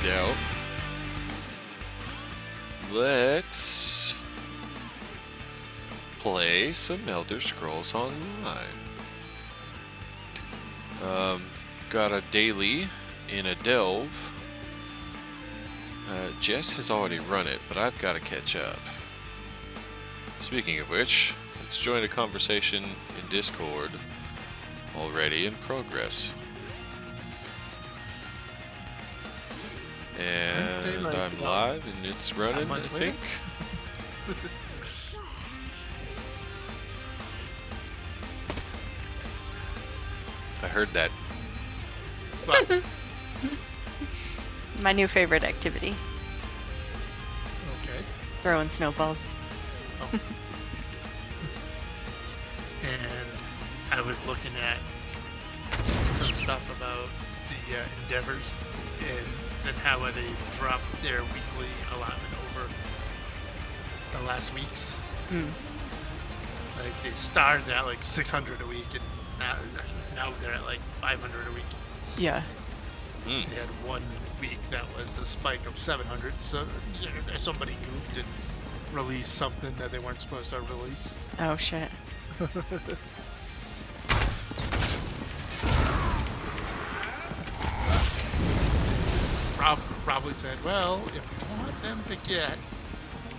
Now, let's play some Elder Scrolls Online. Got a daily in a delve. Jess has already run it, but I've got to catch up. Speaking of which, let's join a conversation in Discord. Already in progress. And I'm live and it's running, I think. I heard that. What? My new favorite activity. Okay. Throwing snowballs. Oh. And I was looking at some stuff about the endeavors and how they dropped their weekly allotment over the last weeks. Mm. Like they started at like 600 a week, and now they're at like 500 a week. Yeah. They had 1 week that was a spike of 700, so somebody goofed and released something that they weren't supposed to release. Oh shit. Probably said, well, if we want them to get,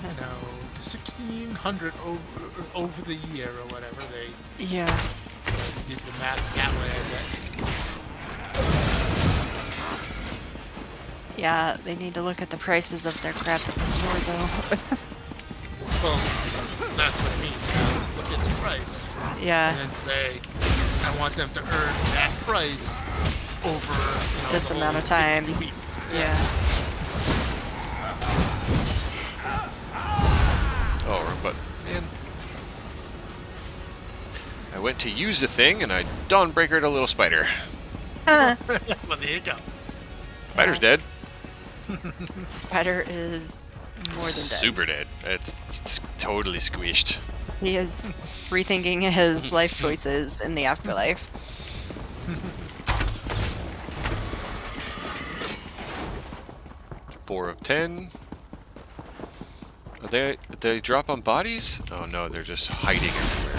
the 1,600 over the year or whatever, they did the math that way, I bet. Yeah, they need to look at the prices of their crap at the store, though. Well, that's what I mean. Look at the price. Yeah. And then say, I want them to earn that price over this amount of time. Weeks. Yeah. Oh, wrong button. Man. I went to use the thing and I dawnbreakered a little spider. Well, there you go. Spider's dead. Spider is more than dead. Super dead. It's totally squished. He is rethinking his life choices in the afterlife. 4 of 10. They drop on bodies? Oh no, they're just hiding everywhere.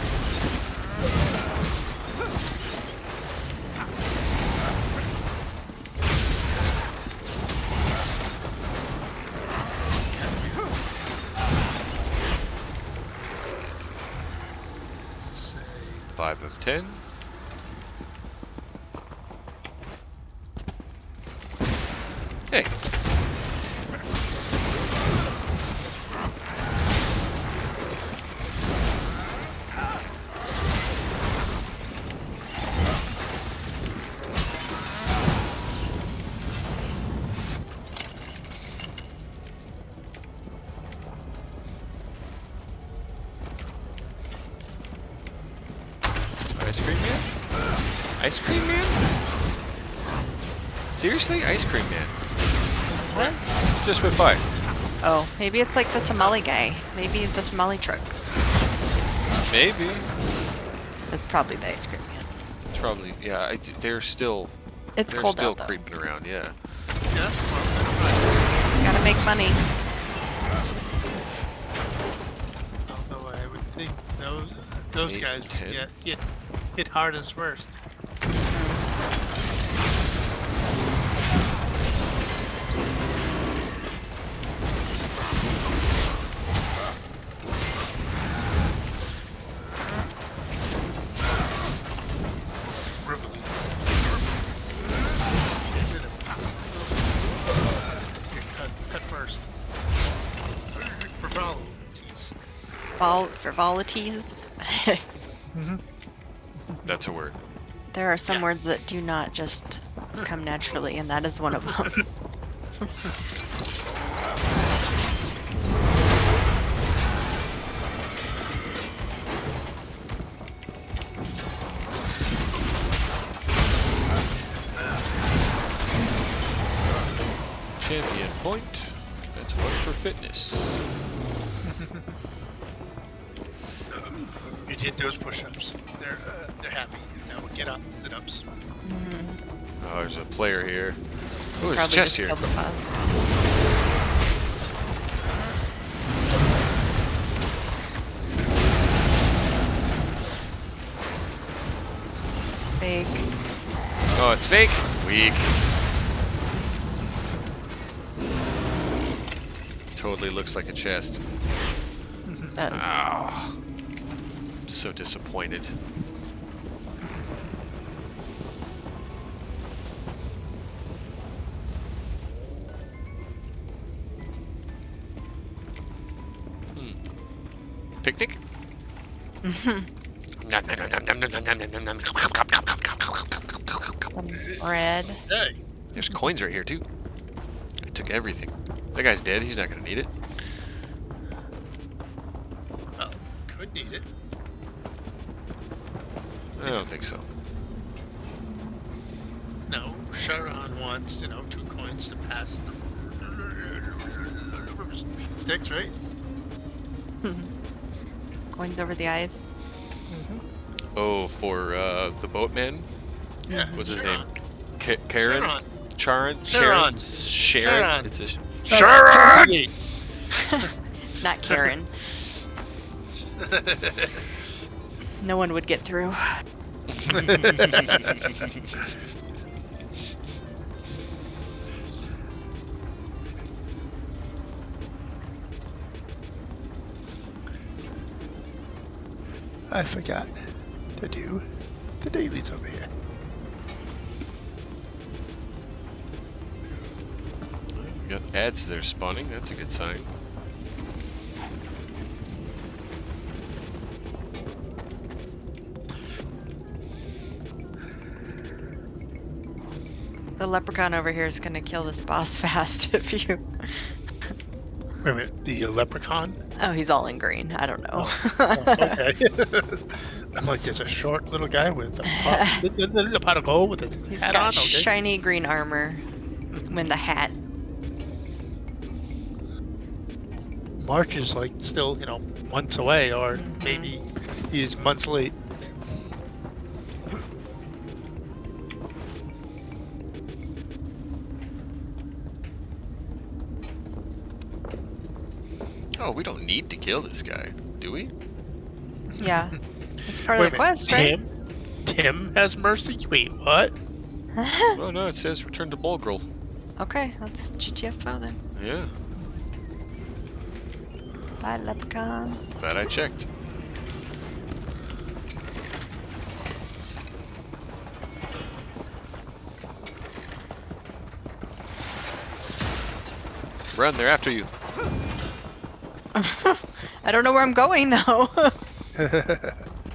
Let's say 5 of 10. Hey. Ice cream man? Ice cream man? Seriously? Ice cream man? What? Just went by. Oh, maybe it's like the tamale guy. Maybe it's a tamale truck. Maybe. It's probably the ice cream man. It's probably, yeah, they're still... It's they're cold still out, though. creeping around, yeah. yeah, well, that's Gotta make money. right. Although I would think those 8, guys 10. would get hit hardest first. Rivolies. Get rid of Rivolies. Get cut first. Frivolities. That's a word. There are some words that do not just come naturally, and that is one of them. Champion point. That's one for fitness. You did those push-ups. They're happy. Now get up, sit-ups. Oh, there's a player here. Oh, there's a Probably chest just here. killed the boss. Fake. Oh, it's fake. Weak. Totally looks like a chest. Does. Oh, so disappointed. Picnic? Some bread. Hey. There's coins right here too. I took everything. That guy's dead. He's not gonna need it. Well, could need it. I don't think so. No, Sharon wants, 2 coins to pass the sticks, right? Coins over the ice. Oh, for the boatman? Yeah. What's his Sharon. name? Karen? Sharon. Charon? Sharon. Sharon? It's a Sharon! It's not Karen. No one would get through. I forgot to do the dailies over here. We got ads that are spawning. That's a good sign. The leprechaun over here is gonna kill this boss fast if you... Wait a minute, the leprechaun? Oh, he's all in green. I don't know. Okay. I'm like, there's a short little guy with a pot of gold with his He's hat got on. Okay. shiny green armor with the hat. March is like still, months away, or maybe he's months late. Oh, we don't need to kill this guy, do we? Yeah. It's part Wait of a the minute, quest, right? Tim has mercy? Wait, what? Oh no, it says return to Bulgrul. Okay, that's GTFO then. Yeah, Bye, leprechaun. glad I checked. Run, they're after you. I don't know where I'm going though.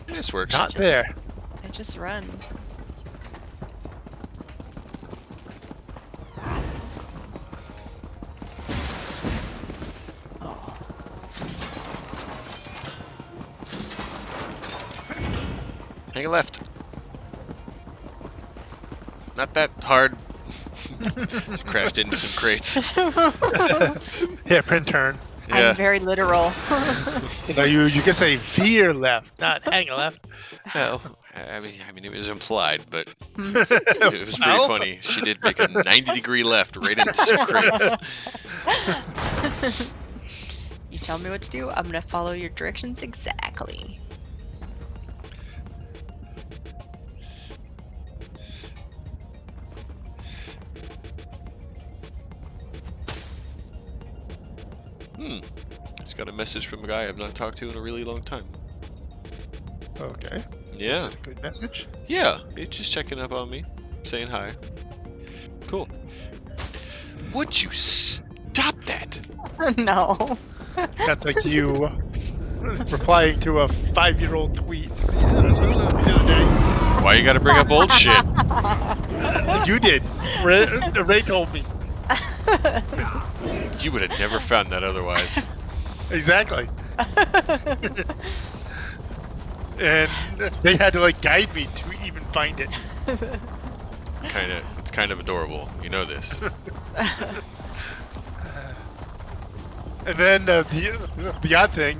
This works. Not there. I just run. Hang a left. Not that hard. Just crashed into some crates. Hip and turn. Yeah. I'm very literal. You can say veer left, not hang a left. Well, I mean, it was implied, but it was pretty Well. funny. She did make a 90-degree left right into some crates. You tell me what to do, I'm gonna follow your directions exactly. Just got a message from a guy I've not talked to in a really long time. Okay. Yeah. Is that a good message? Yeah, he's just checking up on me, saying hi. Cool. Would you stop that? No. That's like you replying to a 5-year-old tweet the other day. Why you gotta bring up old shit? You did. Ray told me. You would have never found that otherwise. Exactly. And they had to like guide me to even find it. It's kind of adorable. You know this. And then the odd thing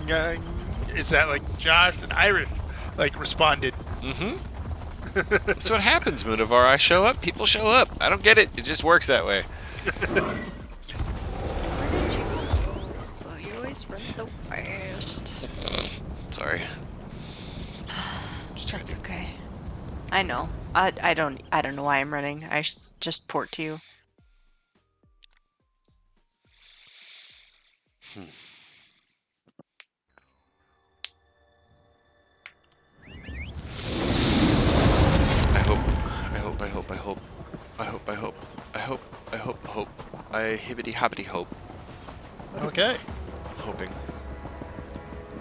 is that like Josh and Irish like responded. Mm-hmm. That's what happens, Munavar. I show up, people show up. I don't get it. It just works that way. Where did you go? Oh, you always run so fast. Sorry. Just trying That's to... okay. I know. I don't know why I'm running. I just port to you. I hibbity hoppity hope. Okay. Hoping.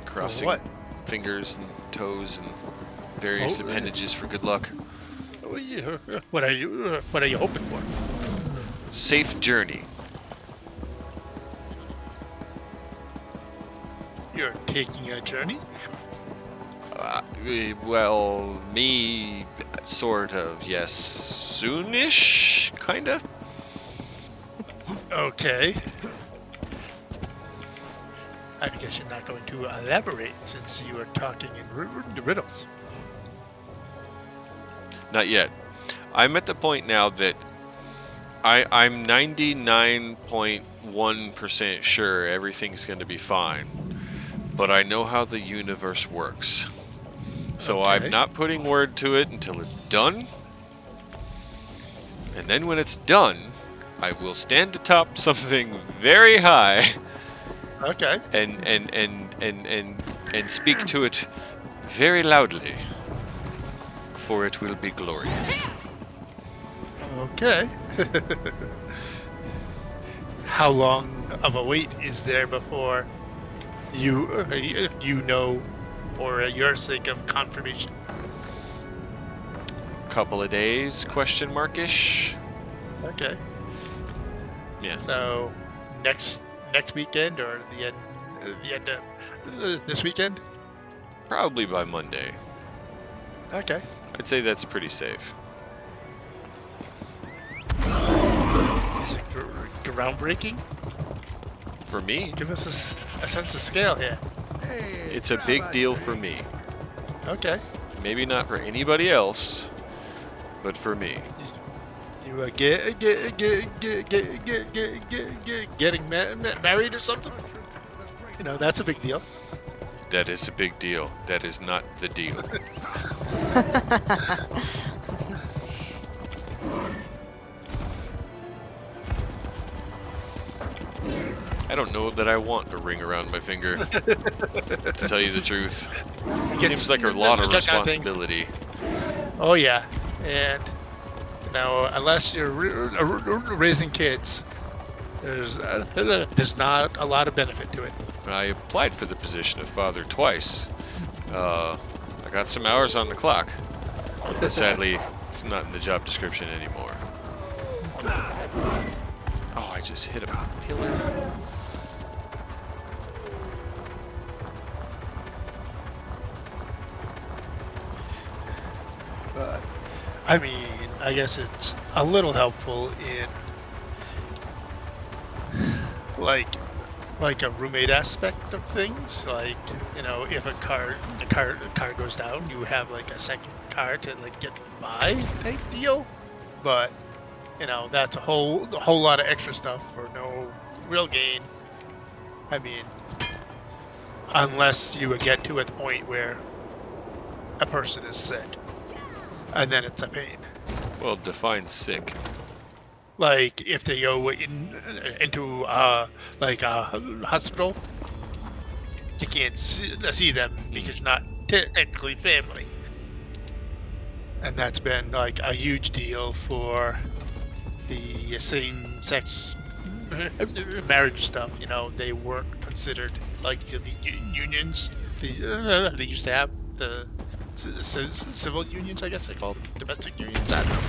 Crossing what? fingers and toes and various appendages for good luck. What are you hoping for? Safe journey. You're taking a journey? Well, me, sort of, yes. Soonish, kinda. Okay. I guess you're not going to elaborate since you are talking in riddles. Not yet. I'm at the point now that I'm 99.1% sure everything's going to be fine, but I know how the universe works. So Okay. I'm not putting word to it until it's done. And then when it's done, I will stand atop something very high Okay. and speak to it very loudly, for it will be glorious. Okay. How long of a wait is there before you know, for your sake of confirmation? Couple of days, question mark-ish. Okay. Yeah. So next weekend or the end of this weekend? Probably by Monday. Okay. I'd say that's pretty safe. Is it groundbreaking? For me, Give us a sense of scale here. it's a big deal for me. Okay. Maybe not for anybody else, but for me. You getting married or something? You know, that's a big deal. That is a big deal. That is not the deal. I don't know that I want a ring around my finger, to tell you the truth. Seems like a lot of responsibility. Oh yeah, and you know, unless you're raising kids, there's not a lot of benefit to it. I applied for the position of father twice. I got some hours on the clock. But sadly, it's not in the job description anymore. Oh, I just hit a pillar. But I mean, I guess it's a little helpful in like a roommate aspect of things. Like, you know, if the car goes down, you have like a second car to like get by type deal. But you know, that's a whole lot of extra stuff for no real gain. I mean, unless you get to a point where a person is sick, and then it's a pain. Well, define sick. Like if they go into like a hospital, you can't see them because you're not technically family, and that's been like a huge deal for the same-sex marriage stuff. You know, they weren't considered like the unions they used to have, the civil unions, I guess they called domestic unions. I don't know.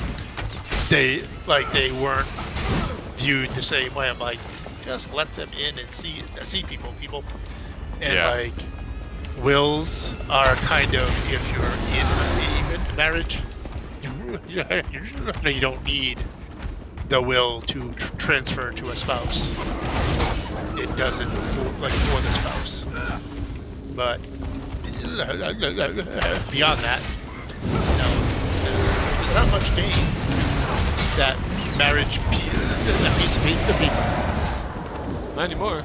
They weren't viewed the same way. I'm like, just let them in and see people, and Yeah. like wills are kind of, if you're in an even marriage, you don't need the will to transfer to a spouse. It doesn't for the spouse. But beyond that, you know, without much gain that marriage that piece of paper. Not anymore.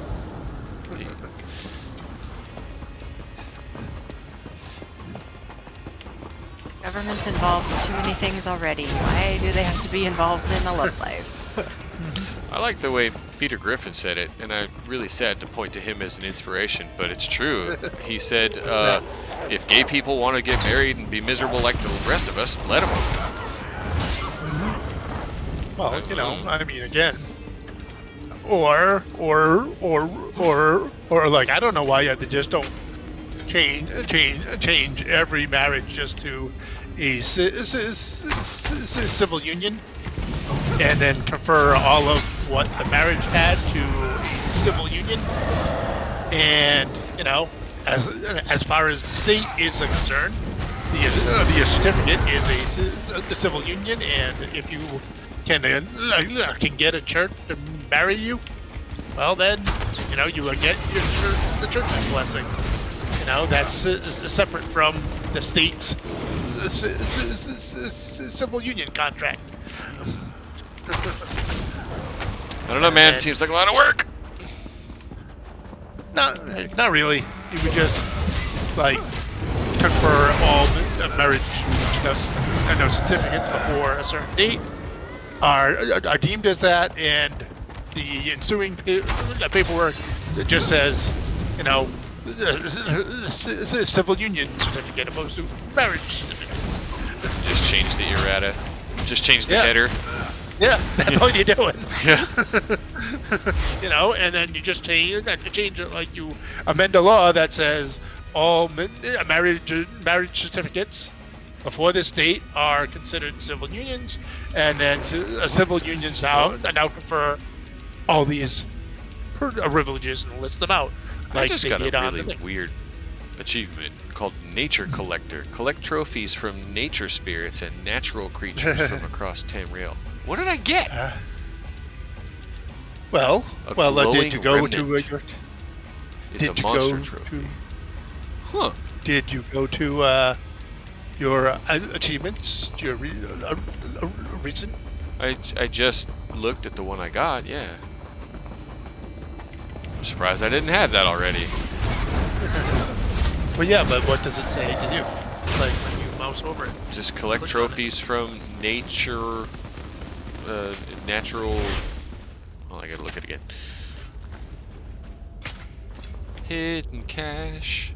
Government's involved in too many things already. Why do they have to be involved in a love life? I like the way Peter Griffin said it, and I'm really sad to point to him as an inspiration, but it's true. He said, if gay people want to get married and be miserable like the rest of us, let them. Well, you know, I mean, again, or like, I don't know why they just don't change every marriage just to a civil union, and then confer all of what the marriage had to a civil union. And you know, as far as the state is concerned, the certificate is the civil union, and if you can get a church to marry you, well then, you know, you will get the church's blessing. You know, that's separate from the state's civil union contract. I don't know, man. It seems like a lot of work. Not really. You would just like confer all marriage certificates before a certain date are deemed as that, and the ensuing paperwork that just says, you know, civil union certificate opposed to marriage certificate. Just change the errata. Just change the header. Yeah, that's all you're doing. Yeah. You know, and then you just change it, like you amend a law that says all marriage certificates before this date are considered civil unions, and then civil unions now confer all these privileges and list them out. I Like just they got a did on really the weird achievement called Nature Collector. Collect trophies from nature spirits and natural creatures from across Tamriel. What did I get? Well, did you go remnant. to your? It's Did a you monster go trophy. to? Huh. Did you go to your achievements? Your recent? I just looked at the one I got, yeah. I'm surprised I didn't have that already. Well, yeah, but what does it say to do? Like when you mouse over it. Just collect Click trophies from nature, natural. Well, I gotta look at it again. Hidden cache.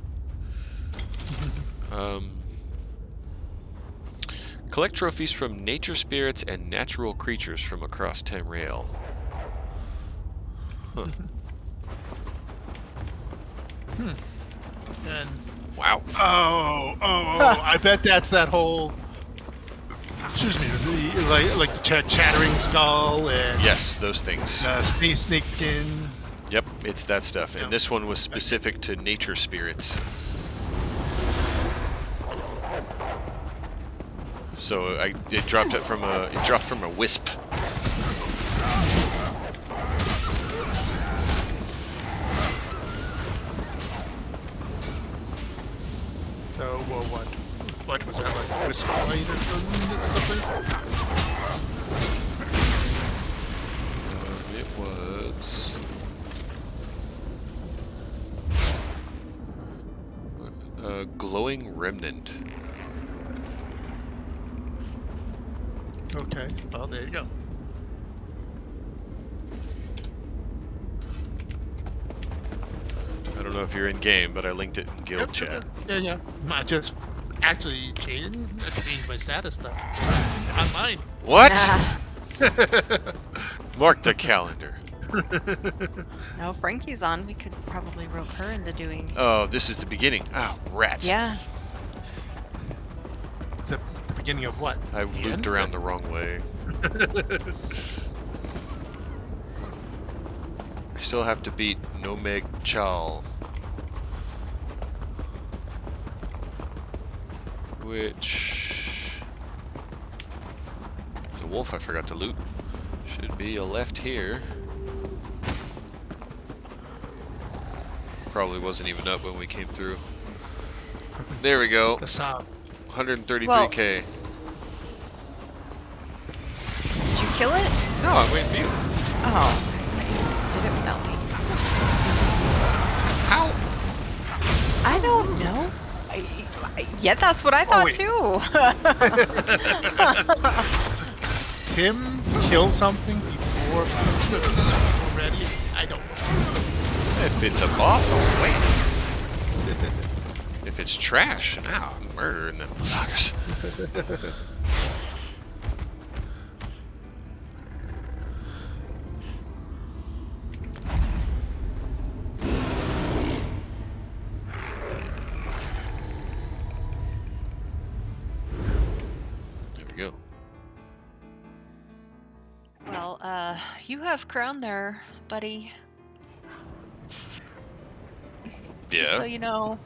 Collect trophies from nature spirits and natural creatures from across Tamriel. Huh. And Wow. I bet that's that whole. Excuse me, like the chattering skull and Yes, those things. snake skin. Yep, it's that stuff. Yep. And this one was specific to nature spirits. So it dropped it from a wisp. So, well, what was that, like a wisp blade or something? It was a glowing remnant. Okay, well, there you go. I don't know if you're in game, but I linked it in guild chat. Yeah. I just actually changed my status stuff online. What? Ah, Mark the calendar. no, Frankie's on. We could probably rope her into doing. Oh, this is the beginning. Oh, rats. Yeah. The beginning of what? I The looped end? around the wrong way. I still have to beat Nomeg Chal. Which... The wolf I forgot to loot. Should be a left here. Probably wasn't even up when we came through. There we go. The sob. 133k. kill it? No, I'm waiting for you. Oh, I see. You did it without me. How? I don't know. Yeah, that's what I thought wait. too. Tim kill something before people ready? I don't know. If it's a boss, I'll wait. If it's trash, now I'm murdering them suckers. There we go. Well, you have Crown there, buddy. Just Yeah. so you know,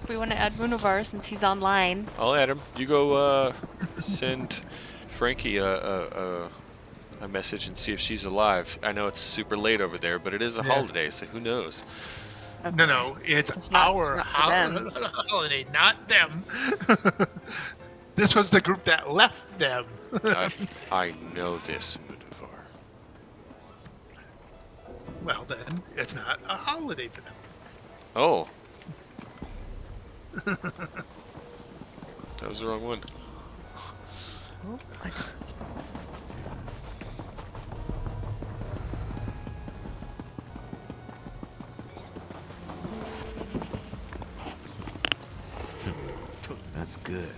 if we want to add Munavar since he's online. I'll add him. You go send Frankie a message and see if she's alive. I know it's super late over there, but it is a Yeah. holiday, so who knows? No, no, it's not- our it's not for them. holiday, not them. This was the group that left them. I know this, Mudavar. Well, then, it's not a holiday for them. Oh. That was the wrong one. That's good.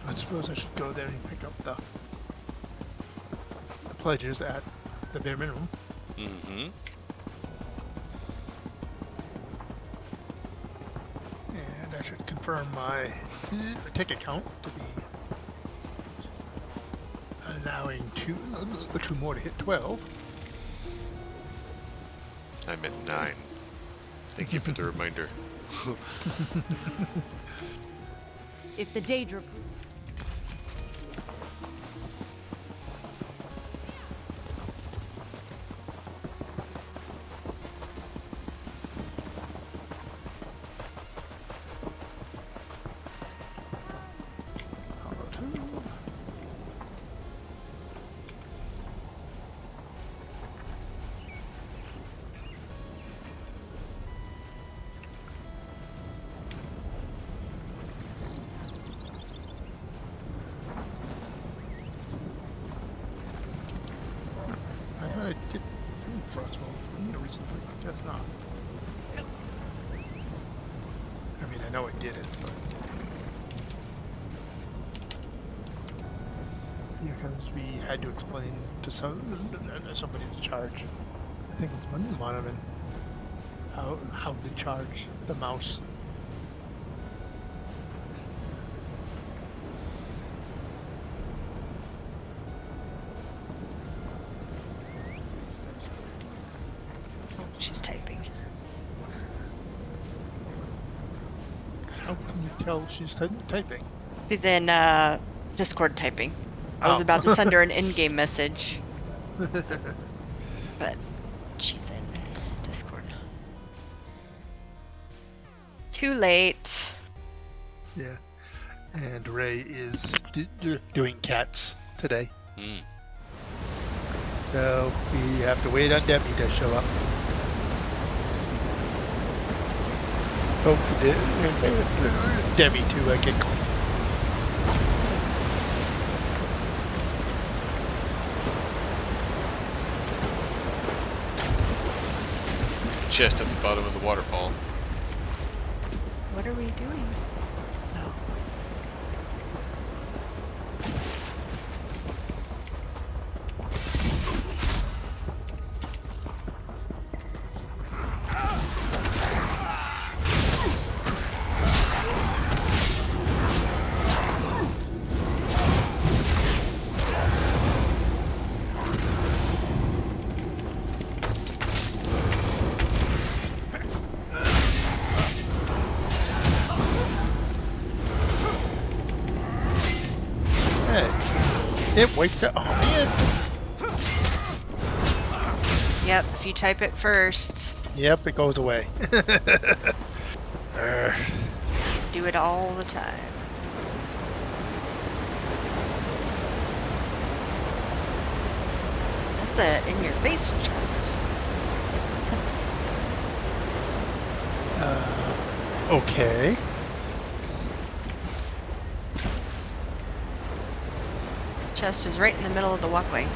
I suppose I should go there and pick up the pledges at the bare minimum. Mm-hmm. And I should confirm my ticket count to be allowing two more to hit 12. I'm at 9. Thank you for the reminder. If the Daedra... I thought I did food frostball recently. Guess not. I mean, I know I did it, but yeah, because we had to explain to somebody to charge. I think it was Monovan how to charge the mouse. She's typing. How can you tell she's typing? She's in Discord typing. I was Oh. about to send her an in-game message, but she's in Discord. Too late. Yeah. And Ray is doing cats today. Mm. So we have to wait on Demi to show up. Oh, Demi to get called. Chest at the bottom of the waterfall. What are we doing? Oh. Hey, it wiped out. Oh man. Yep, if you type it first. Yep, it goes away. Do it all the time. That's a in-your-face chest. Okay. Chest is right in the middle of the walkway.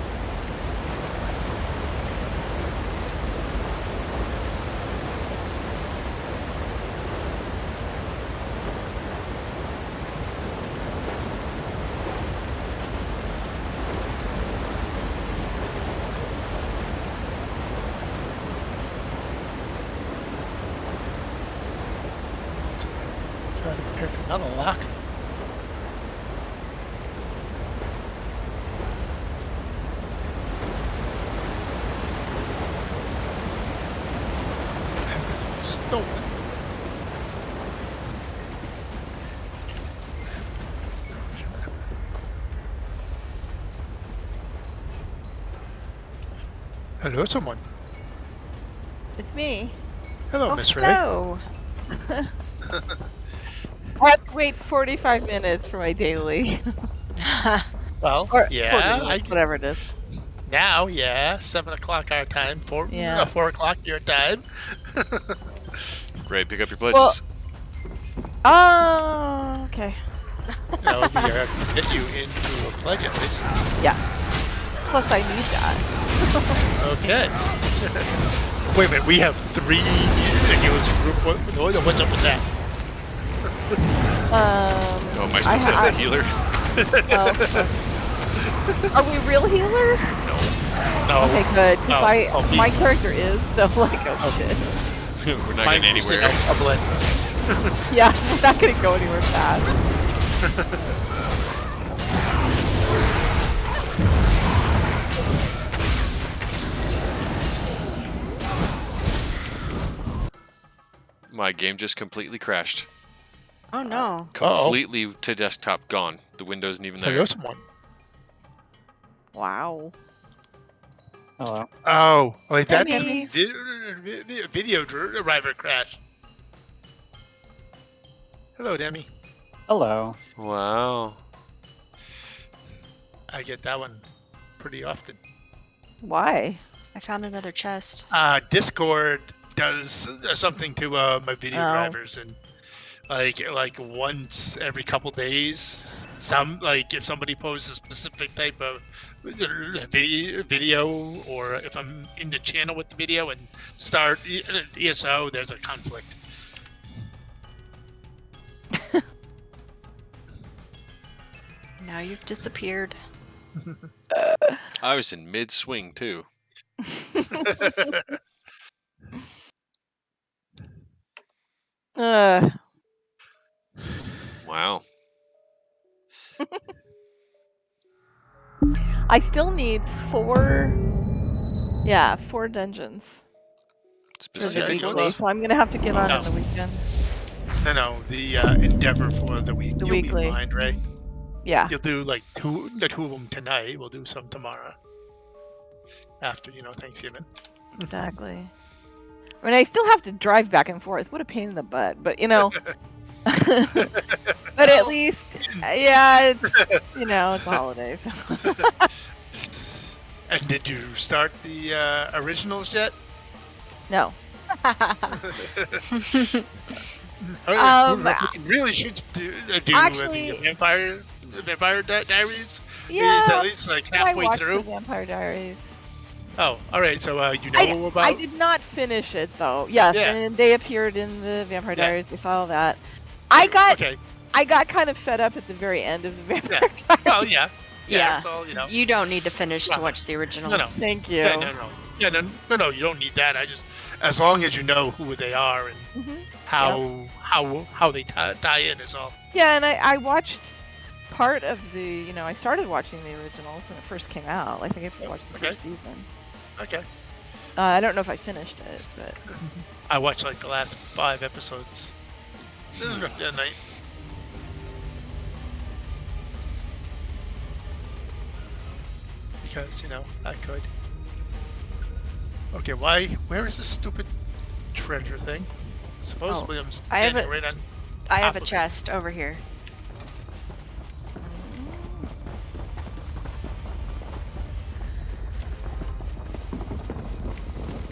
Try to pick another lock. Stolen. Hello, someone. It's me. Hello, Oh, Miss Ray. no. I have to wait 45 minutes for my daily. Well, Or 40 yeah, minutes, whatever it is. now, yeah, 7 o'clock our time, Yeah. 4 o'clock your time. Great, pick up your Well- pledges. Oh, okay. That would be get you into a pledge at least. Yeah. Plus, I need that. Okay. Wait a minute, we have 3 healers group. What's up with that? Oh, am I still set the healer? Are we real healers? No. Okay, good. Because Oh, my character is, so like, oh shit. We're not Mine getting is anywhere. a blend. Yeah, we're not gonna go anywhere fast. My game just completely crashed. Oh, no. Completely to desktop gone. The window isn't even there. Hello, someone. Wow. Hello. Oh, wait, that's Demi. video driver crash. Hello, Demi. Hello. Wow. I get that one pretty often. Why? I found another chest. Discord does something to my video Oh. drivers, and like once every couple days, if somebody posts a specific type of video, or if I'm in the channel with the video and start ESO, there's a conflict. Now you've disappeared. I was in mid-swing, too. Uh, Wow. I still need 4. Yeah, 4 dungeons for the Specific weekly, ones? so I'm gonna have to get on No. in the weekend. No, the endeavor for the week. The You'll weekly. be fine, Ray. Yeah. You'll do like two of them tonight. We'll do some tomorrow. After Thanksgiving. Exactly. I mean, I still have to drive back and forth. What a pain in the butt. But, but at least, yeah, it's, it's a holiday. So. And did you start the originals yet? No. We really should do Actually- the Vampire Diaries. Yeah. Is at least like I halfway watched through. The Vampire Diaries. Oh, all right. So you know about? I did not finish it, though. Yes, Yeah. and they appeared in the Vampire Yeah. Diaries. I saw all that. I got Okay. kind of fed up at the very end of the Vampire Yeah. Diaries. Well, yeah. Yeah. So You don't need to finish to watch the originals. No, no. Thank you. Yeah, no. Yeah, no. You don't need that. As long as you know who they are and Mhm. how they tie in is all. Yeah, and I watched part of the, I started watching the originals when it first came out. I think I watched the Okay. first season. Okay. I don't know if I finished it, but I watched like the last 5 episodes the other night. Because, I could. Okay, where is this stupid treasure thing? Supposedly I'm I have standing a- right on. I have top a of it. chest over here.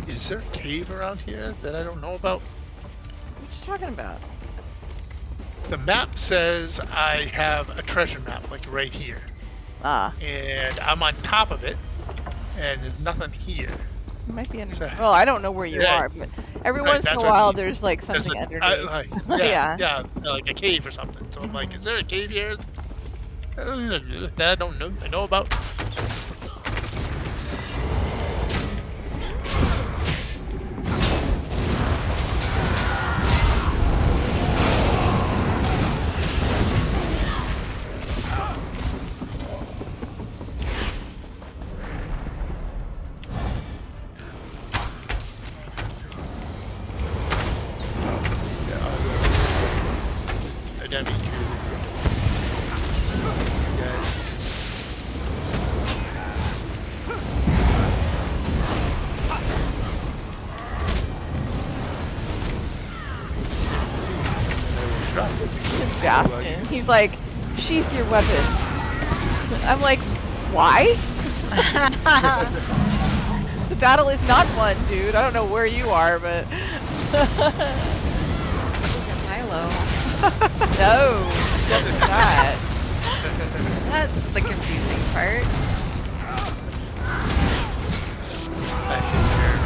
Is there a cave around here that I don't know about? What you talking about? The map says I have a treasure map, like right here, Ah, and I'm on top of it, and there's nothing here. it might be under. So- Well, I don't know where you Yeah, are, but every right, once in a that's what I while mean. there's like There's something a, underneath. like, Yeah. yeah, like a cave or something. So I'm like, is there a cave here that I don't know about? I don't mean to. Guys. Bastion. He's like, sheath your weapon. I'm like, why? The battle is not won, dude. I don't know where you are, but Milo. no, definitely not. That's the confusing part. I think they're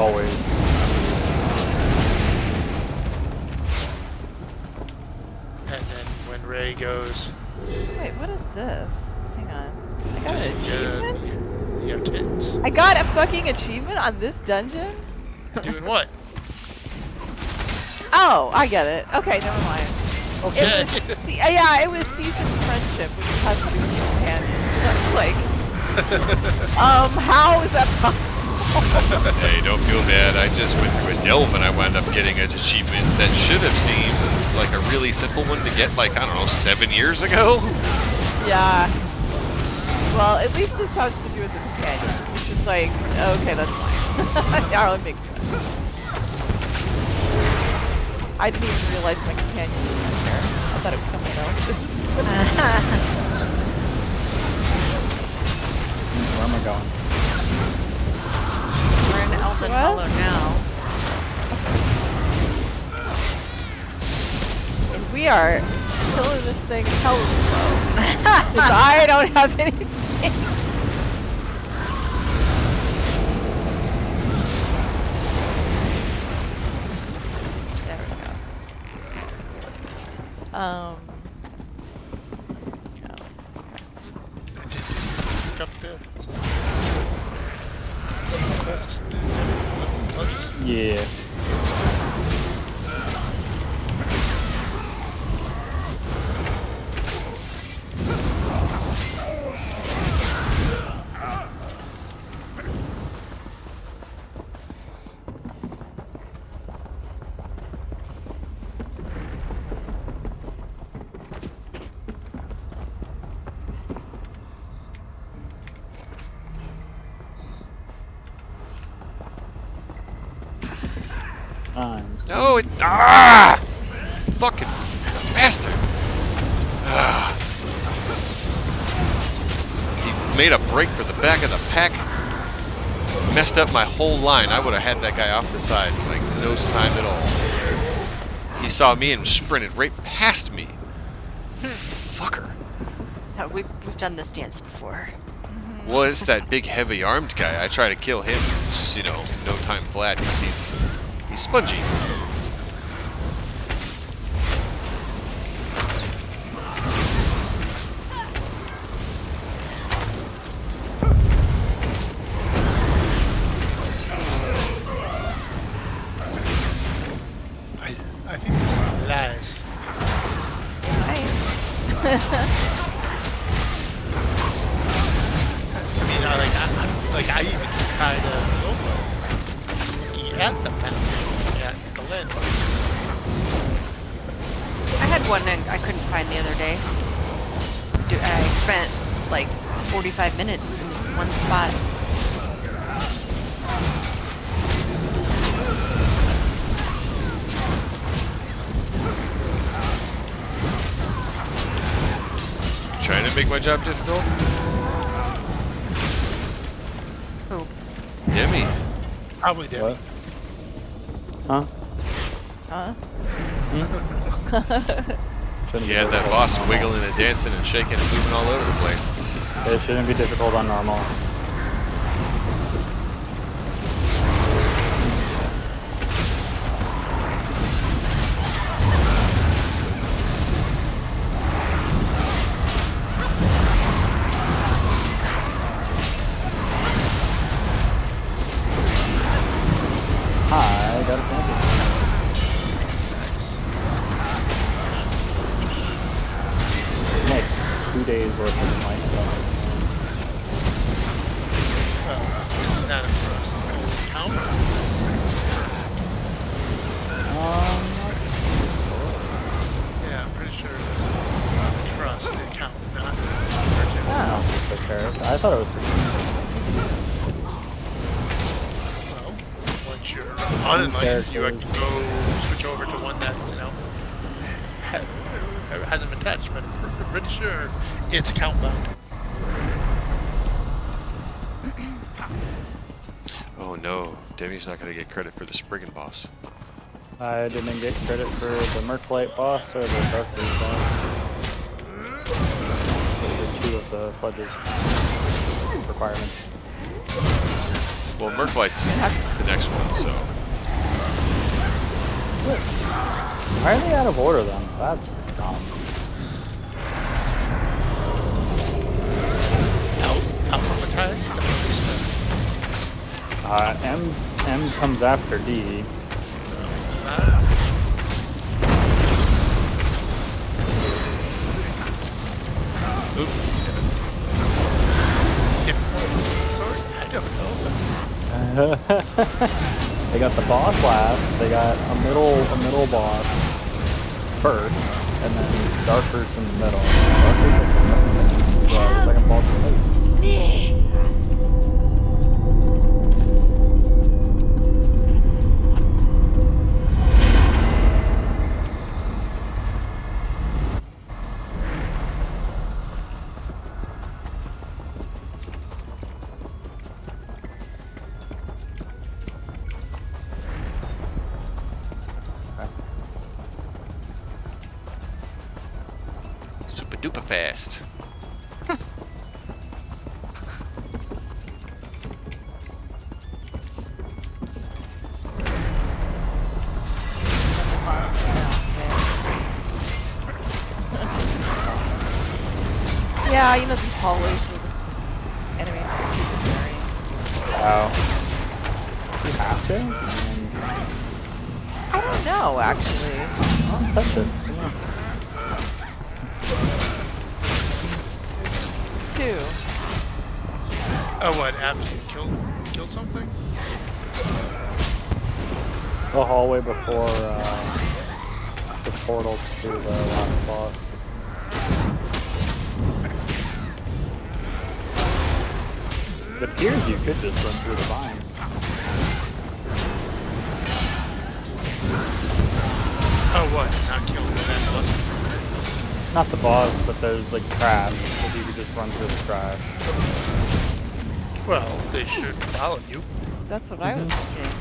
Always. and then when Ray goes, Wait, what is this? Hang on. I got just an achievement? yeah, kids. I got a fucking achievement on this dungeon? Doing what? Oh, I get it. Okay, never mind. Okay. It was, yeah, it was seasoned friendship, which has to do with your companions. That's like, how is that possible? Hey, don't feel bad. I just went through a delve and I wound up getting an achievement that should have seemed like a really simple one to get, like, I don't know, 7 years ago. Yeah. Well, at least this has to do with the companions, which is like, okay, that's fine. Yeah, it makes sense. I didn't even realize my companion was in there. I thought it was someone else. Where am I going? We're in Elven What? Hollow now. And we are killing this thing hella slow. Because I don't have anything. There we go. No. Did you pick up the quests? Lunches? Yeah. No, it. Ah! Fucking bastard! Ah. He made a break for the back of the pack. Messed up my whole line. I would have had that guy off the side, like, no time at all. He saw me and sprinted right past me. Fucker. So we've done this dance before. Well, it's that big, heavy-armed guy. I try to kill him. It's just, you know, no time flat. He's spongy. I think this lies. I mean, I even kind of looking at the map, looking at the landmarks. I had one I couldn't find the other day. I spent like 45 minutes in one spot. make my job difficult? Who? Demi. Probably Debbie. What? Huh? Huh? Shouldn't He be had that difficult boss on normal. wiggling and dancing and shaking and moving all over the place. It shouldn't be difficult on normal. Hi, got a pancake. Like 2 days worth of my stuff. Isn't that a first count? Yeah, I'm pretty sure it was across the account, not Virgin. Oh. For carrots. I thought it was for Well, once you're unenlightened, you have to go switch over to one that's, hasn't been touched, but I'm pretty sure it's account bound. Oh no, Demi's not gonna get credit for the Spriggan boss. I didn't get credit for the Merclite boss or the Darkroot boss. Those are 2 of the pledges requirements. Well, Merclite's the next one, so. Why are they out of order then? That's dumb. Alphabetized the first. M comes after D. Sorry, I don't know. They got the boss last. They got a middle boss first, and then Darkroot's in the middle. Darkroot's like the second boss for late. Super duper fast. Yeah, you know these hallways with the enemies are super scary. Wow. You have to? I don't know, actually. Oh, touch it. Come on. 2. Oh, what? After you killed something? The hallway before the portal to the last boss. It appears you could just run through the vines. Oh, what? Not killing that boss? Not the boss, but there's like trash. If you could just run through the trash. Well, they should follow you. That's what I was thinking.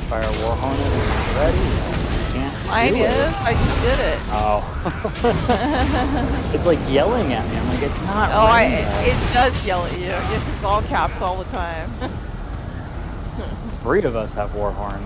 Fire War Hornet is ready. You can't Mine do it. is. I just did it. Oh. It's like yelling at me. I'm like, it's not Oh, ready yet. it does yell at you. It's all caps all the time. 3 of us have Warhorn.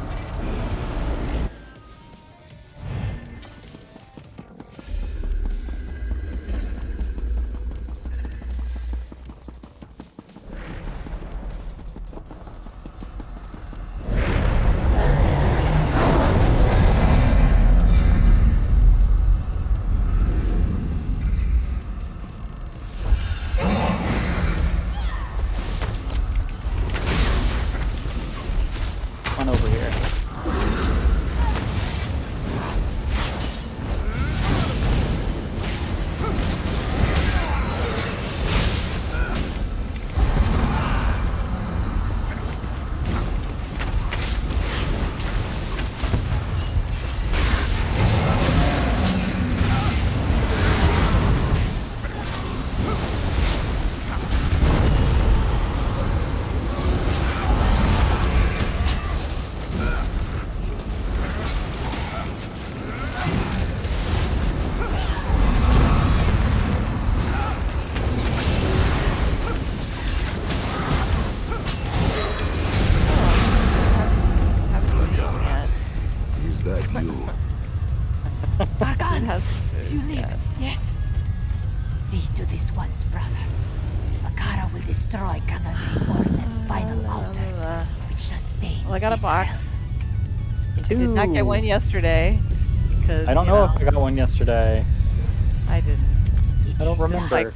destroy Canary Ordnance final altar, which sustains Well, I got a this box. realm. Did not get one yesterday. Because, I don't know if I got one yesterday. I didn't. It I don't is not remember.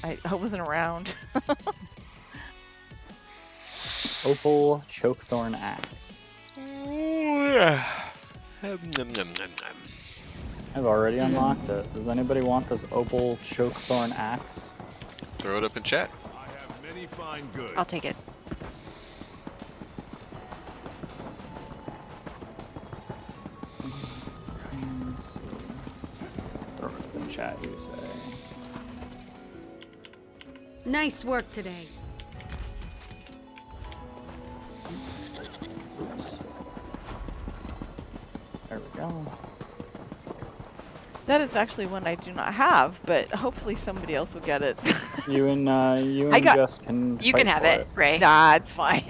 Like, I wasn't around. Opal Chokethorn Axe. I've already unlocked it. Does anybody want this Opal Chokethorn Axe? Throw it up in chat. I have many fine goods. I'll take it. Let's see. Throw it up in chat, you say. Nice work today. Oops. There we go. That is actually one I do not have, but hopefully somebody else will get it. You and I got- Jess can. You fight can have for it, Ray. Nah, it's fine.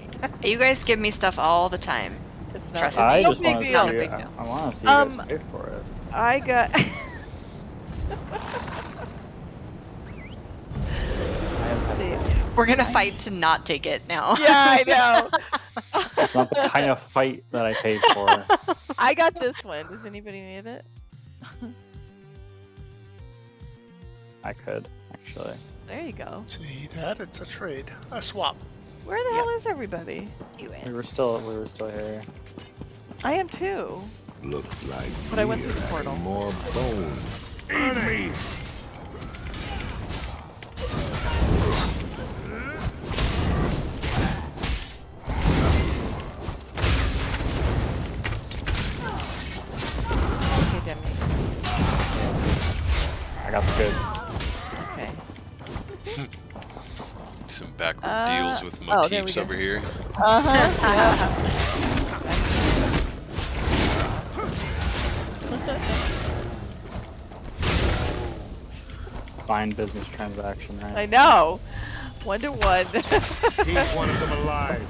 You guys give me stuff all the time. It's not, Trust it's me. I no just big want to see. deal. Not a big deal. I want to see you guys Um, pay for it. I got. I have See. We're gonna fight to not take it now. Yeah, I know. It's not the kind of fight that I paid for. I got this one. Does anybody need it? I could, actually. There you go. See that? It's a trade. A swap. Where the hell is everybody? Do it. We were still here. I am too. Looks like But I went through the we're portal. adding more bones. Eat me! Okay, Demi. I got the goods. Okay. Some backward deals with oh, there we motifs go. over here. Fine business transaction, right? I know. 1 to 1. Keep one of them alive.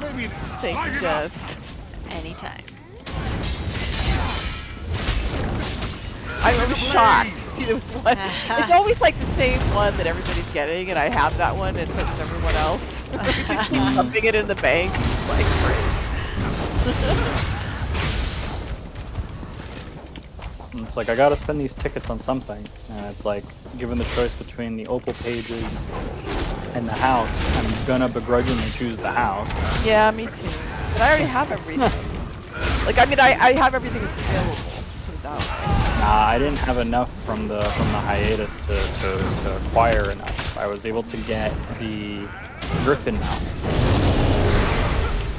Maybe Thank light you, it up. Jess. Anytime. I was shocked. See, there was one. It's always like the same one that everybody's getting, and I have that one, and so does everyone else. We just keep dumping it in the bank. It's like, great. And it's like, I gotta spend these tickets on something. And it's like, given the choice between the Opal pages and the house, I'm gonna begrudgingly choose the house. Yeah, me too. But I already have everything. Like, I mean, I have everything that's available. Put it that way. Nah, I didn't have enough from the hiatus to acquire enough. I was able to get the Griffin mount.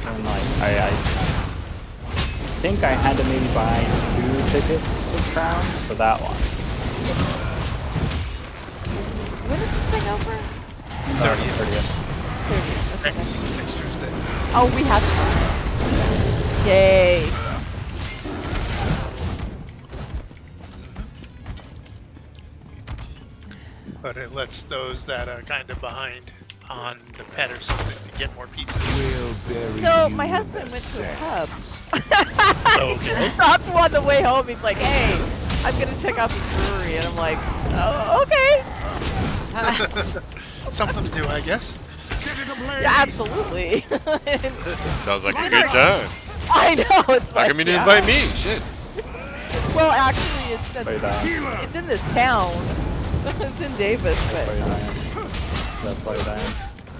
And like, I think I had to maybe buy 2 tickets this round for that one. When is this thing over? 30th. Next Tuesday. Oh, we have it. Yay. But it lets those that are kind of behind on the pet or something to get more pieces. We'll bury So, you my in husband the went to a sand. pub. Okay. Stopped on the way home. He's like, hey, I'm going to check out the brewery. And I'm like, oh, okay. Something to do, I guess. Yeah, absolutely. And Sounds like a good time. I know. It's How like, come you didn't yeah. invite me? Shit. Well, actually, it's Wait, that. it's in this town. It's in Davis, That's why but you're dying. That's why you're dying.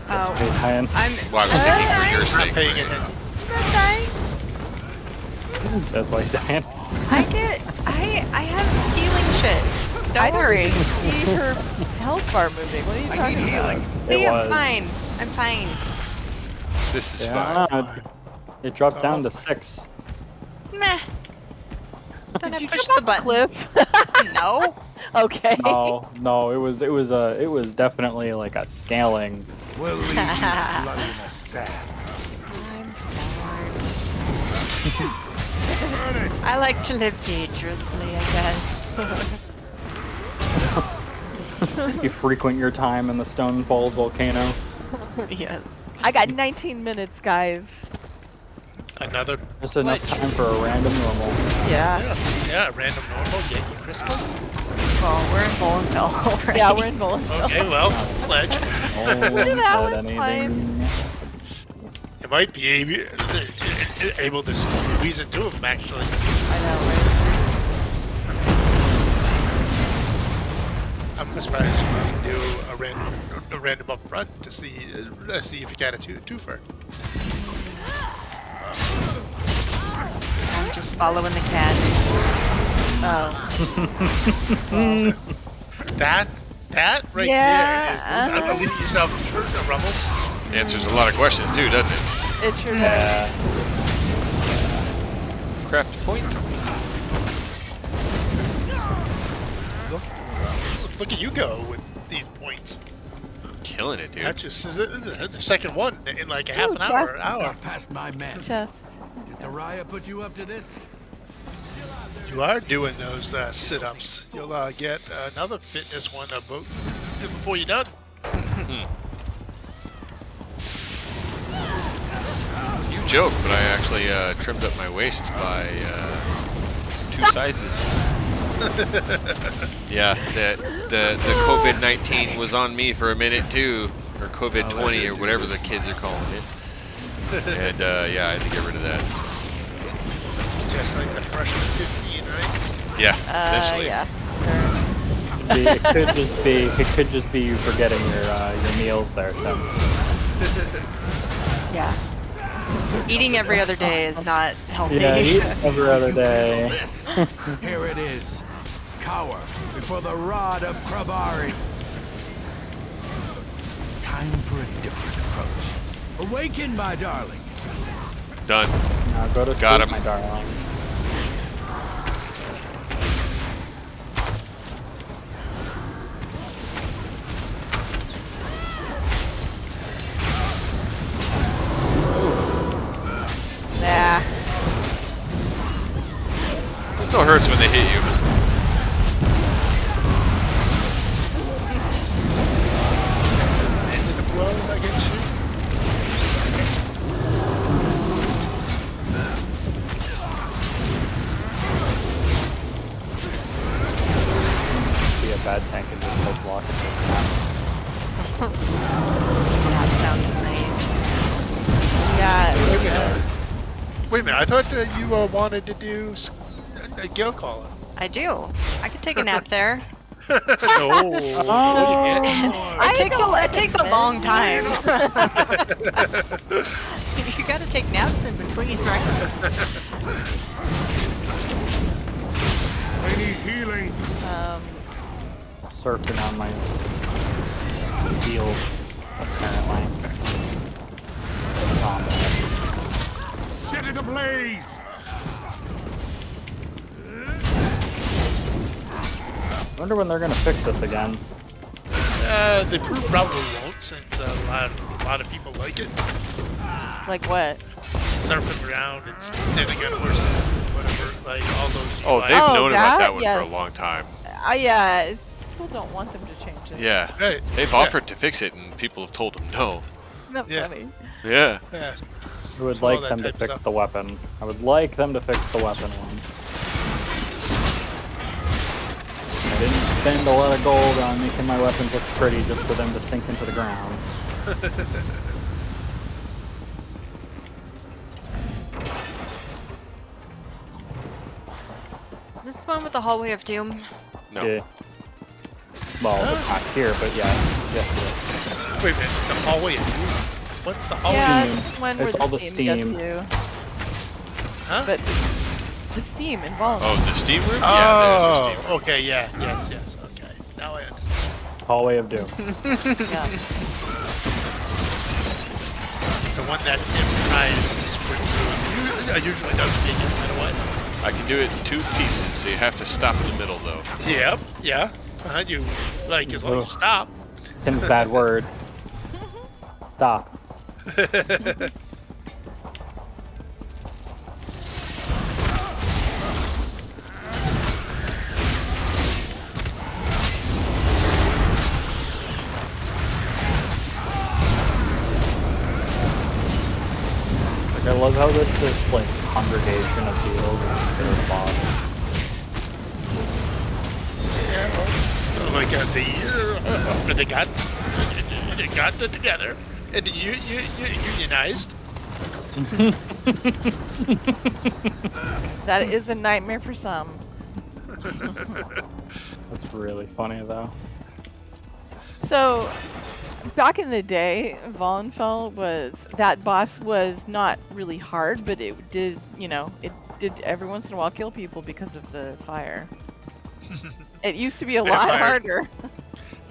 Oh, That's why you're dying. I'm. Well, I was thinking for your Not sake. paying Ray. attention. That's why you're dying. I have healing shit. Don't worry. see her health bar moving. What are you talking about? See, It I'm was. fine. I'm fine. This is Yeah, fine. it dropped down to 6. Meh. Then Did I you pushed jump the off a button. cliff? No. Okay. No, it was definitely like a scaling. We'll leave you bloody in the sand. I'm fine. I like to live dangerously, I guess. You frequent your time in the Stone Falls volcano. Yes. I got 19 minutes, guys. Another Just enough ledge. time for a random normal. Yeah. Yeah, random normal, get your crystals. Well, we're in Bolenville already. Yeah, we're in Bowling. Okay, well, ledge. No one That said was anything. You might be able to squeeze into them, actually. I know, right? I'm surprised you didn't do a random up front to see if you got a twofer. I'm just following the cat. Oh. That right Yeah, there is leading yourself to rumble. Answers a lot of questions too, doesn't it? It sure does. Yeah. Craft point. Look at you go with these points. Killing it, dude. That just is the second one in like a half Ooh, an hour. chest. Hour. Past my men. Chest. Did the Raya put you up to this? You are doing those sit-ups. You'll get another fitness one before you're done. You joke, but I actually trimmed up my waist by 2 sizes. Yeah, the COVID-19 was on me for a minute too, or COVID-20 or whatever the kids are calling it. And yeah, I had to get rid of that. Just like the freshman 15, right? Yeah, essentially. Yeah. It could just be you forgetting your meals there, Tim. Yeah. Eating every other day is not healthy. Yeah, eat every other day. Here it is. Cower before the rod of Krabari. Time for a different approach. Awaken, my darling. Done. Now go to Got sleep, him. my darling. Nah. Still hurts when they hit you. End of the blow against you. Be a bad tank and just like block it. That sounds nice. Yeah. Wait a minute, I thought that you wanted to do a Gale Caller. I do. I could take a nap there. No. It takes a long time. You gotta take naps in between, right? I need healing. Surfing on my shield, apparently. Set it ablaze. I wonder when they're gonna fix this again. They probably won't, since a lot of people like it. Like what? Surfing around and standing on horses and whatever, like all those. Oh, UI. they've Oh, known about that? that one for Yes. a long time. Yeah. People don't want them to change it. Yeah. Right. They've offered to fix it, and people have told them no. That's Yeah. funny. Yeah. Yeah. I would So all like that them to type of fix stuff. the weapon. I would like them to fix the weapon one. I didn't spend a lot of gold on making my weapons look pretty just for them to sink into the ground. This the one with the hallway of doom. No. Yeah. Well, it's not here, but yeah. Yes, Wait a minute, the hallway. What's the hallway? Yeah, Steam. it's one It's where all the the steam steam. gets you. Huh? But the steam involved. Oh, the steam room? Yeah, there's a steam room. Okay, yeah, yes, okay. Now I understand. Hallway of Doom. Yeah. The one that tries to sprint through usually doesn't make it no matter what. I can do it in 2 pieces, so you have to stop in the middle, though. Yep, yeah. You, like, as long as you stop. Tim's bad word. Stop. I love how this just like congregation of beetles is considered a boss. Yeah, well, like they got it together and you unionized. That is a nightmare for some. That's really funny though. So, back in the day, Vollenfell that boss was not really hard, but it did, it did every once in a while kill people because of the fire. It used to be a lot harder.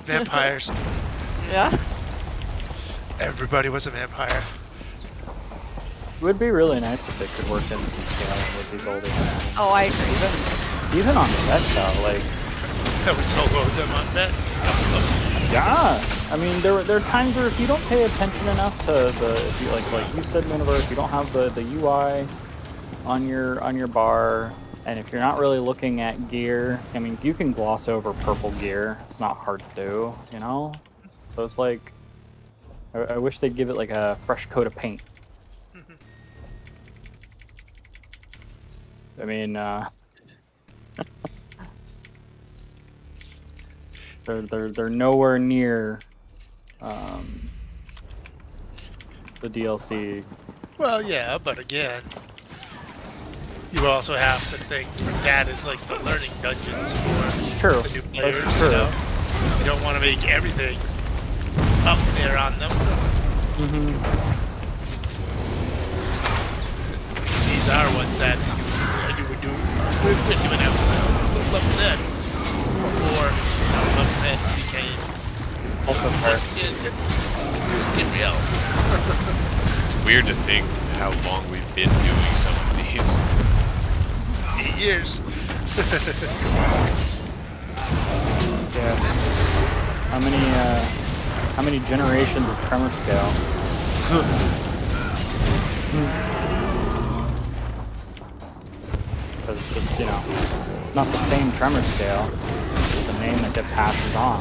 Vampires. Yeah. Everybody was a vampire. It would be really nice if they could work in some scaling with these older games. Oh, I agree. Even on set though, like. That would solo them on that. Yeah, I mean there are times where if you don't pay attention enough to if you like you said, Mooniver, if you don't have the UI on your bar, and if you're not really looking at gear, I mean you can gloss over purple gear. It's not hard to do, So it's like I wish they'd give it like a fresh coat of paint. I mean, they're nowhere near the DLC. Well, yeah, but again, you also have to think that is like the learning dungeons for It's true. the new players. That's true. You don't want to make everything up there on them. These are ones that you would do. We've been doing that with Love Dead before Love Dead became Also fair. Tamriel. It's weird to think how long we've been doing some of these. 8 years. Yeah. How many generations of tremor scale? Because it's not the same tremor scale. It's the name that passes on.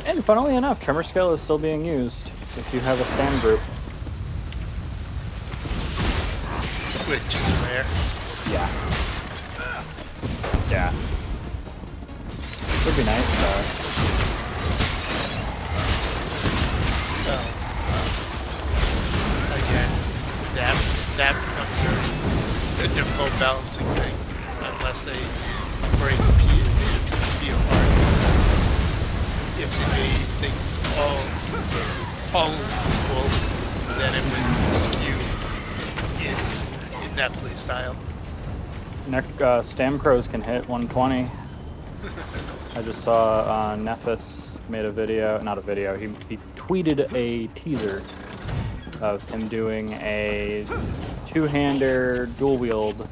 And funnily enough, tremor scale is still being used if you have a stand group. Which is rare. Yeah. Yeah. Would be nice, Again, that becomes a difficult balancing thing unless they break PvP apart. If they made things all equal, then it would skew in that playstyle. Stam Crows can hit 120. I just saw Nephis made a video, not a video, he tweeted a teaser of him doing a two-hander dual wield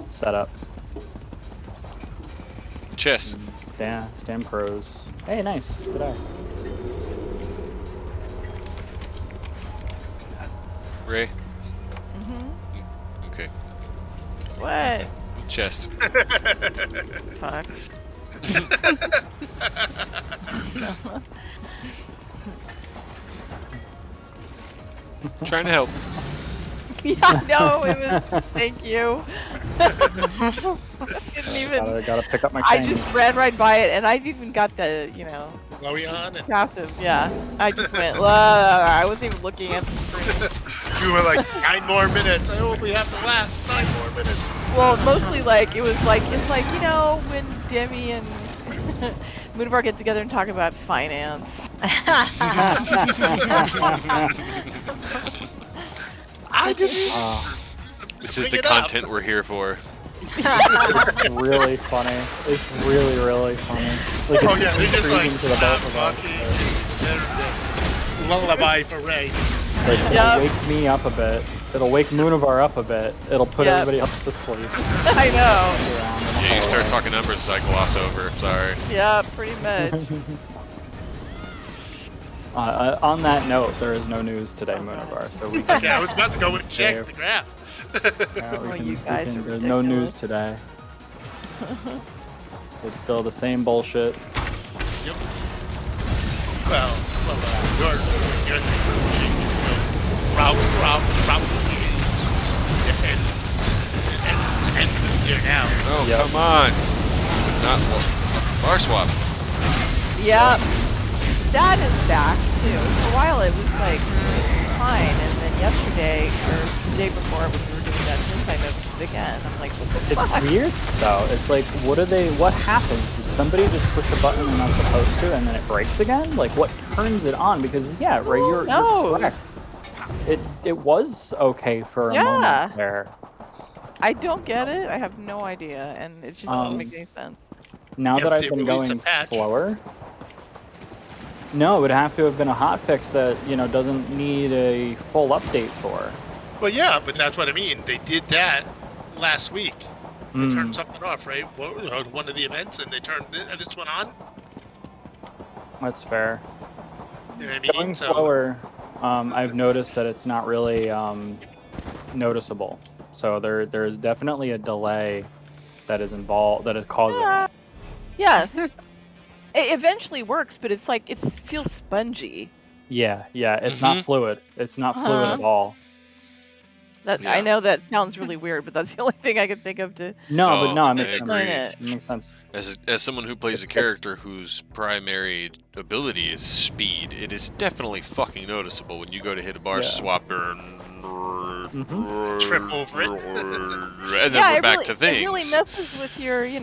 setup. Chess. Yeah, Stam Crows. Hey, nice. Good eye. Ray? Mm-hmm. Okay. What? Chest. Fuck. Trying to help. Yeah, no, it was. Thank you. Didn't even. Gotta pick up my I change. just ran right by it, and I've even got the, Chloe on and passive. Yeah, I just went. I wasn't even looking at the screen. you were like 9 more minutes. I only have to last 9 more minutes. Well, mostly it's like when Demi and Moonbar get together and talk about finance. I didn't. This is Bring the it up. content we're here for. It's really funny. It's really, really funny. Like, Oh it's yeah, they just like intriguing to the both of us. lullaby for Ray. Like, it'll Yep. wake me up a bit. It'll wake Moonivar up a bit. It'll put Yep. everybody else to sleep. I know. Yeah, you start talking numbers, so I gloss over. Sorry. Yeah, pretty much. On that note, there is no news today, Moonivar. So we can Yeah, I was about to go and check Yeah. the graph. Yeah, Oh, you guys are there's no news ridiculous. today. It's still the same bullshit. Yep. Well, your thing will change. Route, and there now. Oh, Yep. come on. Not bar swap. Yep. That is back too. For a while it was like fine, and then yesterday or the day before when we were doing that since I noticed it again. I'm like, what the fuck? It's weird though. It's like, what happens? Does somebody just push a button they're not supposed to, and then it breaks again? Like, what turns it on? Because yeah, right, you're correct. It was okay for a moment there. I don't get it. I have no idea, and it just doesn't make any sense. Now If that they I've been release a going patch. slower. No, it would have to have been a hotfix that, doesn't need a full update for. Well, yeah, but that's what I mean. They did that last week. They turned something off, right? One of the events, and they turned this one on. That's fair. You know what I mean? Going slower, I've noticed that it's not really noticeable. So there is definitely a delay that is involved, that is causing it. Yes. It eventually works, but it's like, it feels spongy. Yeah, it's not fluid. It's not fluid at all. I know that sounds really weird, but that's the only thing I can think of to No, but no, it agree. makes sense. As someone who plays a character whose primary ability is speed, it is definitely fucking noticeable when you go to hit a bar swap and trip over it. And then we're back to things. It really messes with your, your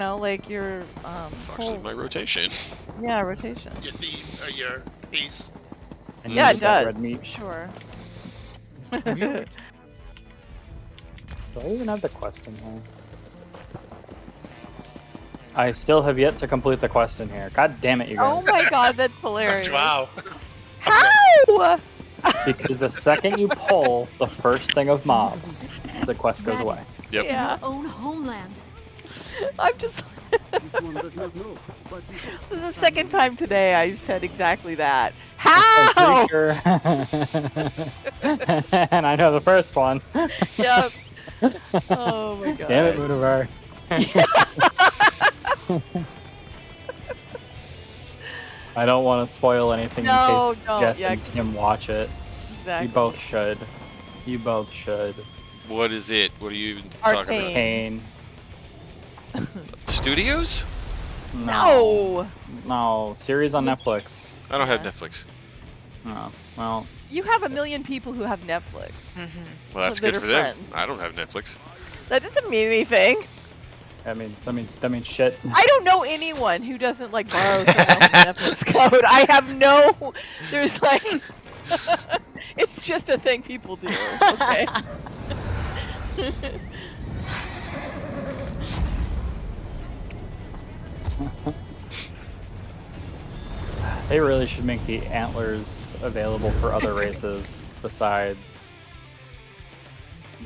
Fucks with my rotation. Yeah, rotation. Your theme or your pace. And Yeah, you it need that does. red meat. Sure. Do I even have the quest in here? I still have yet to complete the quest in here. God damn it, you Oh guys. my god, that's hilarious. Wow. How? Because the second you pull the first thing of mobs, the quest goes away. Yep. Yeah. Own homeland. I'm just. This is the second time today I've said exactly that. How? I'm pretty sure. And I know the first one. Yep. Oh my god. Damn it, Mudavar. I don't want to spoil anything in case Jess and Tim watch it. Exactly. You both should. You both should. What is it? What are you even talking about? Arcane. Studios? No. No, series on Netflix. I don't have Netflix. Oh, well. You have a million people who have Netflix. Well, that's That good are for them. friends. I don't have Netflix. That doesn't mean anything. That means shit. I don't know anyone who doesn't like borrow someone else's Netflix code. I have no. There's like. It's just a thing people do. Okay. They really should make the antlers available for other races besides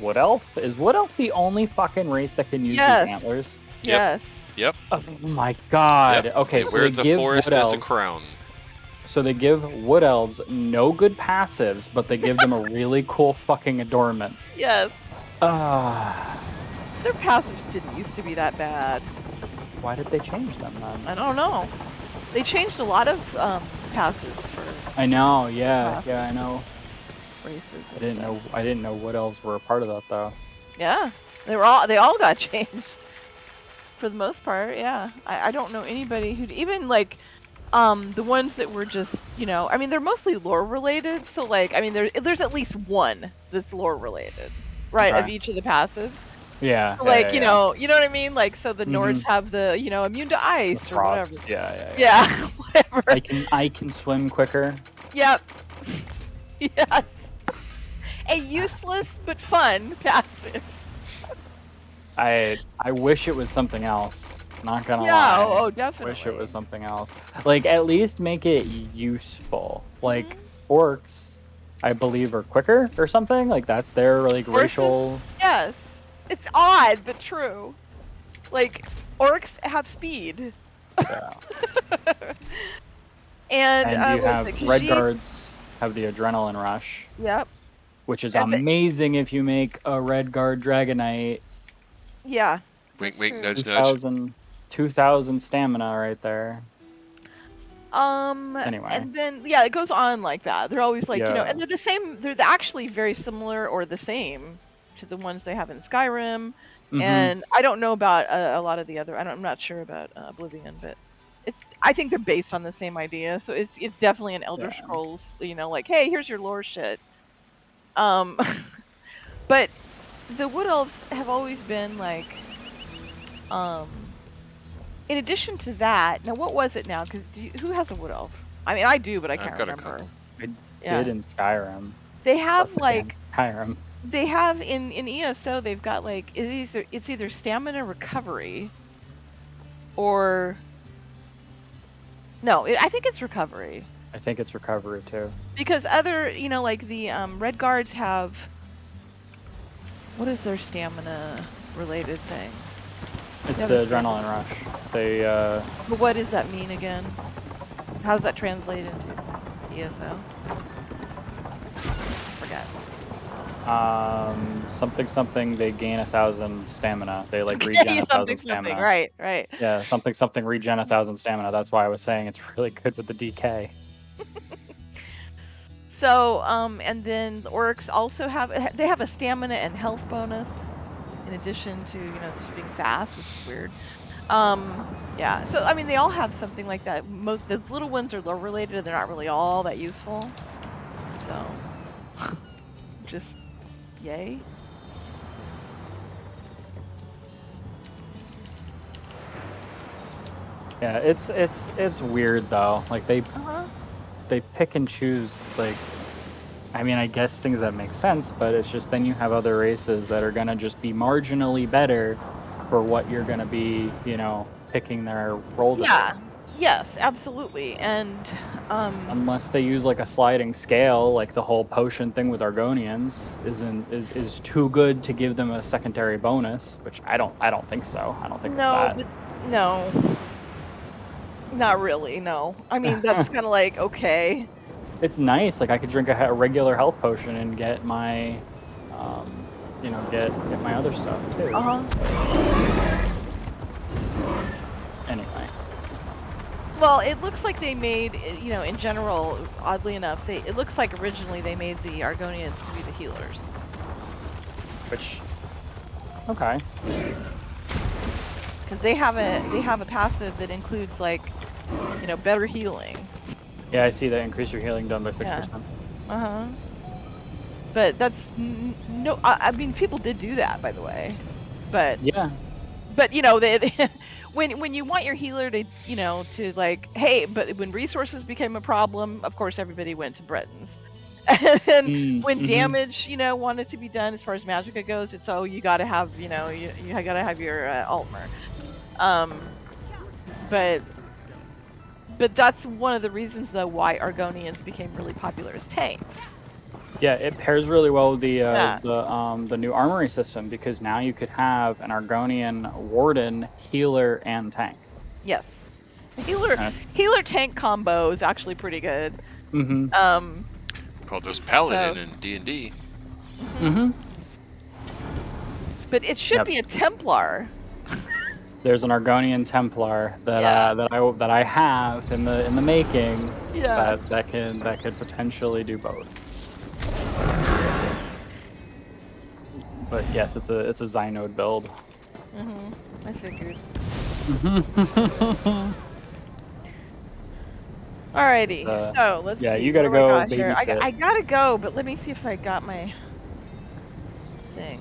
Wood Elf. Is Wood Elf the only fucking race that can use these antlers? Yes. Yep. Oh my god. Yep. Okay, They so wear they the give forest Wood as a Elves, crown. so they give Wood Elves no good passives, but they give them a really cool fucking adornment. Yes. Ah. Their passives didn't used to be that bad. Why did they change them then? I don't know. They changed a lot of passives for I know, yeah, I know. races. I didn't know Wood Elves were a part of that though. Yeah, they all got changed. For the most part, yeah. I don't know anybody who even like the ones that were just, I mean, they're mostly lore related, so like, I mean, there's at least one that's lore related, right, of each of the passives. Yeah. So, like, yeah. you know what I mean? Like, so the Nords have the, immune to ice or Frost. whatever. Yeah. Whatever. I can swim quicker. Yep. Yes. A useless but fun passive. I wish it was something else. Not gonna Yeah, lie. oh, definitely. Wish it was something else. Like, at least make it useful. Like, orcs, I believe, are quicker or something. Like, that's their, like, racial... Yes. It's odd, but true. Like, orcs have speed. Yeah. And you have red guards have the adrenaline rush. Yep. which is And but- amazing if you make a red guard Dragonite. Yeah. Wink, That's wink, true. nudge, nudge. 2,000 stamina right there. Anyway. And then yeah, it goes on like that. They're always like, Yeah. and they're the same. They're actually very similar or the same to the ones they have in Skyrim. Mhm. And I don't know about a lot of the other. I'm not sure about Oblivion, but I think they're based on the same idea. So it's definitely an Elder Yeah. Scrolls. Like, hey, here's your lore shit. But the Wood Elves have always been like, in addition to that, now what was it now? Because who has a Wood Elf? I mean, I do, but I can't I've got a remember. couple. I Yeah. did in Skyrim. They have But like again, Skyrim. they have in ESO. They've got like it's either stamina recovery, or no, I think it's recovery. I think it's recovery too. Because other, like the Red Guards have, what is their stamina related thing? It's Yeah, the but- adrenaline rush. They But what does that mean again? How does that translate into ESO? Forget. something they gain 1,000 stamina. They like Okay, regen 1,000 something, stamina. right. Yeah, something regen 1,000 stamina. That's why I was saying it's really good with the DK. So, and then the orcs also have a stamina and health bonus, in addition to just being fast, which is weird. Yeah. So I mean, they all have something like that. Most those little ones are lore related, and they're not really all that useful. So, just yay. Yeah, it's weird though. Like they pick and choose, like, I mean, I guess things that make sense, but it's just then you have other races that are gonna just be marginally better for what you're gonna be, picking their role to be. Yeah. Yes, absolutely. And Unless they use like a sliding scale, like the whole potion thing with Argonians is too good to give them a secondary bonus, which I don't think so. I don't think it's no, that. but no, not really. No, I mean that's kind of like okay. It's nice. Like I could drink a regular health potion and get my, get my other stuff too. Anyway. Well, it looks like they made, in general, oddly enough, it looks like originally they made the Argonians to be the healers. Which, okay. Because they have a passive that includes like, better healing. Yeah, I see that. Increase your healing done by 6%. Yeah. But that's no. I mean, people did do that, by the way. But Yeah. But they when you want your healer to to like, hey, but when resources became a problem, of course everybody went to Bretons. And then when damage wanted to be done as far as Magicka goes, it's you got to have you got to have your Altmer. But that's one of the reasons though why Argonians became really popular as tanks. Yeah, it pairs really well with the new armory system, because now you could have an Argonian warden, healer, and tank. Yes, healer tank combo is actually pretty good. Called those paladin in D&D. But it should be a Templar. There's an Argonian Templar that I have in the making. Yeah. That could potentially do both. But yes, it's a Zynode build. I figured. Alrighty, so let's see. Yeah, you gotta what do go I got here? babysit. I gotta go, but let me see if I got my thing.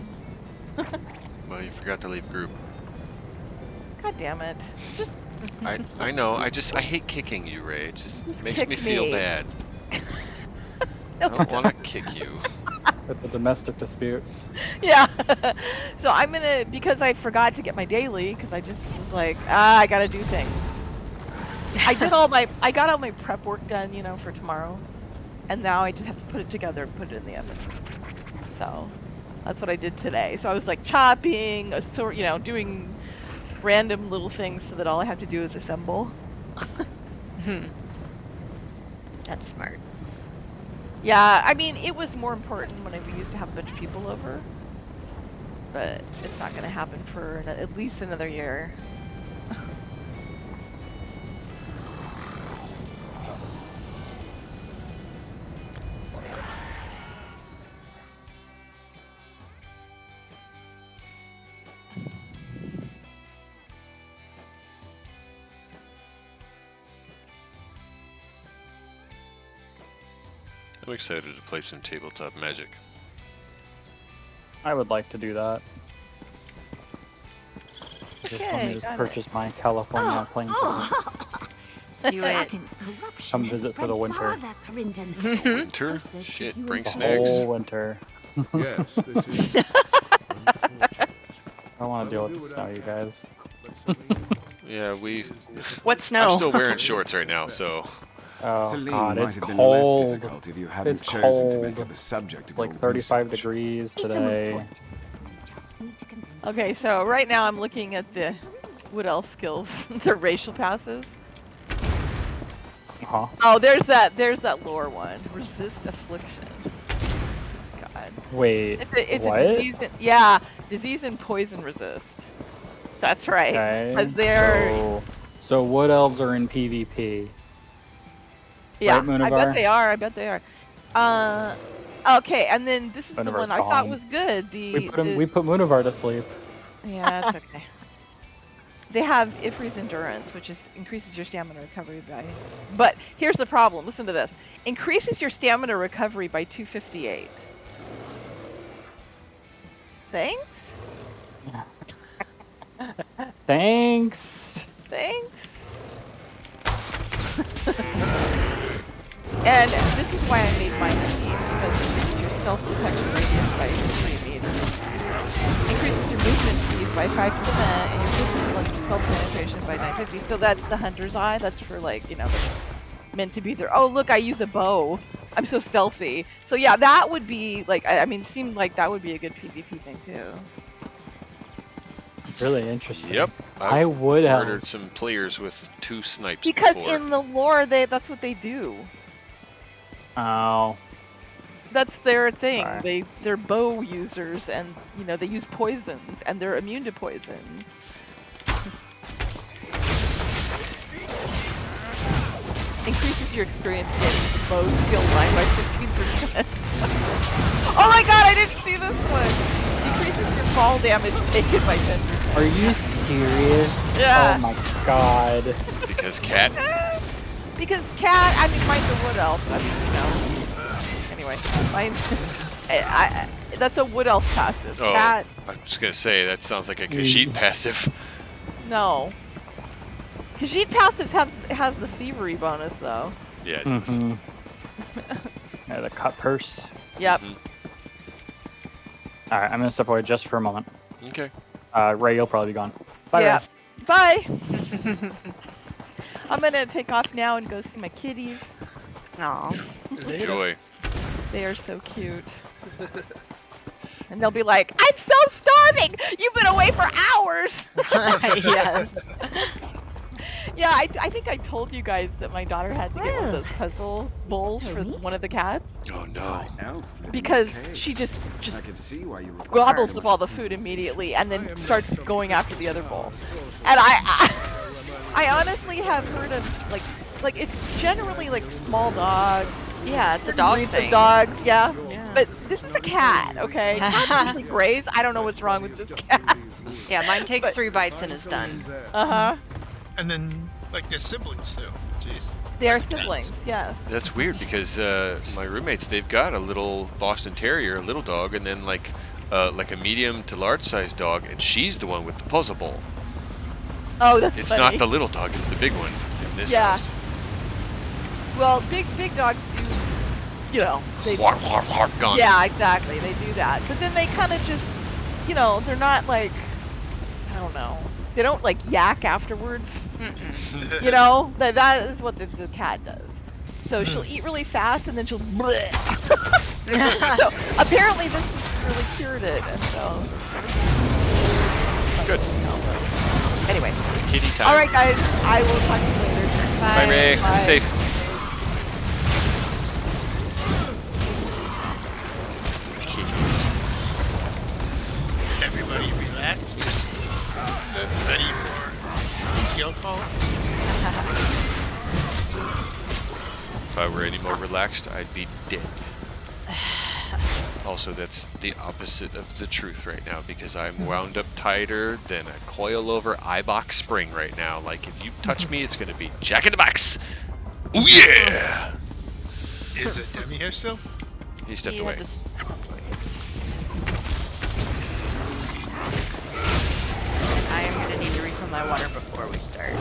Well, you forgot to leave group. God damn it! Just I know. I hate kicking you, Ray. It just makes kick me feel me. bad. I don't want to kick you. It's a domestic dispute. Yeah. So I'm gonna, because I forgot to get my daily, because I just was like, I gotta do things. I got all my prep work done, for tomorrow, and now I just have to put it together and put it in the oven. So that's what I did today. So I was like chopping, doing random little things so that all I have to do is assemble. That's smart. Yeah, I mean, it was more important when we used to have a bunch of people over. But it's not going to happen for at least another year. I'm excited to play some tabletop Magic. I would like to do that. Just let Okay, me just got it. purchase my California plane ticket. Do it. Dragon's corruption Come has visit for the spread winter. farther, Corindon. Winter? Closer to Shit, you bring and The snacks. whole winter. Yes, this is unfortunate. I don't want to deal with the snow, you guys. Yeah, What I'm snow? still wearing shorts right now, so Oh Celine god, might it's have been less cold. difficult if you hadn't It's chosen to make cold. it the subject It's of like your 35 research. degrees It's a moot today. point. You just need to convince Okay, so right now I'm looking at the Wood Elf skills, the racial passes. Huh? Oh, there's that lore one. Resist affliction. God. Wait, It's what? a disease. Yeah, disease and poison resist. That's right. Okay. Because they're So wood elves are in PvP. yeah. right, I bet Munavar? they are. I bet they are. Okay, and then this is the Munavar's one I thought gone. was good. We put Munavar to sleep. Yeah, that's okay. They have Ifri's endurance, which increases your stamina recovery by. But here's the problem. Listen to this. Increases your stamina recovery by 258. Thanks. Thanks. Thanks. And this is why I made mine a theme, because it increases your stealth detection radius by 3 meters. Increases your movement speed by 5% and increases your electric spell penetration by 950. So that's the hunter's eye. That's for like, that's meant to be there. Oh, look, I use a bow. I'm so stealthy. So yeah, that would be like, I mean, seemed like that would be a good PvP thing too. Really interesting. yep. I I've would have murdered some players with 2 snipes Because before. in the lore, that's what they do. Oh, That's their thing. Sorry. They're bow users, and they use poisons, and they're immune to poison. Increases your experience in bow skill line by 15%. Oh my god, I didn't see this one. Increases your fall damage taken by 10%. are you serious? Yeah. Oh my god. Because cat. Because cat, I mean, mine's a wood elf. I mean, Anyway, mine's that's a wood elf passive. Oh, Cat, I was gonna say that sounds like a Khajiit passive. no. Khajiit passive has the thievery bonus though. Yeah, it does. Mhm. Yeah, the cut purse. Yep. Mhm. Alright, I'm gonna step away just for a moment. Okay. Ray, you'll probably be gone. Bye, Yeah. Ray. Bye. I'm gonna take off now and go see my kitties. Aw. Enjoy. They are so cute. And they'll be like, I'm so starving! You've been away for hours! Yes. Yeah, I think I told you guys that my daughter had to get one of Well, those puzzle bowls for me? one of the cats. Oh no. Because she just I can see why you gobbles up all the food immediately and then starts going after the other bowl. And I honestly have heard of like it's generally like small dogs. Yeah, it's a dog breeds thing. of dogs, yeah. Yeah. But this is a cat, okay? Cats usually graze. I don't know what's wrong with this cat. Yeah, mine takes But- 3 bites and is done. Uh-huh. And then, like, their siblings, too. Jeez. They are siblings, yes. That's weird because my roommates, they've got a little Boston Terrier, a little dog, and then like a medium to large sized dog, and she's the one with the puzzle bowl. Oh, that's It's funny. not the little dog, it's the big one in this Yeah. house. Well, big dogs do, they Wharf, wharf, wharf, gone. yeah, exactly. They do that. But then they kind of just, they're not like, I don't know. They don't like yak afterwards. That is what the cat does. So she'll eat really fast and then she'll bleh. So apparently this has really cured it. And so, Good. anyway. Kitty time. All right, guys. I will talk to you later. Bye, Ray. Bye. Be safe. Are you relaxed? Ready for kill call? If I were any more relaxed, I'd be dead. Also, that's the opposite of the truth right now because I'm wound up tighter than a coil-over iBox spring right now. Like, if you touch me, it's going to be Jack in the Box. Ooh, yeah! Is it Demi here still? He stepped He away. had to step away. I am going to need to refill my water before we start.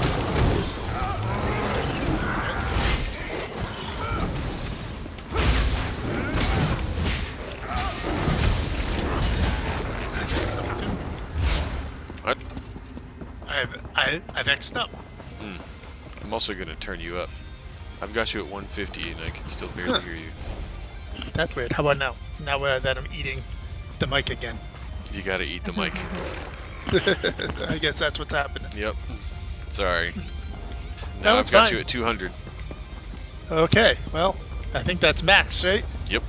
What? I've X'd up. I'm also going to turn you up. I've got you at 150 and I can still barely hear you. That's weird. How about now? Now that I'm eating the mic again. You got to eat the mic. I guess that's what's happening. Yep. Sorry. No, Now it's I've got fine. you at 200. Okay, well, I think that's max, right? Yep.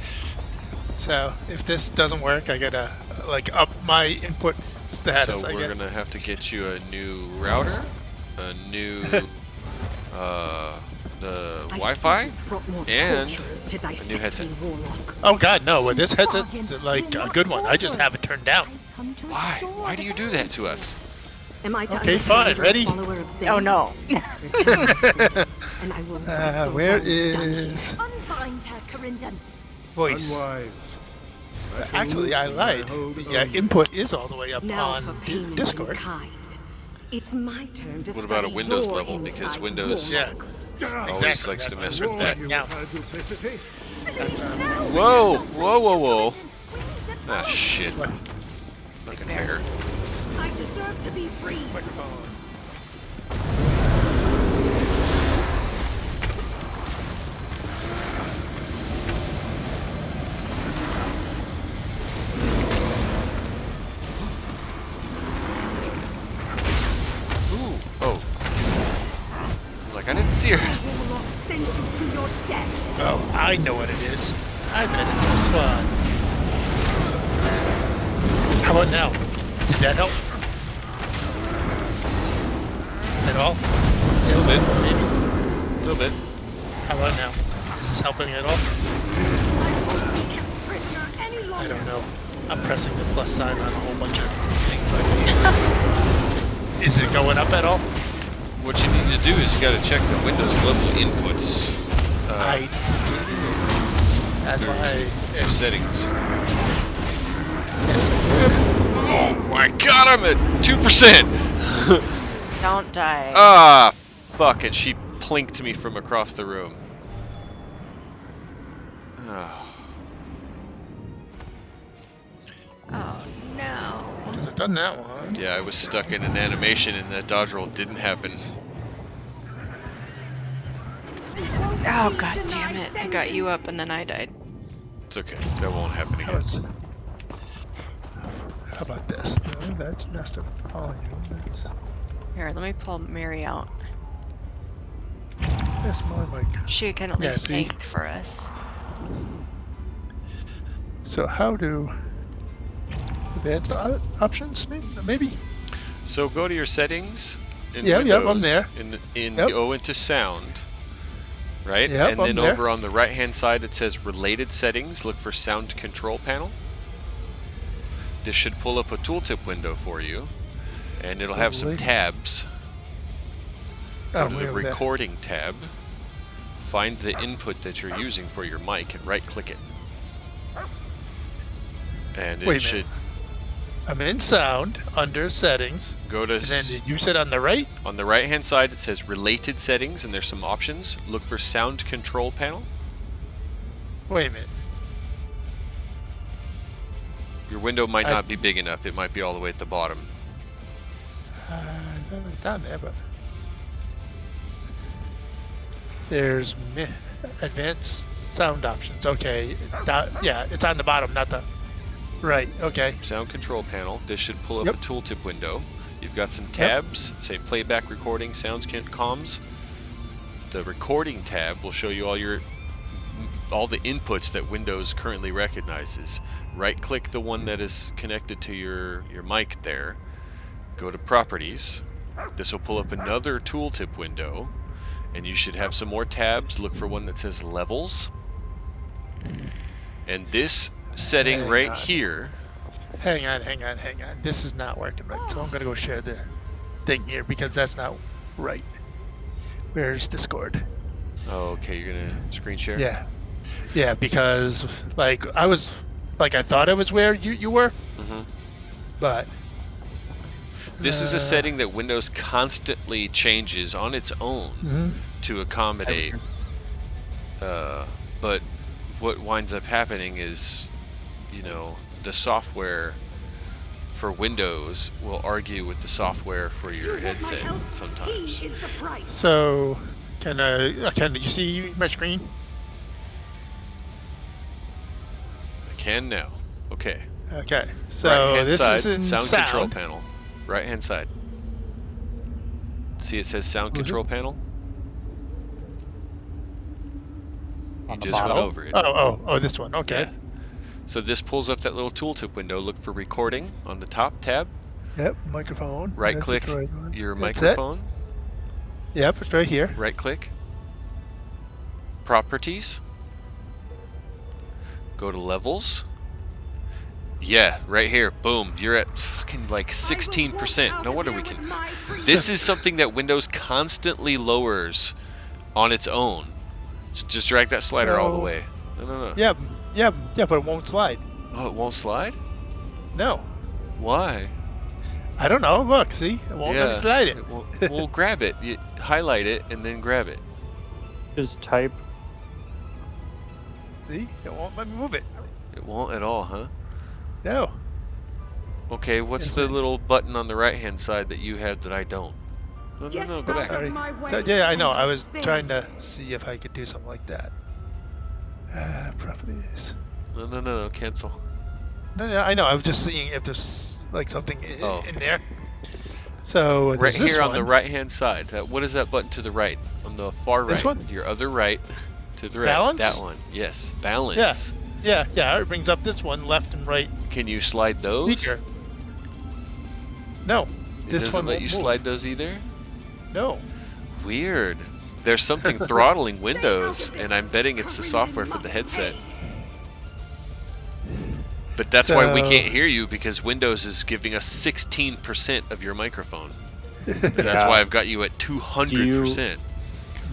So if this doesn't work, I gotta like up my input status. So I we're get. gonna have to get you a new router, a new the Wi-Fi, and a new headset. Oh God, no! Well, this headset's like a good one. I just have it turned down. Why? Why do you do that to us? Okay, fine. Ready? Oh no. Where is voice? Unwise. Actually, I lied. The input is all the way up on Discord. It's my turn to What about a study Windows your level? Because insides, Windows Warlock. Yeah, always exactly. likes to That's mess with that. Now, Duplicity. Whoa! Whoa! Whoa! Whoa! Ah, shit. Fucking bear. I deserve to be free. microphone. Ooh! Oh! Like I didn't see her. Warlock sends you to your death. Oh, I know what it is. I bet it's this one. How about now? Did that help? At all? A little bit. Maybe. A little bit. How about now? Is this helping at all? I won't be kept prisoner any I longer. don't know. I'm pressing the plus sign on a whole bunch of things. Is it going up at all? What you need to do is you got to check the Windows level inputs. That's why. Their settings. Yes, Oh my god, I'm at 2%! Don't die. Ah, fuck it. She plinked me from across the room. Ah. Oh no. because I've done that one. Yeah, I was stuck in an animation and that dodge roll didn't happen. Oh god damn it. I got you up and then I died. It's okay. That won't happen again. How about this? No, that's messed up volume. That's Here, let me pull Mary out. more like. She can at Yeah, least see? tank for us. So how do advanced options? Maybe. So go to your settings in Yeah, Windows. yep, I'm there. Yep. Go into sound, right? Yep, and I'm then there. over on the right-hand side it says related settings. Look for sound control panel. This should pull up a tooltip window for you, and it'll have some Lovely. tabs. Go Oh, to way the over there. recording tab. Find the input that you're using for your mic and right-click it. And Wait a it should minute. I'm in sound under settings, go to and then you said on the right. on the right-hand side it says related settings, and there's some options. Look for sound control panel. Wait a minute. Your window might not be big enough. It might be all the way at the bottom. I haven't done there, but there's advanced sound options. Okay, yeah, it's on the bottom, not the right. Okay. Sound control panel. This should pull up Yep. a tooltip window. You've got some tabs. Say playback, recording, sounds, comms. The recording tab will show you all your all the inputs that Windows currently recognizes. Right-click the one that is connected to your mic there. Go to Properties. This will pull up another tooltip window, and you should have some more tabs. Look for one that says Levels. And this setting Hang right on. here. Hang on. This is not working right, so I'm gonna go share the thing here because that's not right. Where's Discord? Oh, okay, you're gonna screen share? Yeah, because like I thought I was where you were, but This is a setting that Windows constantly changes on its own to accommodate. But what winds up happening is, the software for Windows will argue with the software for your headset sometimes. so can you see my screen? I can now. Okay. Okay, so Right-hand this side, is in sound sound. control panel. Right-hand side. See, it says sound control panel. You On the just went bottom? over it. Oh, this one. Okay. Yeah. So this pulls up that little tooltip window. Look for recording on the top tab. Yep, microphone. Right That's click the right one. your That's it. microphone. Yep, it's right here. Right click. Properties. Go to levels. Yeah, right here. Boom. You're at fucking like 16%. No wonder we can. This is something that Windows constantly lowers on its own. Just drag that slider all the So- way. No. Yeah, but it won't slide. Oh, it won't slide? No, Why? I don't know. Look, see, it won't let me slide it. Well, grab it. You highlight it and then grab it. Just type. See, it won't let me move it. It won't at all, huh? No. Okay, what's the little button on the right-hand side that you have that I don't? No, go back. Sorry. So, yeah, I know. I was trying to see if I could do something like that. Properties. No, cancel. No, I know. I was just seeing if there's like something Oh. in there. So Right there's this here on the one. right-hand side. What is that button to the right? On the far right. This one? Your other right. To the right. Balance? That one. Yes, balance. Yeah. It brings up this one, left and right Can you slide those? speaker. No, It this doesn't one let won't you move. slide those either? No. Weird. There's something throttling Windows, and I'm betting it's the software for the headset. But that's why we So- can't hear you, because Windows is giving us 16% of your microphone. And that's Yeah. why I've got you at 200%.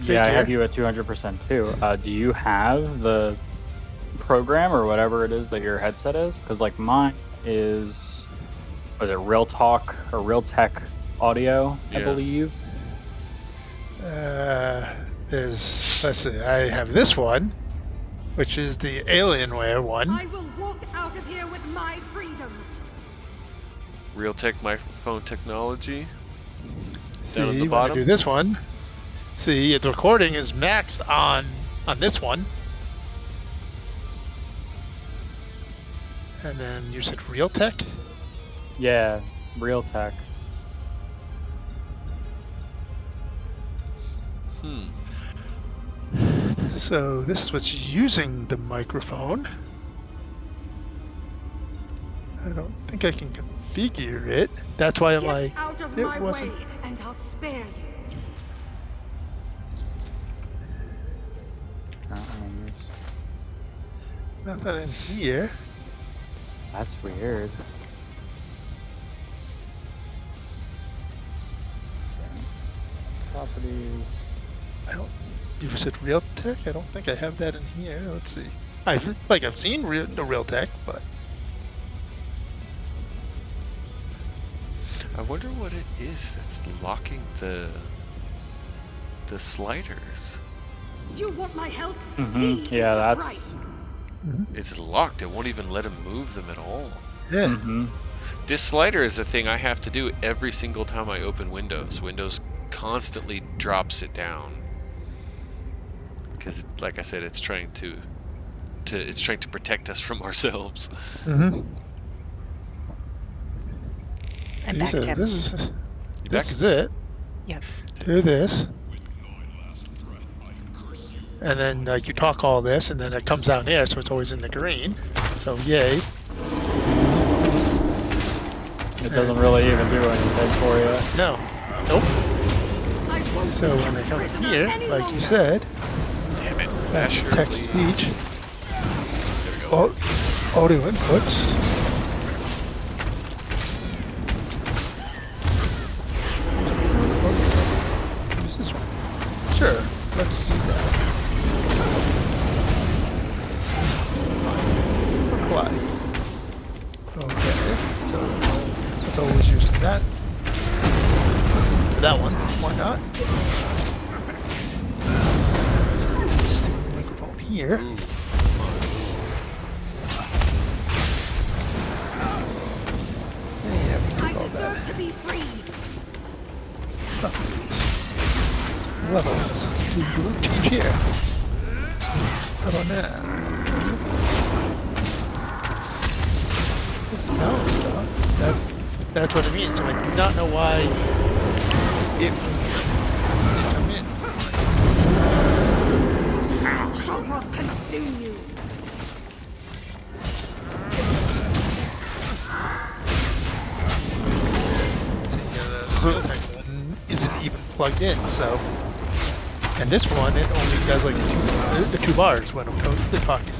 Yeah, I Figure. have you at 200% too. Do you have the program or whatever it is that your headset is? Because like mine is, was it Real Talk or Real Tech Audio, I Yeah. believe. Let's see, I have this one, which is the Alienware one. I will walk out of here with my freedom. Realtek microphone technology. See, Down at the when I bottom. do this one, see, the recording is maxed on this one. And then you said Realtek? Yeah, Real Tech. So this is what's using the microphone. I don't think I can configure it. That's why I'm Get like, out of it my wasn't. way, and I'll spare you. Nothing in here. That's weird. So, properties. I don't. You said Realtek? I don't think I have that in here. Let's see. I've seen the Realtek, but I wonder what it is that's locking the sliders. You want my help? Mhm, He is yeah, the that's- price. It's locked. It won't even let him move them at all. yeah. Mm-hmm. This slider is a thing I have to do every single time I open Windows. Windows constantly drops it down because, like I said, it's trying to protect us from ourselves. Mm-hmm. And back tab. You back? This is it. Yep. Do this. And then you talk all this, and then it comes down there, so it's always in the green. So yay. It doesn't really even do anything for you. No. Nope. So when I come here, like you said, Damn it. that's Asher, text please. speech. There we go. Audio inputs. Use this one. Sure, let's do that. Reply. Okay, so it's always using that. That one, why not? So let's stick the microphone here. Ooh. Yeah, we I took all that. deserve to be freed. Levels. Do change here. How about now? This balance stuff. That's what it means. So I do not know why it didn't come in. Shall not consume you. See, the real tech one isn't even plugged in, so. And this one, it only does like the two bars when I'm talking.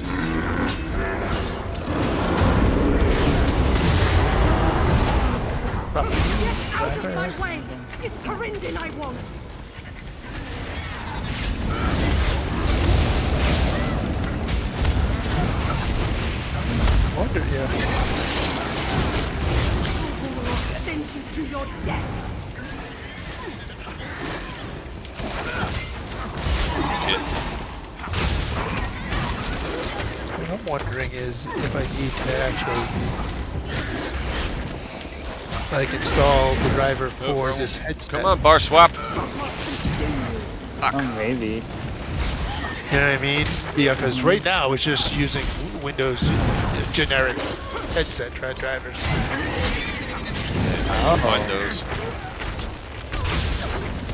Get out of my way! It's Corindon I want! Wonder here. Send you to your death! What I'm wondering is if I need to actually like install the driver for this headset. Come on, bar swap. Oh, maybe. You know what I mean? Yeah, because right now it's just using Windows generic headset drivers. I'll find those.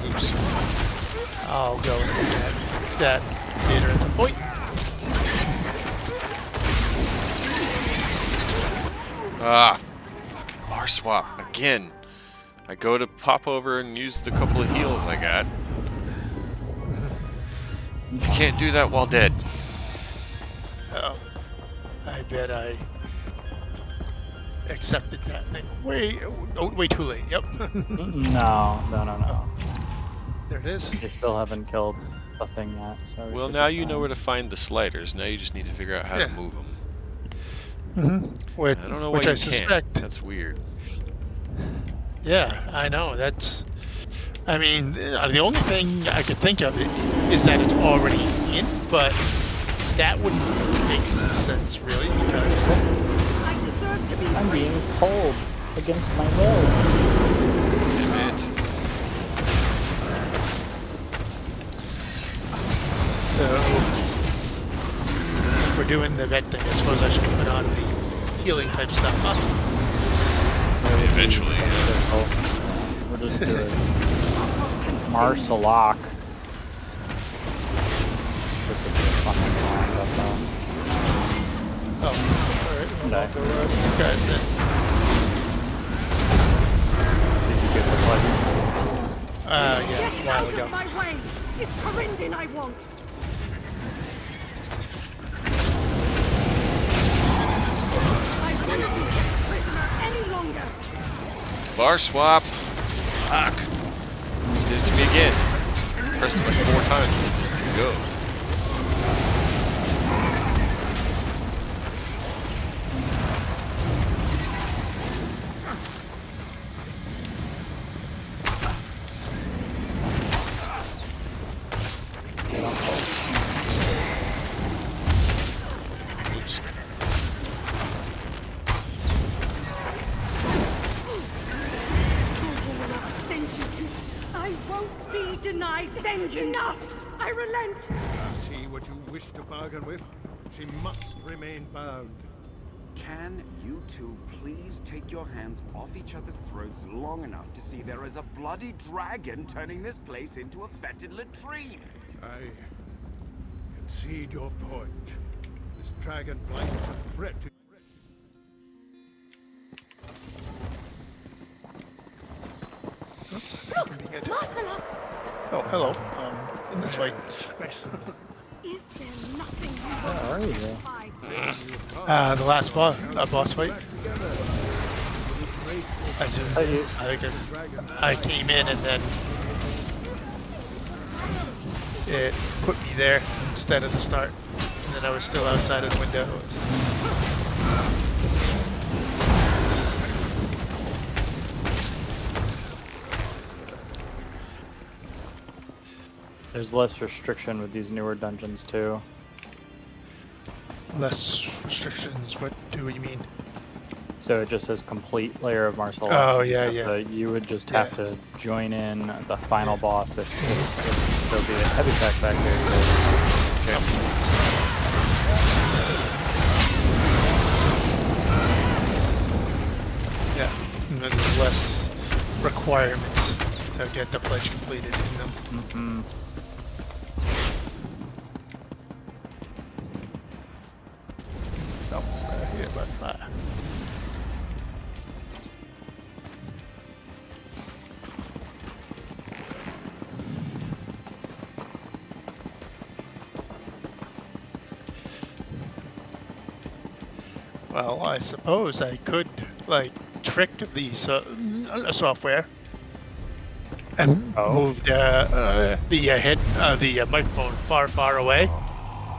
Oops. I'll go and look at that later at some point. Ah, fucking bar swap again. I go to pop over and use the couple of heals I got. You can't do that while dead. Oh, I bet I accepted that thing way too late. Yep. No. There it is. They still haven't killed the thing yet. So we Well, should now be you know fine. where to find the sliders. Now you just need to figure out how to Yeah. move them. Which, I don't know why which you I suspect. can't. That's weird. Yeah, I know. That's. I mean, the only thing I could think of is that it's already in, but that wouldn't make sense really because. I deserve to be I'm free! being pulled against my will. Damn it. So, if we're doing the vet thing, I suppose I should put on the healing type stuff, huh? Eventually, yeah. We'll just do it. Marsalak. This would be a fucking line, that's all. Oh, alright. Well, Okay. I'll go these guys then. Did you get the button? Yeah, Get a while out ago. of my way! It's Corindon I want! I will not be kept prisoner any longer! Bar swap. Fuck. Did it to me again. Pressed it like 4 times. It just didn't go. Oops. Send you to... I won't be denied vengeance! Enough! I relent! See what you wish to bargain with? She must remain bound. Can you two please take your hands off each other's throats long enough to see there is a bloody dragon turning this place into a fetid latrine? concede your point. This dragon blight is a threat to... Marcella! Oh, hello. In this way. Specimen. Is there nothing you Where are want you? to fight? The last boss fight. I zoomed Oh, in. you- I came in and then it put me there instead of the start. And then I was still outside of the window. There's less restriction with these newer dungeons too. Less restrictions. What do you mean? So it just says complete layer of martial Oh, arts. yeah, But yeah. you would just have to join in the final boss if there'll be a heavy attack back there. Yeah. And then there's less requirements to get the pledge completed in them. Mm-hmm. No, here, but well, I suppose I could like trick the software and move the microphone far away,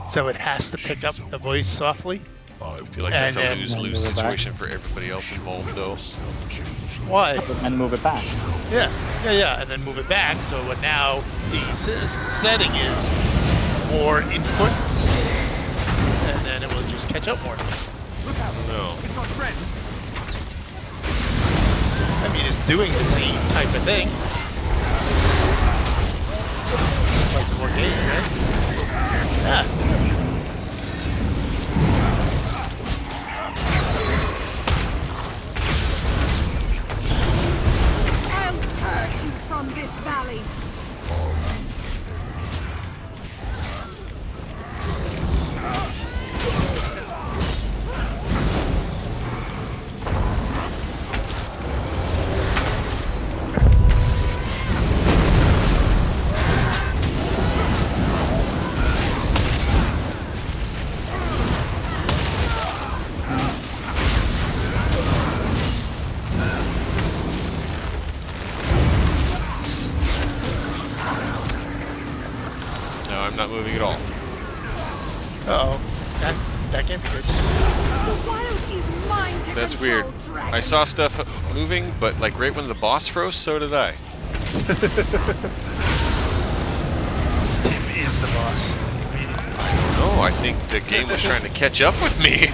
so it has to pick up the voice softly. I feel like that's And a then- lose-lose Move it back. situation for everybody else involved, though. Why? And move it back. Yeah, and then move it back. So what now the setting is more input, and then it will just catch up more. No. It's not friends. I mean, it's doing the same type of thing. Like more game, right? Yeah. I'll purge you from this valley. No, I'm not moving at all. Uh-oh. That can't be good. The wild is mine to That's control, weird. dragon. I saw stuff moving, but like right when the boss froze, so did I. Tim is the boss. No, I think the game was trying to catch up with me.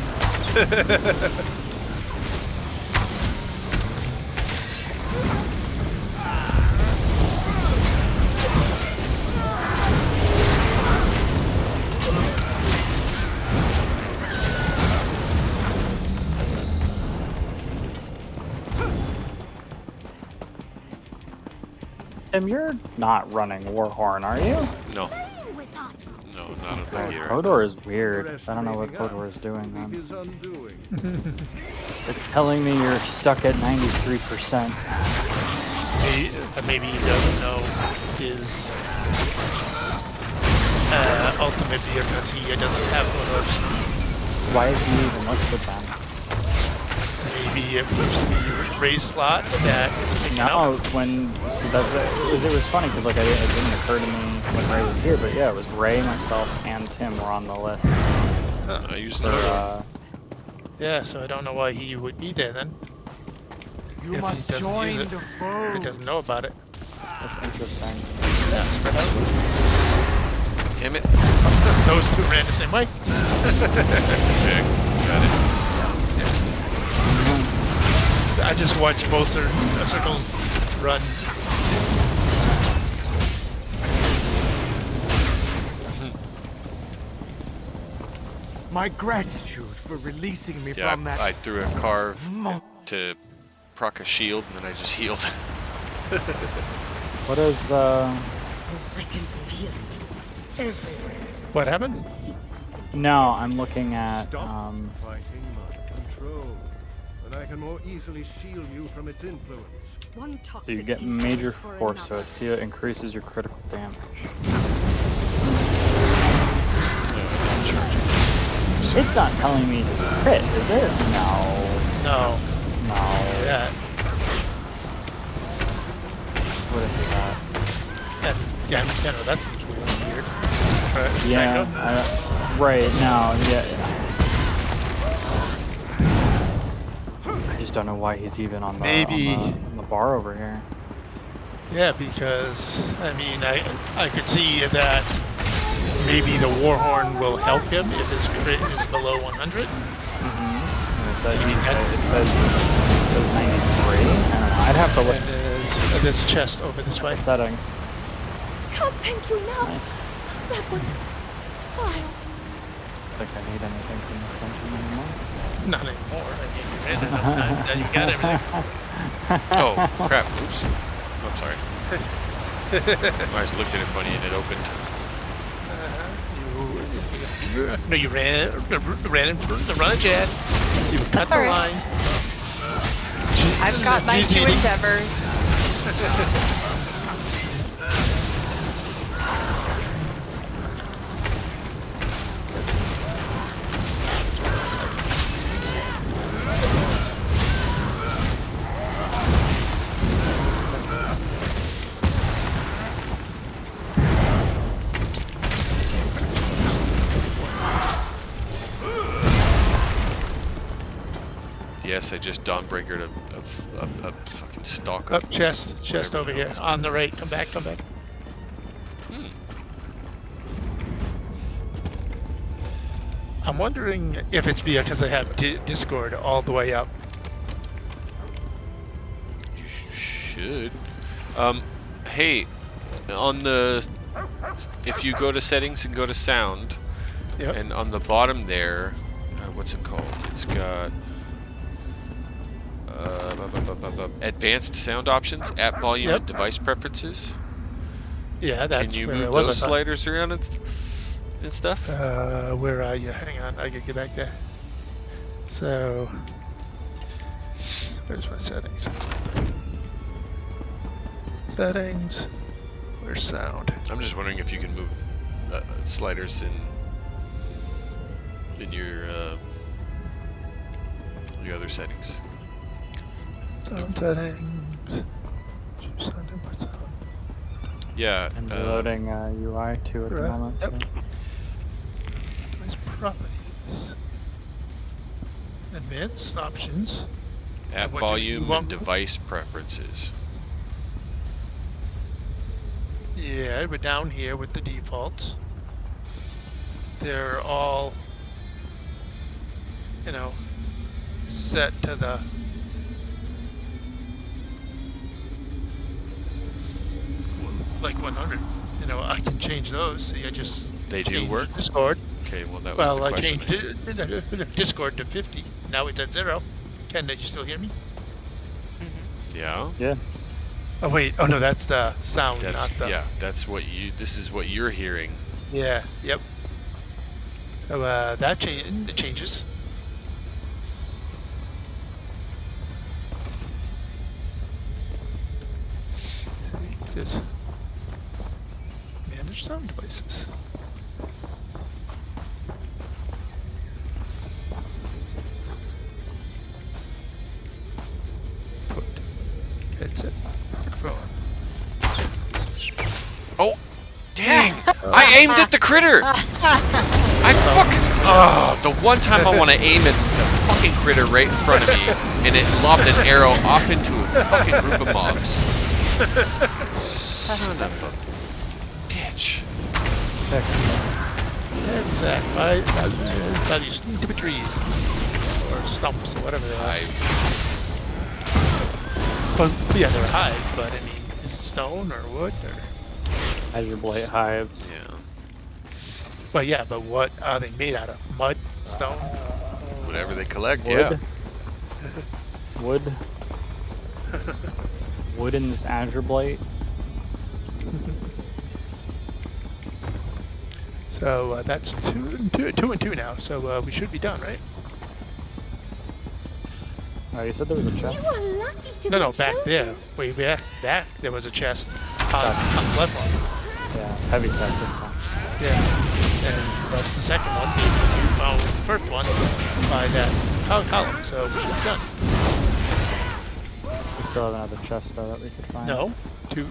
Tim, you're not running Warhorn, are you? No, With us. no, not a big either. Hodor is weird. I don't know what Hodor is doing then. His undoing. It's telling me you're stuck at 93%. Maybe he doesn't know his ultimate because he doesn't have one of those. Why is he even listed then? Maybe it used to be Ray's slot that it's picking No, up. when so it was funny because like it didn't occur to me when Ray was here, but yeah, it was Ray, myself, and Tim were on the list. I used For, to. Yeah, so I don't know why he would be there then. You If must he doesn't join use it. the He foe. doesn't know about it. That's interesting. Yeah, spread out. Damn it. Those two ran the same way. Okay, got it. I just watched both circles run. My gratitude for releasing me Yeah, from that. I threw a carve to proc a shield, and then I just healed. What is I can feel it everywhere. What happened? No, I'm looking at Stop fighting my control, and I can more easily shield you from its influence. One so you toxic get influence major for force, so another. it increases your critical damage. It's not telling me to crit, is it? No. No. No. Yeah. What is that? Yeah, I know that seems weird. Yeah. Right. No. Yeah. I just don't know why he's even on the on the bar over here. Yeah, because I mean, I could see that maybe the Warhorn will help him if his crit is below 100. And it says 93. I don't know. I'd have to look And there's chest over this way. at the settings. Can't thank you enough. Nice. That was vile. I think I need anything from this dungeon anymore. Not anymore. I mean, you ran enough times that you got everything. Oh, crap. Oops. Oh, I'm sorry. I just looked at it funny and it opened. No, you ran in front of the run of jazz. You cut the Alright. line. I've got my She's 2 eating. endeavors. Yes, I just Dawnbreakered a fucking stalk Up, chest over here. On the right. Come back. Hmm. I'm wondering if it's because I have Discord all the way up. You should. Hey, on the if you go to settings and go to sound, Yep. and on the bottom there, what's it called? It's got advanced sound options, app volume, Yep. and device preferences. Yeah, that's Can you where move it was. those I thought. sliders around and stuff? Where are you? Hang on, I gotta get back there. So, where's my settings? Settings. Where's sound? I'm just wondering if you can move sliders in your other settings. Sound settings. Sound input sound. Yeah. And loading UI too at the Right, moment. yep. So. Device properties. Advanced options. App what do you volume want? and device preferences. Yeah, we're down here with the defaults. They're all, you know, set to the like 100. You know, I can change those. See, I just They do changed work? Discord. Okay, well that was Well, the I question. changed Discord to 50. Now it's at 0. Ken, did you still hear me? Yeah. Yeah. Oh wait. Oh no, that's the sound, That's not the. yeah. That's what you. This is what you're hearing. Yeah. Yep. So that changes. See, there's manage sound devices. Put headset microphone. Oh, dang! I aimed at the critter. I fucking. Oh, the one time I want to aim at the fucking critter right in front of me, and it lobbed an arrow off into a fucking group of mobs. Son of a bitch. Exactly. By these stupid trees. Or stumps, or whatever they are. But, yeah, they're hives, but I mean, is it stone or wood or? Azure Blight hives. Yeah. Well, yeah, but what are they made out of? Mud? Stone? Whatever they collect, Wood. yeah. Wood. Wood in this Azure Blight. So that's two and two now. So we should be done, right? Oh, you said there was a chest? You are lucky to No, be no, back there. chosen. Way back. There was a chest on the left one. Yeah, heavy set this time. Yeah, and that's the second one. You found the first one by that column. So we should be done. We still have another chest though that we could find. No, two.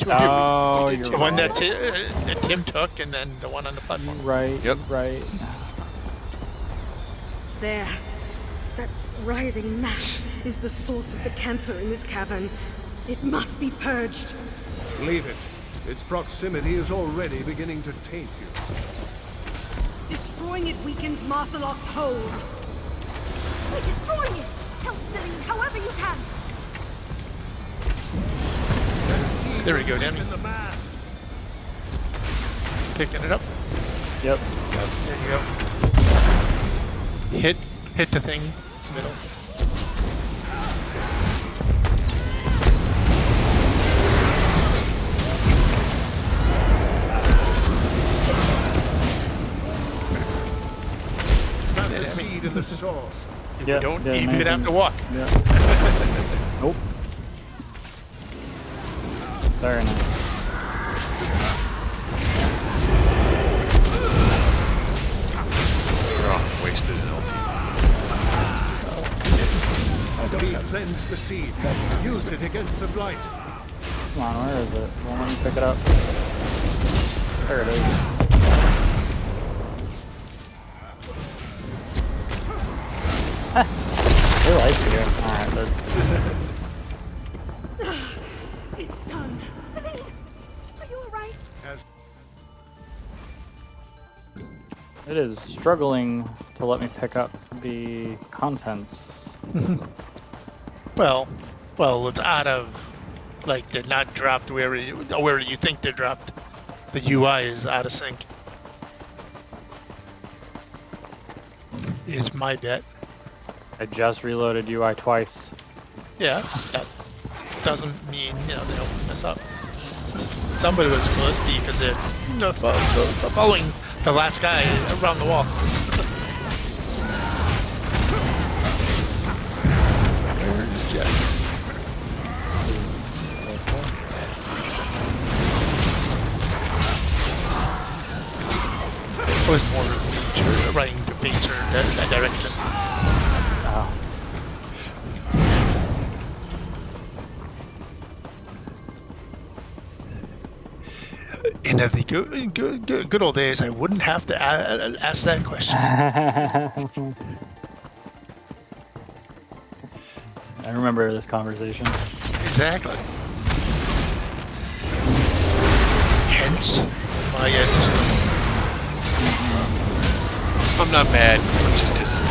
Oh, We did you're two. The one right. that Tim took, and then the one on the platform. Right. Yep. Right. There. That writhing mass is the source of the cancer in this cavern. It must be purged. Leave it. Its proximity is already beginning to taint you. Destroying it weakens Marcelok's hold. We're destroying it! Help Celine however you can! There we go, Demi. In the mass. Picking it up. Yep. There you go. Hit the thing, middle. Plant the seed in the source. Yeah, You don't yeah, even amazing. have to walk. Yeah. Nope. Very nice. Oh, wasted an LT. Be cleanse the seed. Use it against the blight. Come on, where is it? Won't let me pick it up. There it is. They like you. Alright, It's done. Celine, are you alright? it is struggling to let me pick up the contents. Well, it's out of, like, they're not dropped where you think they're dropped. The UI is out of sync. Is my bet. I just reloaded UI twice. Yeah, that doesn't mean, they don't mess up. Somebody was close because they're following the last guy around the wall. Where's Jeff? It was more running to face her that direction. Oh. In the good old days, I wouldn't have to ask that question. I remember this conversation. Exactly. Hence, my disappointment. I'm not mad. I'm just disappointed.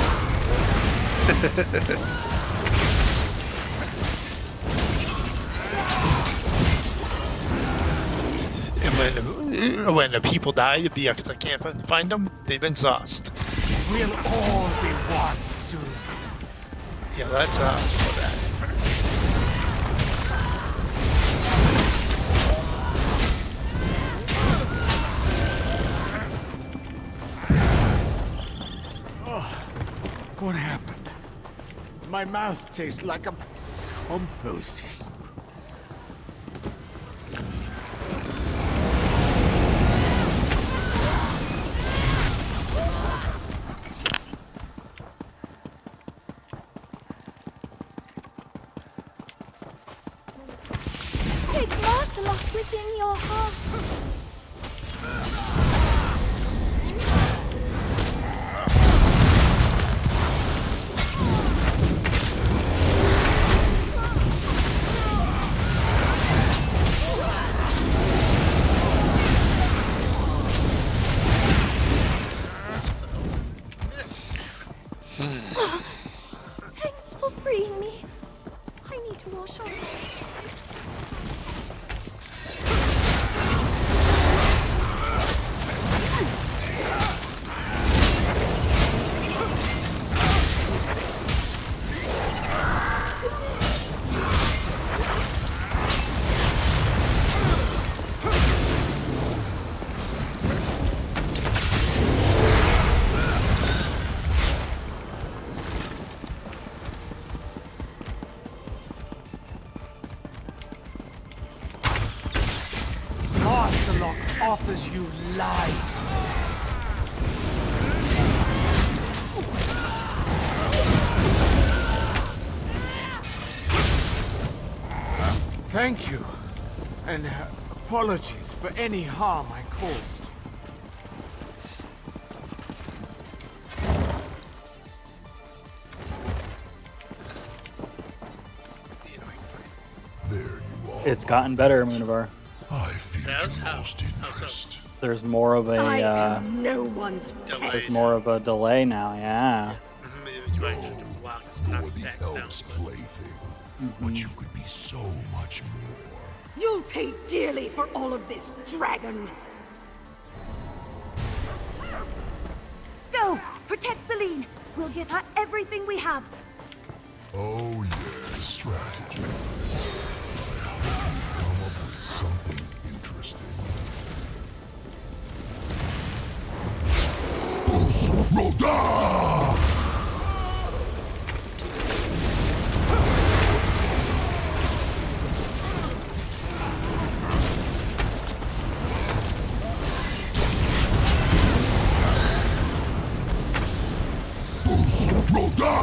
And when the people die because I can't find them, they've been sauced. We'll all be one soon. Yeah, that's us for that. What happened? My mouth tastes like a compost heap. Take Marcelok within your heart. Thanks for freeing me. I need to wash off. warlock offers you light. Thank you, and apologies for any harm I caused. There you are. It's gotten better, Moonivar. I feel That's you how- lost how so? interest. There's more of I a am no one's Delayed. there's more of a delay now. Yeah. You actually can block this You're knock the back down. elf's plaything, but you could be so much more. You'll pay dearly for all of this, dragon! Go! Protect Celine! We'll give her everything we have. Oh yes, strategy. I hope you come up with something interesting. Roda! Roda!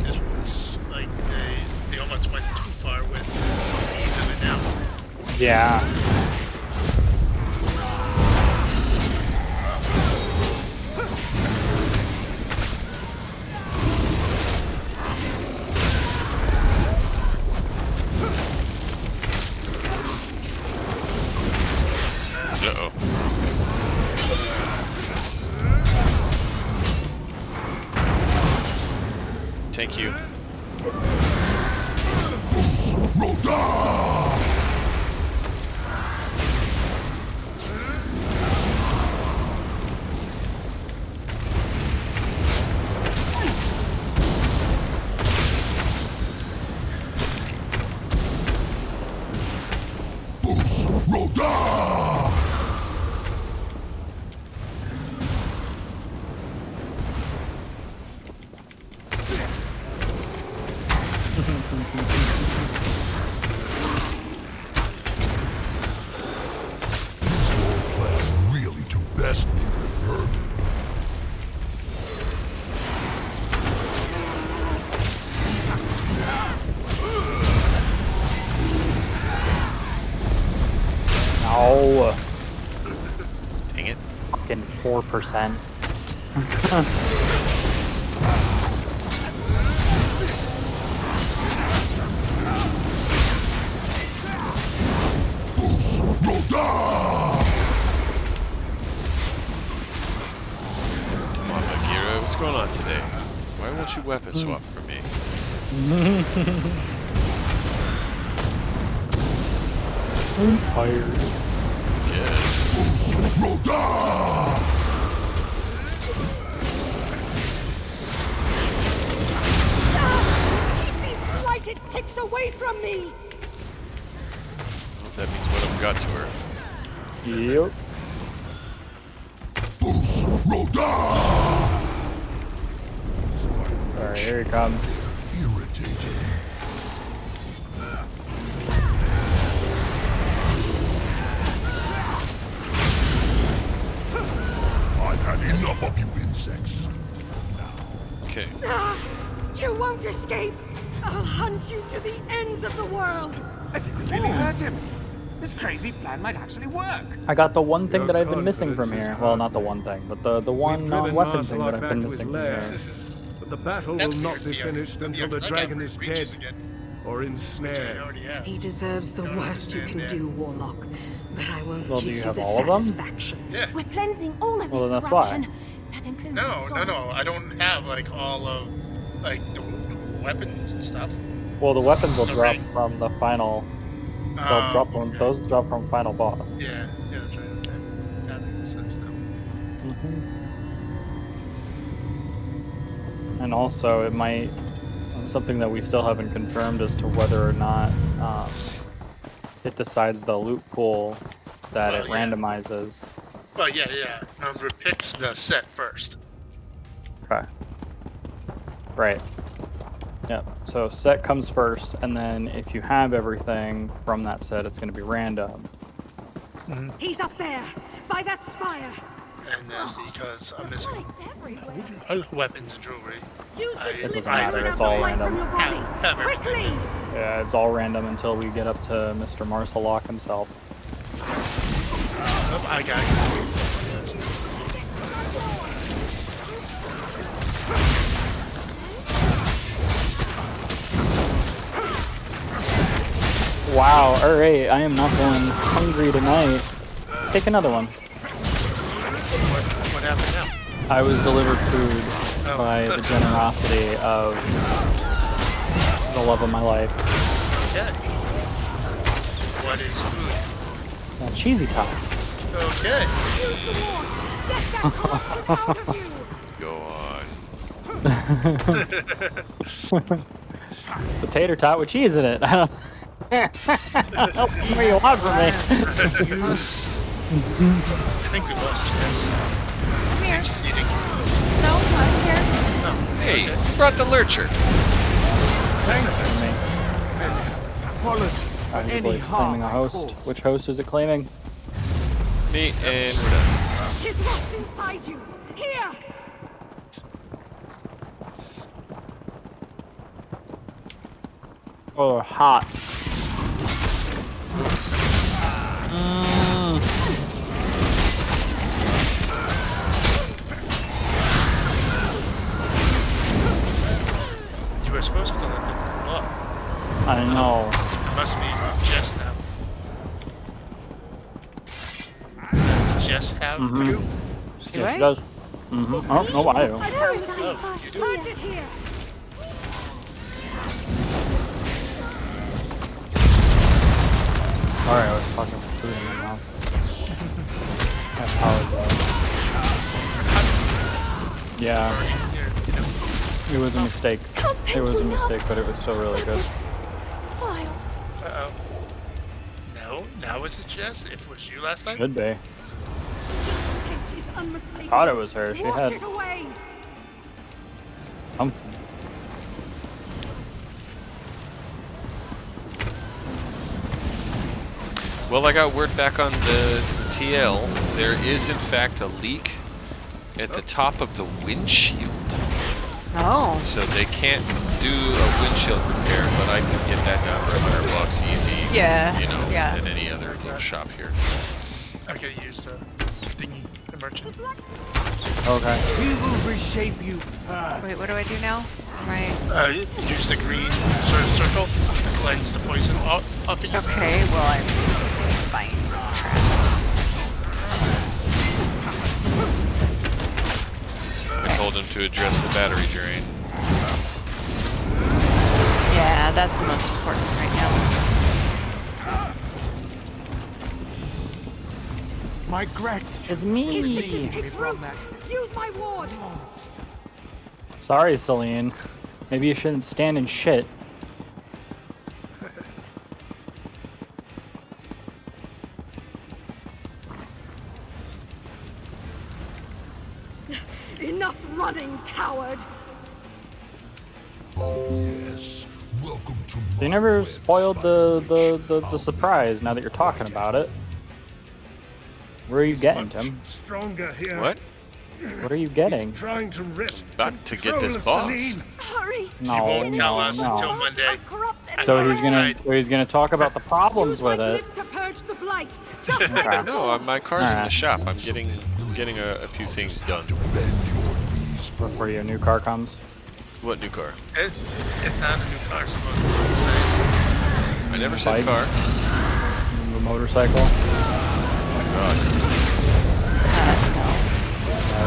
Just like they almost went too far with easing it down. Yeah. Uh-oh. Thank you. This whole plan really to best me with vermin. No. Dang it. Fucking 4%. Come on, Bagheera. What's going on today? Why won't you weapon swap for me? I'm tired. Yes. Keep these blighted ticks away from me! Well, that means one of them got to her. Yep. Alright, here he comes. Irritating. I've had enough of you insects. Okay. You won't escape! I'll hunt you to the ends of the world! I didn't really hurt him. This crazy plan might actually work. I got the one thing Your that I've been missing from confidence here. is Well, high. not the one thing, but the one We've driven non-weapon thing that Lancelot I've back been to his missing from lair, here. but the battle That's will not weird, be yeah. finished until the 'cause I got dragon is breaches dead again, or which I ensnared. already have. He deserves the Don't worst you can understand that. do, Warlock. But I won't Well, do give you you have the all of them? satisfaction. Yeah. We're cleansing all of Well, this then that's why. corruption. That includes No, its no, source. no. I don't have like all of like the weapons and stuff. Well, the weapons will The drop ring. from the final. They'll drop from okay. those drop from final boss. Yeah, that's right. Okay. That makes sense now. And also, it might. something that we still haven't confirmed as to whether or not it decides the loot pool that Well, it yeah. randomizes. Well, yeah. Remember, it picks the set first. Okay. Right. Yep. So set comes first, and then if you have everything from that set, it's going to be random. He's up there, by that spire. And then because I'm missing Lights everywhere. weapons and jewelry, Use the It slit doesn't to matter, bring it's out the all light from random. your body. Have everything. Quickly! Yeah, it's all random until we get up to Mr. Marcelock himself. oh, I got it. Wow, alright, I am not going hungry tonight. Take another one. What happened now? I was delivered food Oh. by the generosity of the love of my life. Okay. What is food? Cheesy tots. Okay. Use the ward! Get that corruption out of you! Go on. It's a tater tot with cheese in it. I don't. What do you want from me? I think we lost Jess. Come here. She's eating. No, I'm here. Oh, Hey, okay. you brought the lurcher. Apologies for any Arguably, it's harm claiming a I host. caused. Which host is it claiming? Me, and we're done. Tis what's inside you! Here! Oh, hot. You were supposed to let them cool up. I know. It must be Jess now. Does Jess have Mhm. to do? Do Yes, I? she does. Mm-hmm. Oh, no, I do. Oh, you do? Purge it here! Sorry, I was fucking food in my mouth. I apologize. Yeah, Here, it was a mistake. It was a mistake, but it was still really good. Vile. Uh-oh. No, now is it Jess? If it was you last time? Should be. The stench is unmistakable. Thought it was her. She Wash had it away! something. Well, I got word back on the TL. There is, in fact, a leak at the top of the windshield. Oh. So they can't do a windshield repair, but I can get that done for $100 easy. Yeah, You know, yeah. at any other little shop here. I gotta use the thingy, the merchant. Okay. We will reshape you. Wait, what do I do now? Am I... Use the green circle to cleanse the poison off of you. Okay, well, I'm fine. Trapped. I told him to address the battery drain. Yeah, that's the most important right now. My gratitude. It's me. Release me from that. Use my ward! Sorry, Celine. Maybe you shouldn't stand in shit. Enough running, coward! Oh yes. Welcome to my They never web spoiled spider the surprise now that you're talking about it. Where are you getting, Tim? Stronger here. What? What are you getting? Trying to wrest. About to get this control of boss. Celine. Hurry! No, He won't tell no, us no. until Monday. That corrupts So everyone. he's gonna talk about the problems Use my with it. blitz to purge the blight! Just like Okay. No, my car's in the Alright. shop. I'm getting a few things done. Before your new car comes. What new car? It's not a new car, it's supposed to be the same. I never said Bike. car. The motorcycle. God. I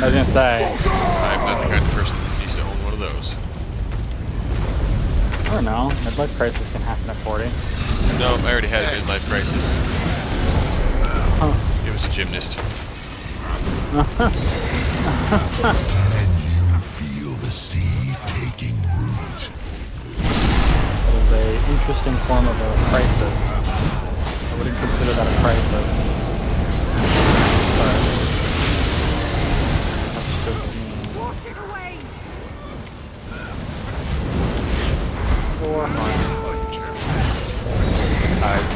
was gonna say. I'm not the kind of person that needs to own one of those. I don't know. Midlife crisis can happen at 40. No, I already had a midlife crisis. Huh. It was a gymnast. Can you feel the sea taking interesting form of a crisis. I wouldn't consider that a crisis. But that's just me. Wash it away! Warhorn.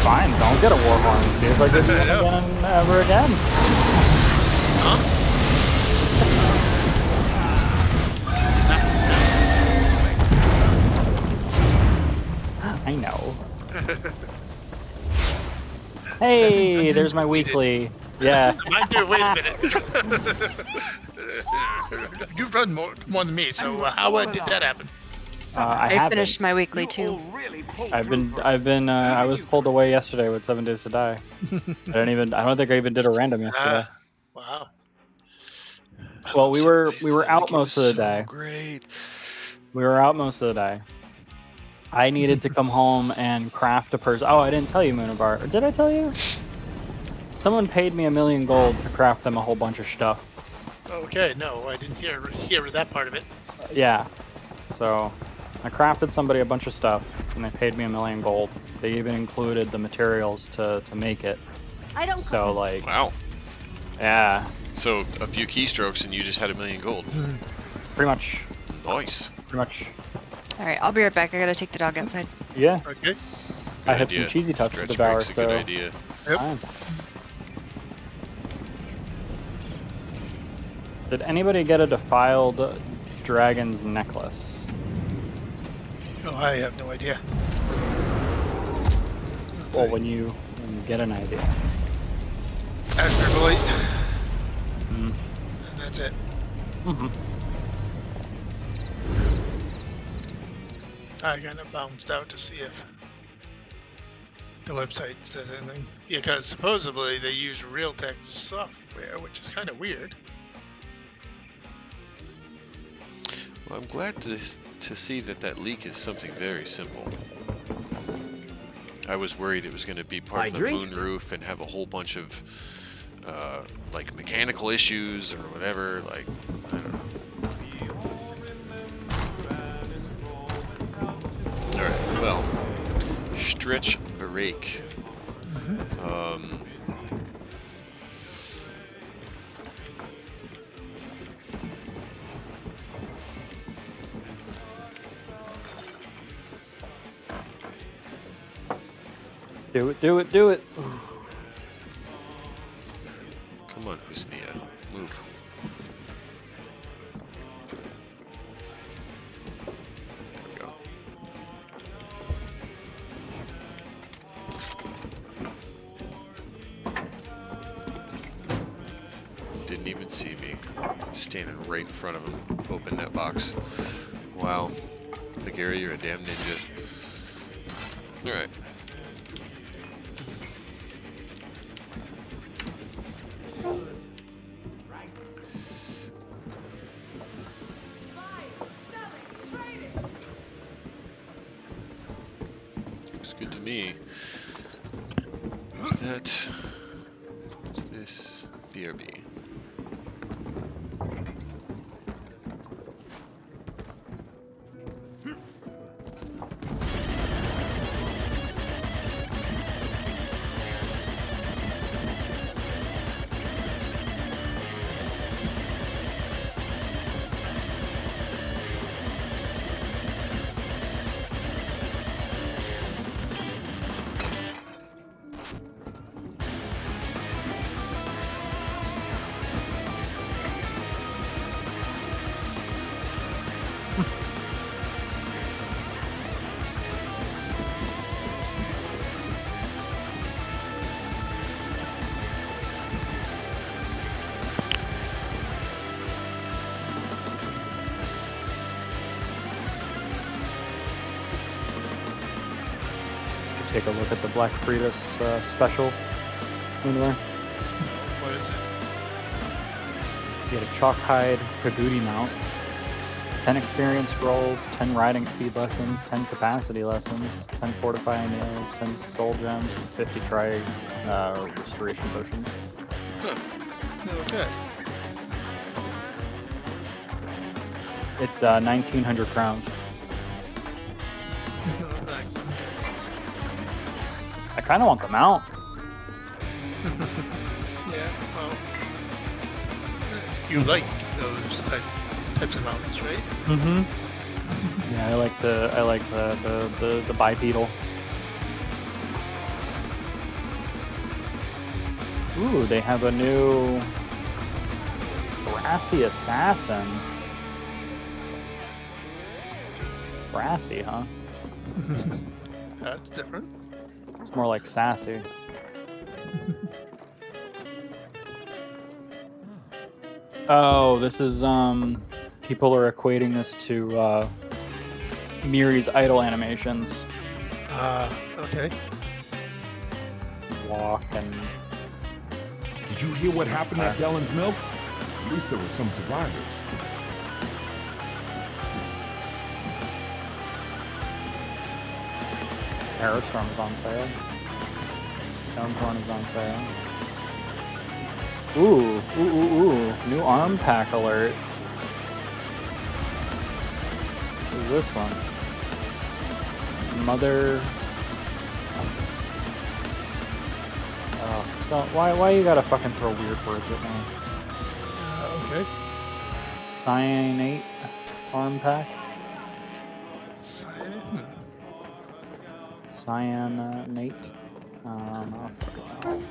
Fine, don't get a Warhorn. See if I get one again and ever again. Huh? I know. Hey, there's my weekly. Yeah. Mine too. Wait a minute. You've run more than me, so how did that happen? I finished my weekly too. I was pulled away yesterday with 7 Days to Die. I don't think I even did a random yesterday. Wow. Well, we were out most of the day. Great. We were out most of the day. I needed to come home and craft a person. Oh, I didn't tell you, Moonabar. Or did I tell you? Someone paid me 1,000,000 gold to craft them a whole bunch of stuff. Okay, no, I didn't hear that part of it. Yeah. So, I crafted somebody a bunch of stuff, and they paid me 1,000,000 gold. They even included the materials to make it. I don't. So, like. Wow. Yeah. So a few keystrokes and you just had 1,000,000 gold. Pretty much. Nice. Pretty much. All right, I'll be right back. I gotta take the dog outside. Yeah. Okay. I have some cheesy tucks to devour, Stretch break's a good idea. Yep. Fine. Did anybody get a defiled dragon's necklace? No, I have no idea. Well, when you get an idea. Astroblade. Mm. And that's it. Mm-hmm. I kind of bounced out to see if the website says anything. Because supposedly they use real text software, which is kind of weird. Well, I'm glad to see that leak is something very simple. I was worried it was going to be part of the moon roof and have a whole bunch of like mechanical issues or whatever. Like, I don't know. All right. Well, stretch break. Do it, do it, do it. Come on, Husnia. Move. There we go. Didn't even see me. Standing right in front of him. Open that box. Wow. Gary, you're a damn ninja. Alright. Looks good to me. What's that? What's this? BRB. Take a look at the Black Fritas special. Anywhere. What is it? You get a chalk hide Kabuti mount, 10 experience scrolls, 10 riding speed lessons, 10 capacity lessons, 10 fortifying nails, 10 soul gems, and 50 restoration potions. Huh. Okay. It's 1,900 crowns. Thanks. Okay. kind of want the mount. Yeah, well, you like those types of mounts, right? Mm-hmm. Yeah, I like the bipedal. Ooh, they have a new brassy assassin. Brassy, huh? That's different. It's more like sassy. Oh, this is people are equating this to Miri's idol animations. Okay. Walk and Did you hear what happened at Dellen's Milk? At least there were some survivors. Aerostorm is on sale. Stonethorn is on sale. Ooh. New arm pack alert. What is this one? Mother... Oh, don't, why you gotta fucking throw weird words at me? Okay. Cyanate arm pack? Cyanate? I'll fucking know.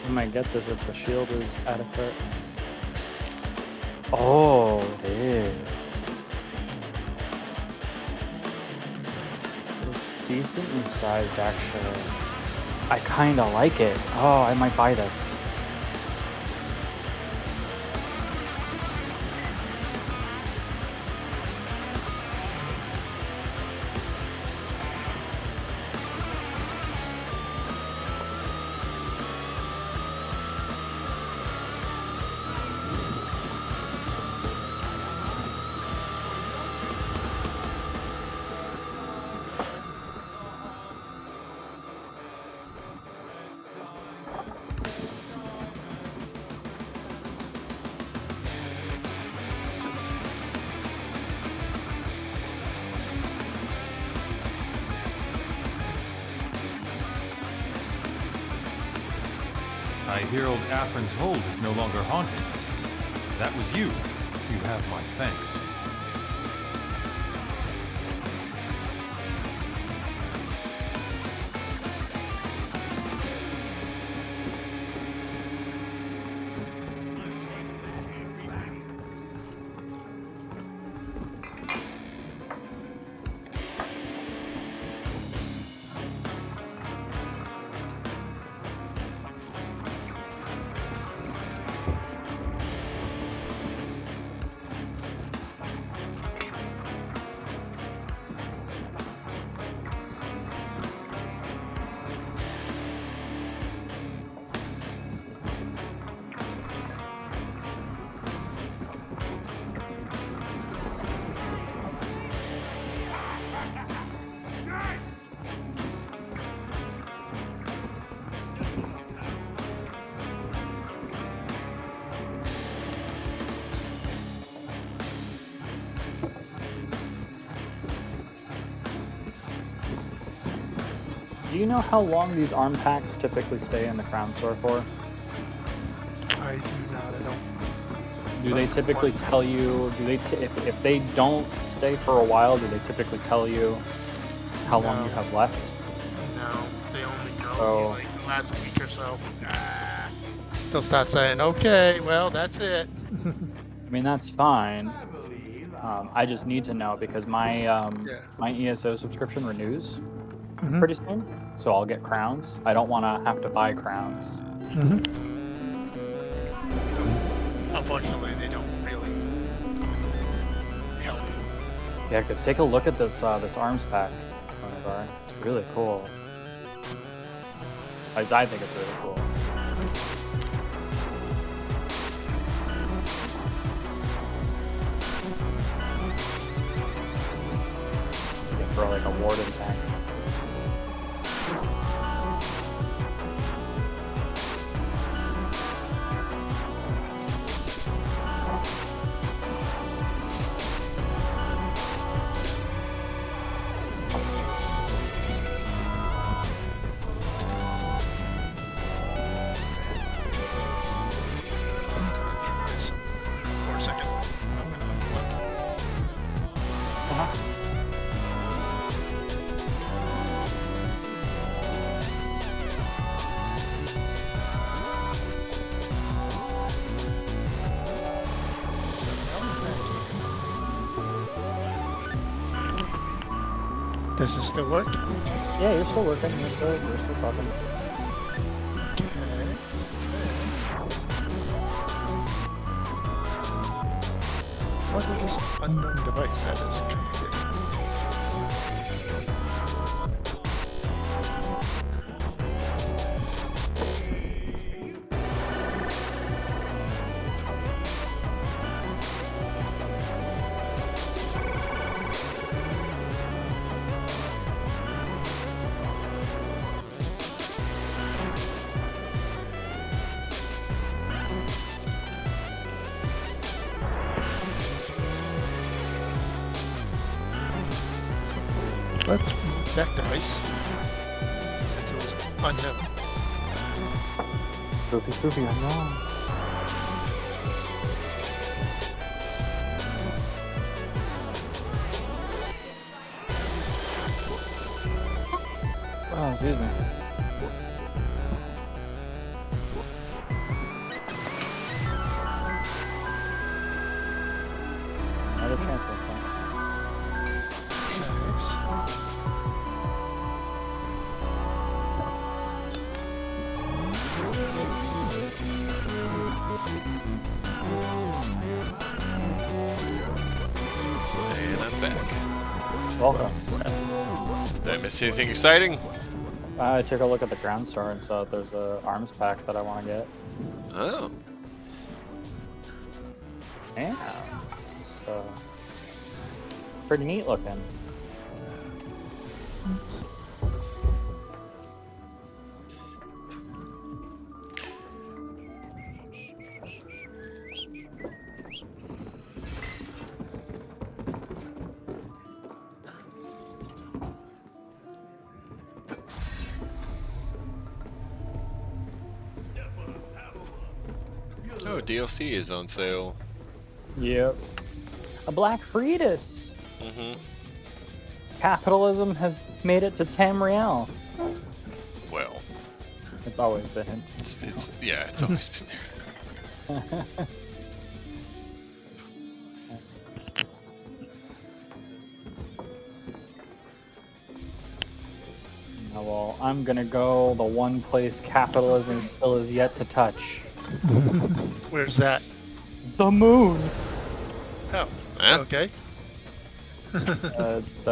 I might get this if the shield is adequate. Oh, it is. It's decently sized, actually. I kinda like it. Oh, I might buy this. I hear old Afrin's hold is no longer haunted. That was you. You have my thanks. Do you know how long these arm packs typically stay in the crown store for? I do not. I don't. Do they typically tell you? Do they if they don't stay for a while? Do they typically tell you how long you have left? No, they only tell Oh. you like the last week or so. They'll start saying, "Okay, well, that's it." I mean, that's fine. I just need to know because my my ESO subscription renews pretty soon, so I'll get crowns. I don't want to have to buy crowns. Unfortunately, they don't really help. Yeah, because take a look at this this arms pack. It's really cool. At least I think it's really cool. You can throw like a warden tank. Does this still work? Yeah, you're still working. You're still talking. Okay. What is this unknown device that is connected? Let's remove that device since it was unknown. Spooky, I know. Oh, excuse me. Not a chance this time. Nice. And I'm back. Welcome. Did I miss anything exciting? I took a look at the ground star and saw that there's a arms pack that I want to get. Oh. Yeah. It's pretty neat looking. Oh, DLC is on sale. Yep. A Black Fritas. Mm-hmm. Capitalism has made it to Tamriel. Well, It's always been. it's yeah, it's always been there. Well, I'm gonna go the one place capitalism still is yet to touch. Where's that? The moon! Oh, Huh? okay. It's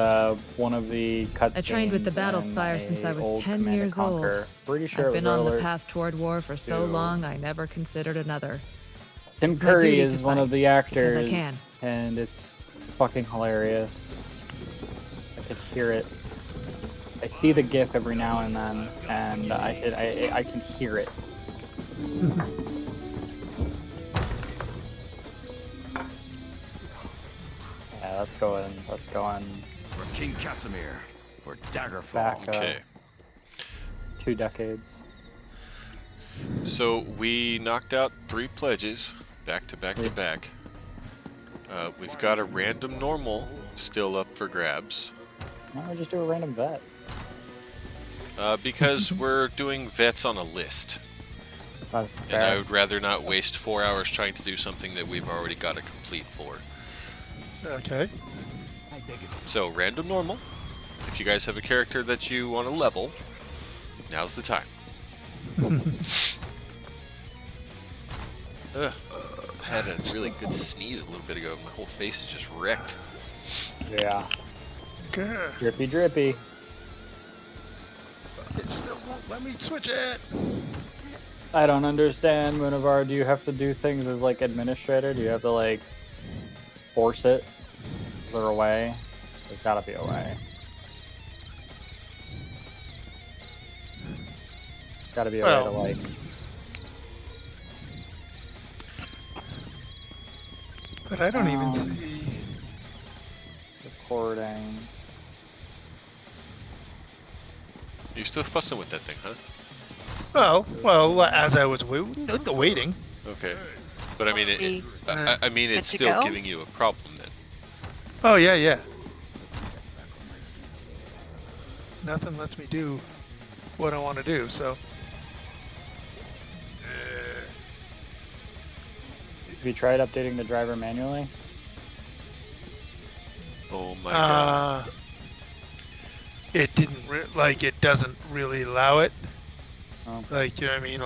one of the cutscenes. I trained with the battle in spire since I a was old 10 Command & years old. Conquer. Pretty sure I've it was been on the earlier. path toward war for so to- long I never considered another. Tim It's my duty Curry to is one of fight, the because I actors, can. and it's fucking hilarious. I can hear it. I see the GIF every now and then, and I can hear it. Yeah, let's go in. For King Casimir, for Daggerfall. Back Okay. 2 decades. So we knocked out 3 pledges back to back to back. We've got a random normal still up for grabs. Why don't we just do a random vet? Because we're doing vets on a list. That's And fair. I would rather not waste 4 hours trying to do something that we've already got a complete for. Okay. So, random normal. If you guys have a character that you want to level, now's the time. Ugh. I had a really good sneeze a little bit ago. My whole face is just wrecked. Yeah. Good. Drippy, drippy. It still won't let me switch it. I don't understand, Munavar. Do you have to do things as like administrator? Do you have to like force it? Is there a way? There's gotta be a way. There's gotta be a way to Well. like. But I don't even see. Recording. You're still fussing with that thing, huh? Well, as I was waiting. Okay. But I mean, I mean, it's Good to still go? giving you a problem then. Oh, yeah. Nothing lets me do what I want to do, so. Have you tried updating the driver manually? Oh my god. it didn't like it doesn't really allow it. Oh. Like, you know what I mean?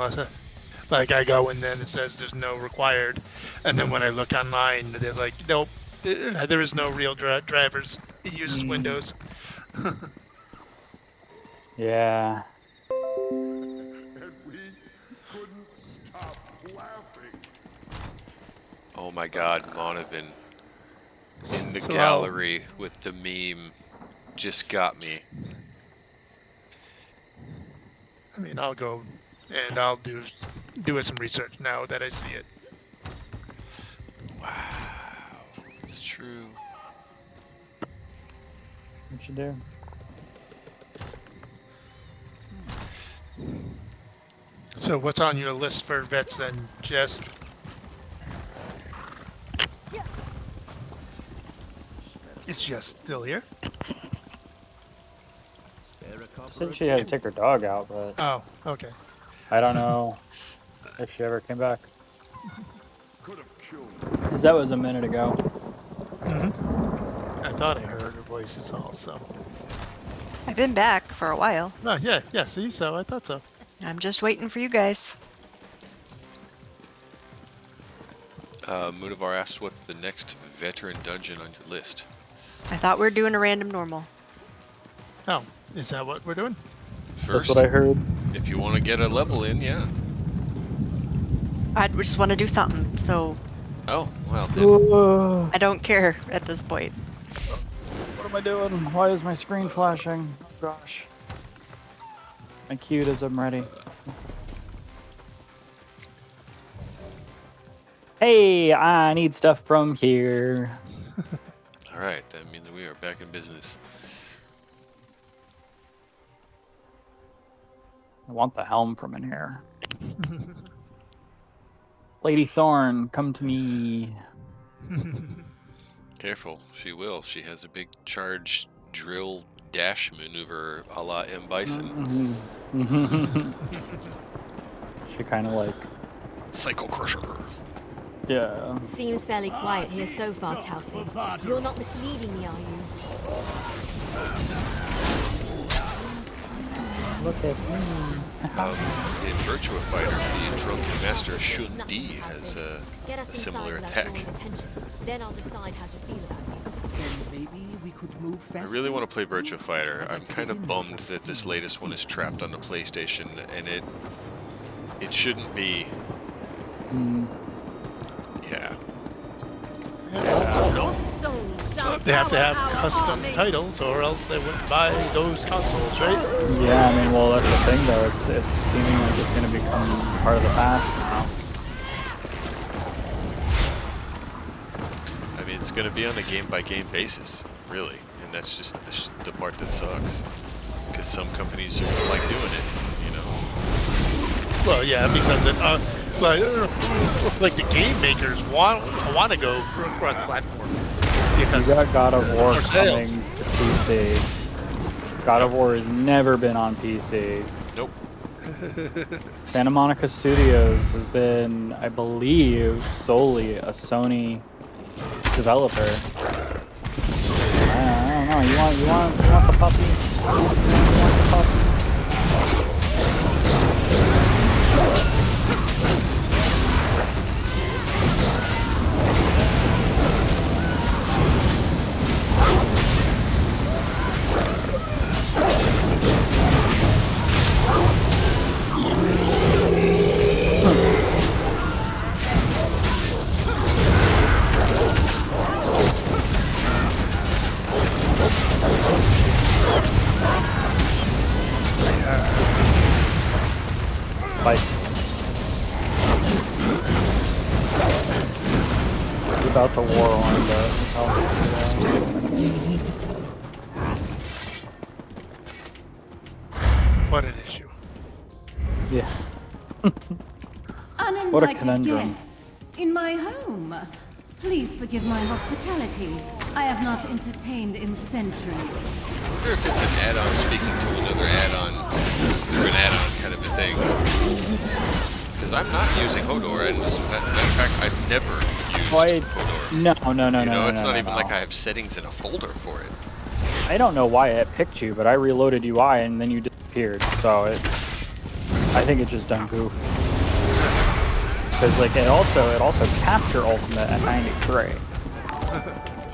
Like I go and then it says there's no required, and then when I look online, there's like nope, there is no real drivers. It uses Windows. Yeah. And we couldn't stop laughing. Oh my God, Monovan in the So gallery with the meme just got me. I mean, I'll go and I'll do some research now that I see it. Wow, it's true. What you do? So what's on your list for vets then, Jess? Is Jess still here? Said she had to take her dog out, but Oh, okay. I don't know if she ever came back. Could have killed. Because that was a minute ago. I thought I heard her voices also. I've been back for a while. Oh, yeah, see, so I thought so. I'm just waiting for you guys. Mudavar asked what's the next veteran dungeon on your list. I thought we were doing a random normal. Oh, is that what we're doing? First, That's what I heard. if you want to get a level in, yeah. I just want to do something, so Oh, well then. I don't care at this point. What am I doing? Why is my screen flashing? Oh gosh. My cute as I'm ready. Hey, I need stuff from here. All right, that means we are back in business. I want the helm from in here. Lady Thorn, come to me. Careful, she will. She has a big charge drill dash maneuver a la M. Bison. She kind of like... Cycle Crusher. Yeah. Seems fairly quiet here so far, Talfi. You're not misleading me, are you? Look at me. In Virtua Fighter, the Drunken Master Shun Di has a similar attack. Then I'll decide how to feel about you. Maybe we could move I faster. really want to play Virtua Fighter. I'm kind of bummed that this latest one is trapped on the PlayStation, and it shouldn't be. Yeah. They have to have custom titles, or else they wouldn't buy those consoles, right? Yeah, I mean, well, that's the thing, though. It's seeming like it's going to become part of the past now. I mean, it's going to be on a game-by-game basis, really, and that's just the part that sucks. Because some companies like doing it, you know. Well, yeah, because it, like the game makers want to go cross-platform. You got God of War coming to PC. God of War has never been on PC. Nope. Santa Monica Studios has been, I believe, solely a Sony developer. I don't know. You want the puppy? You want the puppy? Spikes. It's about to war on the What an issue. Yeah. Uninvited What a conundrum. guests in my home. Please forgive my hospitality. I have not entertained in centuries. I wonder if it's an add-on speaking to another add-on, or an add-on kind of a thing. Because I'm not using Hodor, and as a matter of fact, I've never used Hodor. No. You know, it's not even like I have settings in a folder for it. I don't know why it picked you, but I reloaded UI and then you disappeared. So I think it just done goof. Because like it also capture ultimate at 93.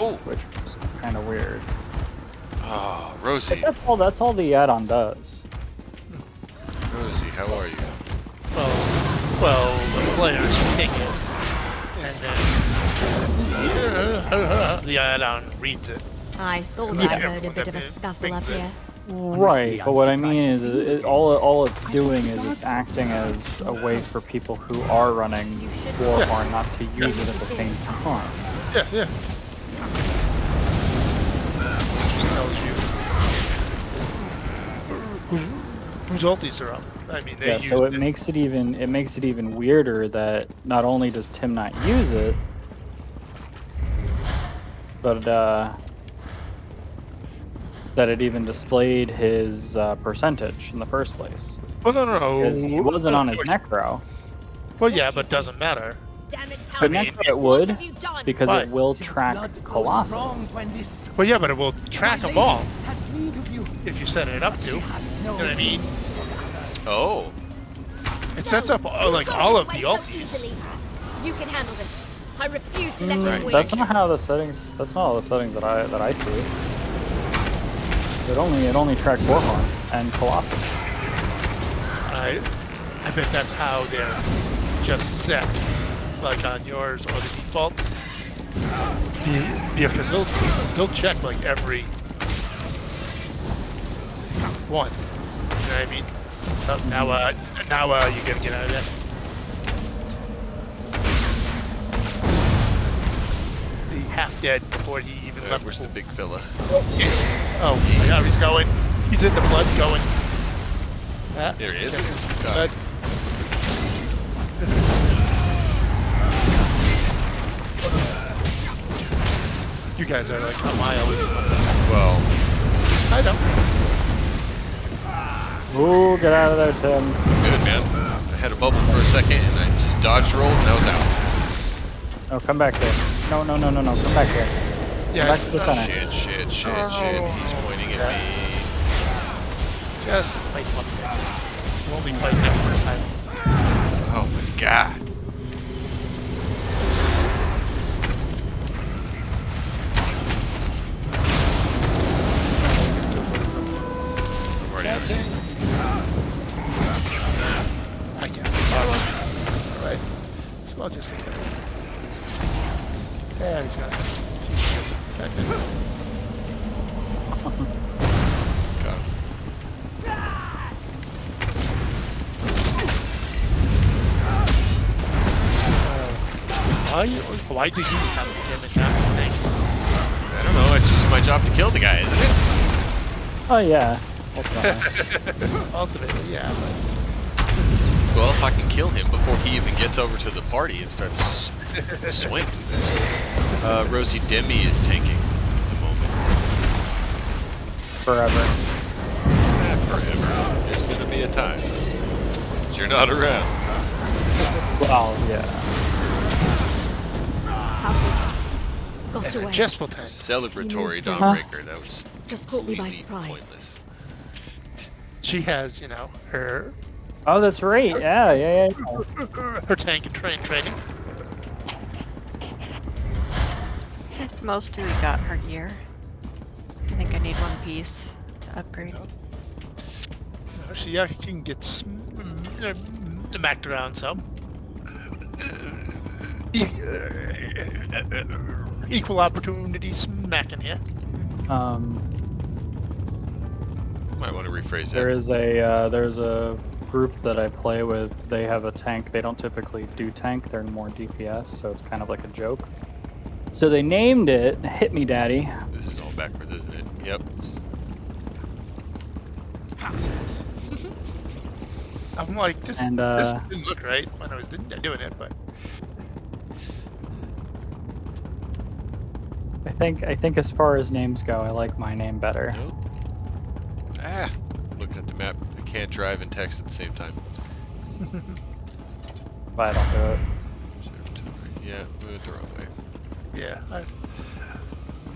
Oh, which is kind of weird. Oh, Rosie. But that's all the add-on does. Rosie, how are you? Well, the players take it, and then the add-on reads it. I thought I heard a bit of a scuffle up here. Right, but what I mean is, all it's doing is it's acting as a way for people who are running Warhorn not to use it at the same time. Yeah. Just tells you whose ultis are up. I mean, they use so it makes it even weirder that not only does Tim not use it, but that it even displayed his percentage in the first place. Well, no. Because he wasn't on his Necro. Well, yeah, but it doesn't matter. But Necro it would, because it will track Colossus. Well, yeah, but it will track them all if you set it up to. You know what I mean? Oh. It sets up like all of the ultis. You can handle this. I refuse to let you win. That's not how the settings. That's not all the settings that I see. It only tracks Warhorn and Colossus. I bet that's how they're just set, like on yours or the default. Yeah, because they'll check like every one. You know what I mean? So now you gotta get out of that. The half dead before he even left. Where's the big fella? Oh, yeah, he's going. He's in the blood going. There he is. God. You guys are like a mile away from us. Well, I know. Ooh, get out of there, Tim. Good, man. I had a bubble for a second and I just dodged roll and I was out. No, come back here. No, come back here. Yeah, come back to the center. Shit. He's pointing at me. Just like one thing. You won't be fighting that first time. Oh my god. I'm already out there. I can't. Alright. Small just a tip. Yeah, he's got it. Got it. Why do you have him in that thing? I don't know, it's just my job to kill the guy, isn't it? Oh yeah. Ultimately, yeah. Well, if I can kill him before he even gets over to the party and starts swinging. Rosie Demi is tanking at the moment. Forever. Forever. There's gonna be a time. But you're not around. Well, yeah. Got away. Just will tank. Celebratory Dawnbreaker. That was just caught me by surprise. Pointless. She has, you know, her. Oh, that's right. Yeah. Her tank and training. Just mostly got her gear. I think I need one piece to upgrade. She can get smacked around some. Equal opportunity smacking here. Might want to rephrase that. There's a group that I play with. They have a tank. They don't typically do tank. They're more DPS, so it's kind of like a joke. So they named it Hit Me Daddy. This is all backwards, isn't it? Yep. I'm like, this didn't look right when I was doing it, but I think as far as names go, I like my name better. Nope. Looking at the map, I can't drive and text at the same time. But I don't do it. Yeah, moved the wrong way. yeah.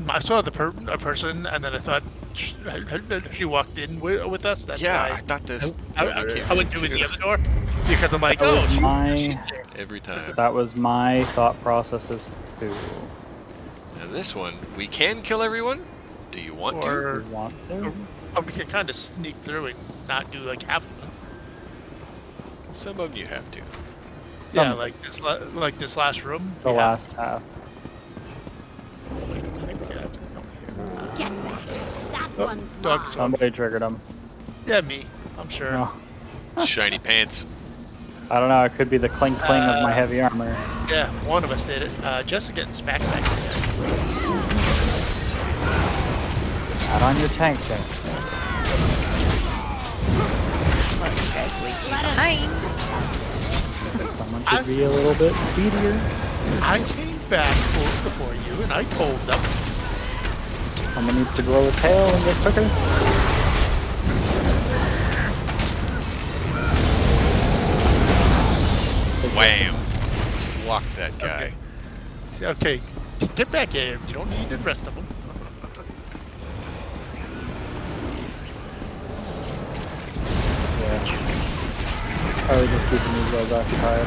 I saw a person, and then I thought She walked in with us. That's Yeah, why I thought this. I went through the other door because I'm like, That oh, was she's my there. every time. that was my thought processes too. Now this one, we can kill everyone. Do you want to? Or, You want to? or we can kind of sneak through and not do like half of them. Some of them you have to. Yeah, like this last room. The last half. Wait, I think we can have to come here. Get back. That Oh, one's dog mine. Somebody triggered him. Yeah, me. I'm sure. Oh, Shiny pants. I don't know. It could be the clink cling of my heavy armor. Yeah, one of us did it. Jess is getting smacked back here, guys. Out on your tank, Jess. Let you guys leave me behind. Someone should be a little bit speedier. I came back before you, and I told them. Someone needs to grow a tail and get quicker. Wham! Walk that guy. Okay. Get back here. You don't need the rest of them. Yeah. Probably just keeping these guys occupied.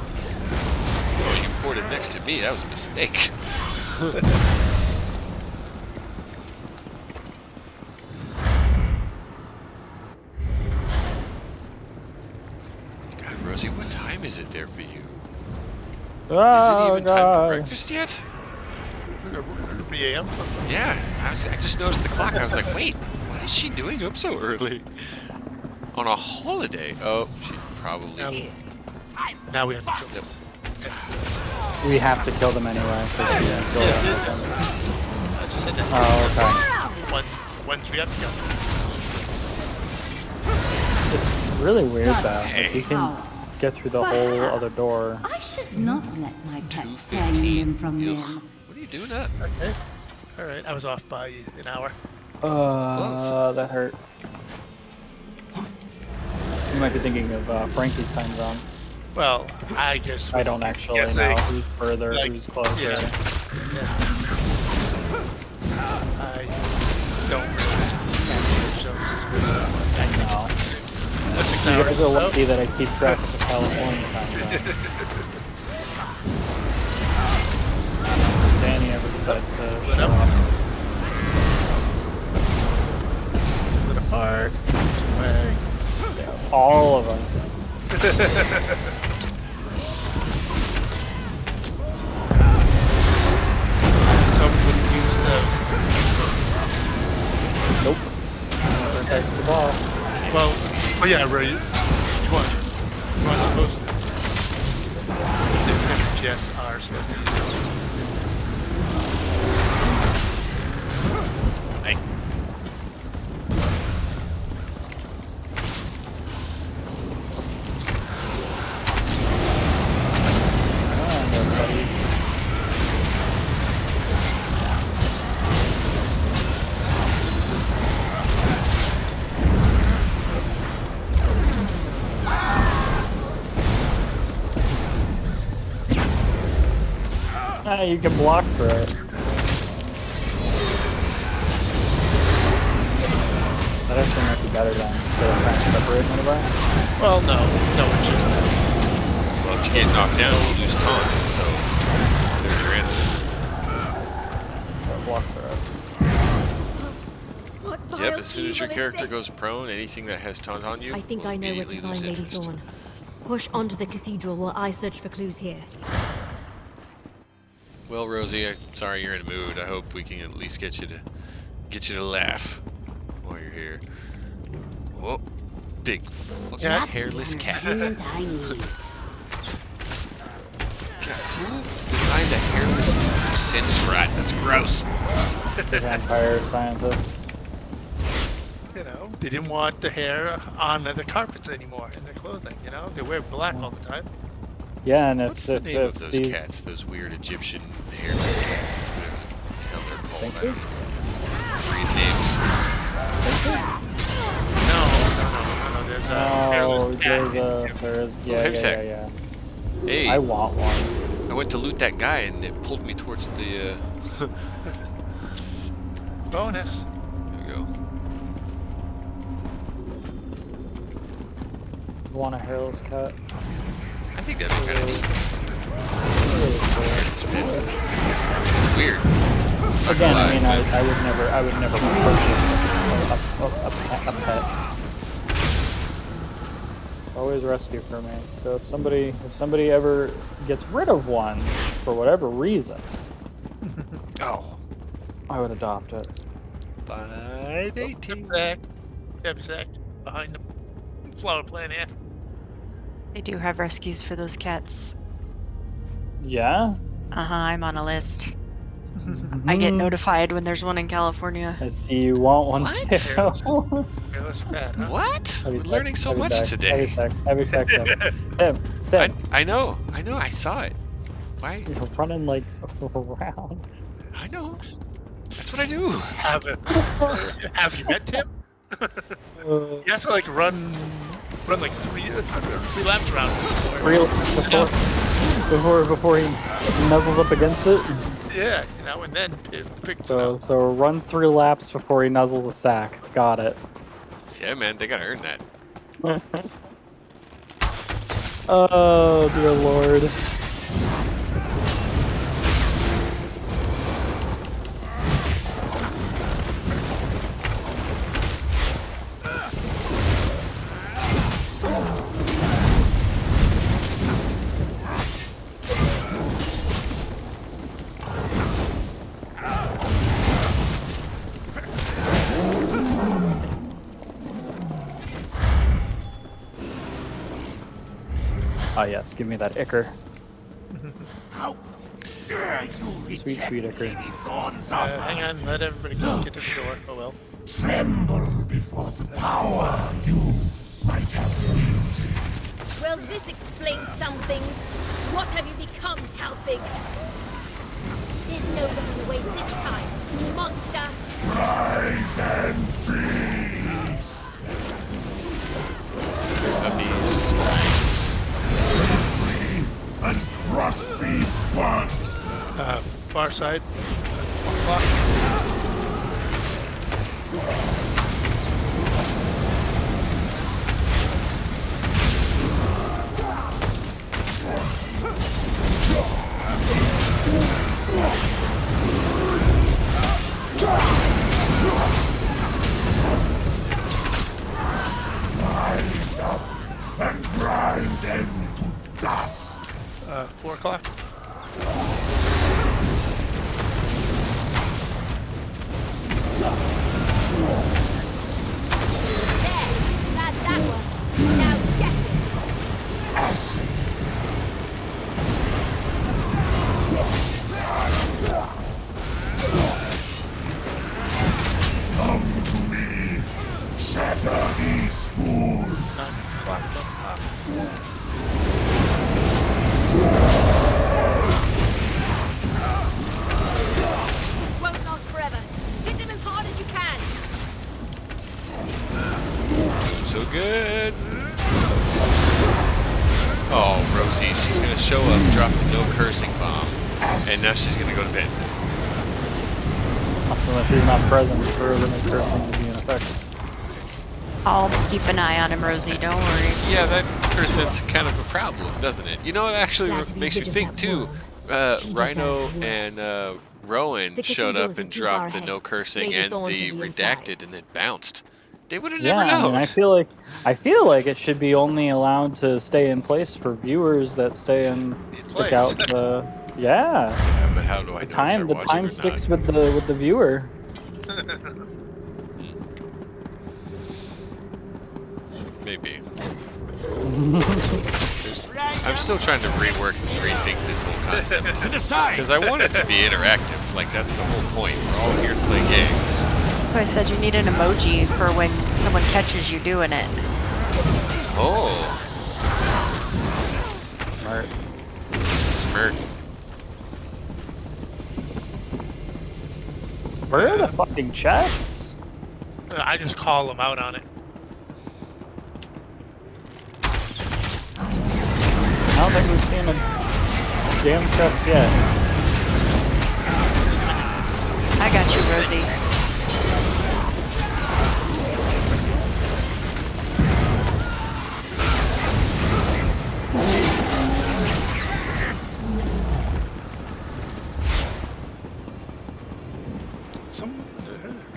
Oh, you poured it next to me. That was a mistake. God, Rosie, what time is it there for you? Is it even time for breakfast yet? 3 a.m. Yeah, I just noticed the clock. I was like, wait, what is she doing up so early? On a holiday? Oh, she probably... Now we have to kill this. We have to kill them anyway. So we can kill them. I just said that. Oh, Once we have to kill them. okay. It's really weird though. Hey. If you can get through the whole other door. I should not let my pets tear you in from them. What are you doing up? Okay. Alright, I was off by an hour. That hurt. You might be thinking of Frankie's time zone. Well, I just I was don't actually guessing, know who's further, like, who's closer. Yeah. I don't really shows as good. No. That's 6 You hours. guys are lucky that I keep track of the California time zone. Danny ever decides to show up. Split apart. Away. Yeah, all of us. Someone wouldn't use the... Nope. Never attacks the boss. Well, yeah, right. You weren't supposed to. Him and Jess are supposed to use it. Hey. You can block for it. That actually might be better than trying to separate one of us. Well, no, it's just that. Well, if you get knocked down, you lose taunt, so there's your answer. So block for it. Yep, as soon as your character goes prone, anything that has taunt on you, I think will I know where to immediately find lose Lady interest. Thorn. Push onto the cathedral while I search for clues here. Well, Rosie, I'm sorry you're in a mood. I hope we can at least get you to laugh while you're here. Whoa, big fucking hairless cat. God, who designed a hairless sense rat? That's gross. The vampire scientists. You know, they didn't want the hair on the carpets anymore in their clothing. You know, they wear black all the time. Yeah, and What's it's the name of those these cats? Those weird Egyptian hairless cats. Whatever the hell they're called. I don't know. Read names. No. There's a hairless cat. there is, yeah. Hey, I want one. I went to loot that guy and it pulled me towards the. Bonus. There we go. Want a hairless cut? I think that'd be kind of neat. It's weird. Again, I mean, I would never purchase a pet. Always rescue for me. So if somebody ever gets rid of one for whatever reason, Oh. I would adopt it. 518. Zach, behind the flower plant, yeah. I do have rescues for those cats. Yeah? I'm on a list. I get notified when there's one in California. I see you want one too. Hairless cat, huh? What? We're learning so much today. Heavy sex. Tim. I know. I saw it. Why? You're running like around. I know. That's what I do. Have you met Tim? He has to like run like three laps around Before he nuzzles up against it. Yeah, and then picks it up. So runs 3 laps before he nuzzles the sack. Got it. Yeah, man, they gotta earn that. Oh dear lord. Ah yes, give me that ichor. How dare you Sweet ichor. Hang on, let everybody get to the door. Oh well. Tremble before the power you might have wielded. Well, this explains some things. What have you become, Talfig? There's no running away this time, monster! Rise and feast! Free and crush these bugs! Far side. Rise up and grind them to dust! 4 o'clock. That's that one. Now get it! Come to me! Shatter these fools! 9 o'clock. Won't last forever. Hit them as hard as you can. So good. Oh, Rosie, she's gonna show up, drop the no cursing bomb, and now she's gonna go to bed. Also, if she's not present for the no cursing to be in effect. I'll keep an eye on him, Rosie. Don't worry. Yeah, that presents kind of a problem, doesn't it? You know, it actually makes you think too. Rhino and Rowan showed up and dropped the no cursing and the redacted, and then bounced. They would have never known. I mean, I feel like it should be only allowed to stay in place for viewers that stay and stick out the. Yeah. Yeah, but how do I know if they're The watching time or sticks not? with the viewer. Maybe. I'm still trying to rework and rethink this whole concept. Because I want it to be interactive. Like, that's the whole point. We're all here to play games. So I said you need an emoji for when someone catches you doing it. Oh. Smart. Smirk. Where are the fucking chests? I just call them out on it. I don't think we've seen a jam chest yet. I got you, Rosie.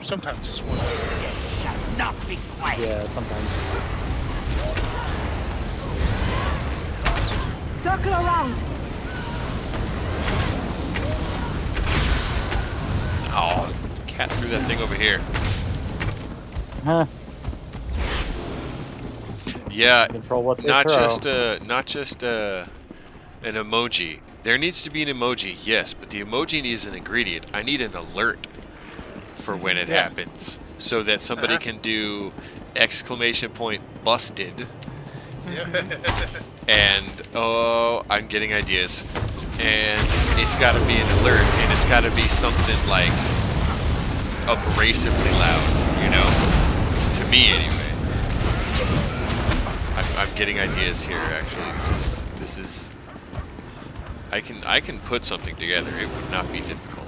Sometimes it's one. Shall not be quiet. Yeah, sometimes. Circle around. Oh, cat threw that thing over here. Huh. Yeah, Control what they not throw. just an emoji. There needs to be an emoji, yes, but the emoji needs an ingredient. I need an alert for when it happens, so that somebody can do exclamation point busted. And oh, I'm getting ideas. And it's got to be an alert, and it's got to be something like abrasively loud, you know, to me anyway. I'm getting ideas here. Actually, this is. I can put something together. It would not be difficult.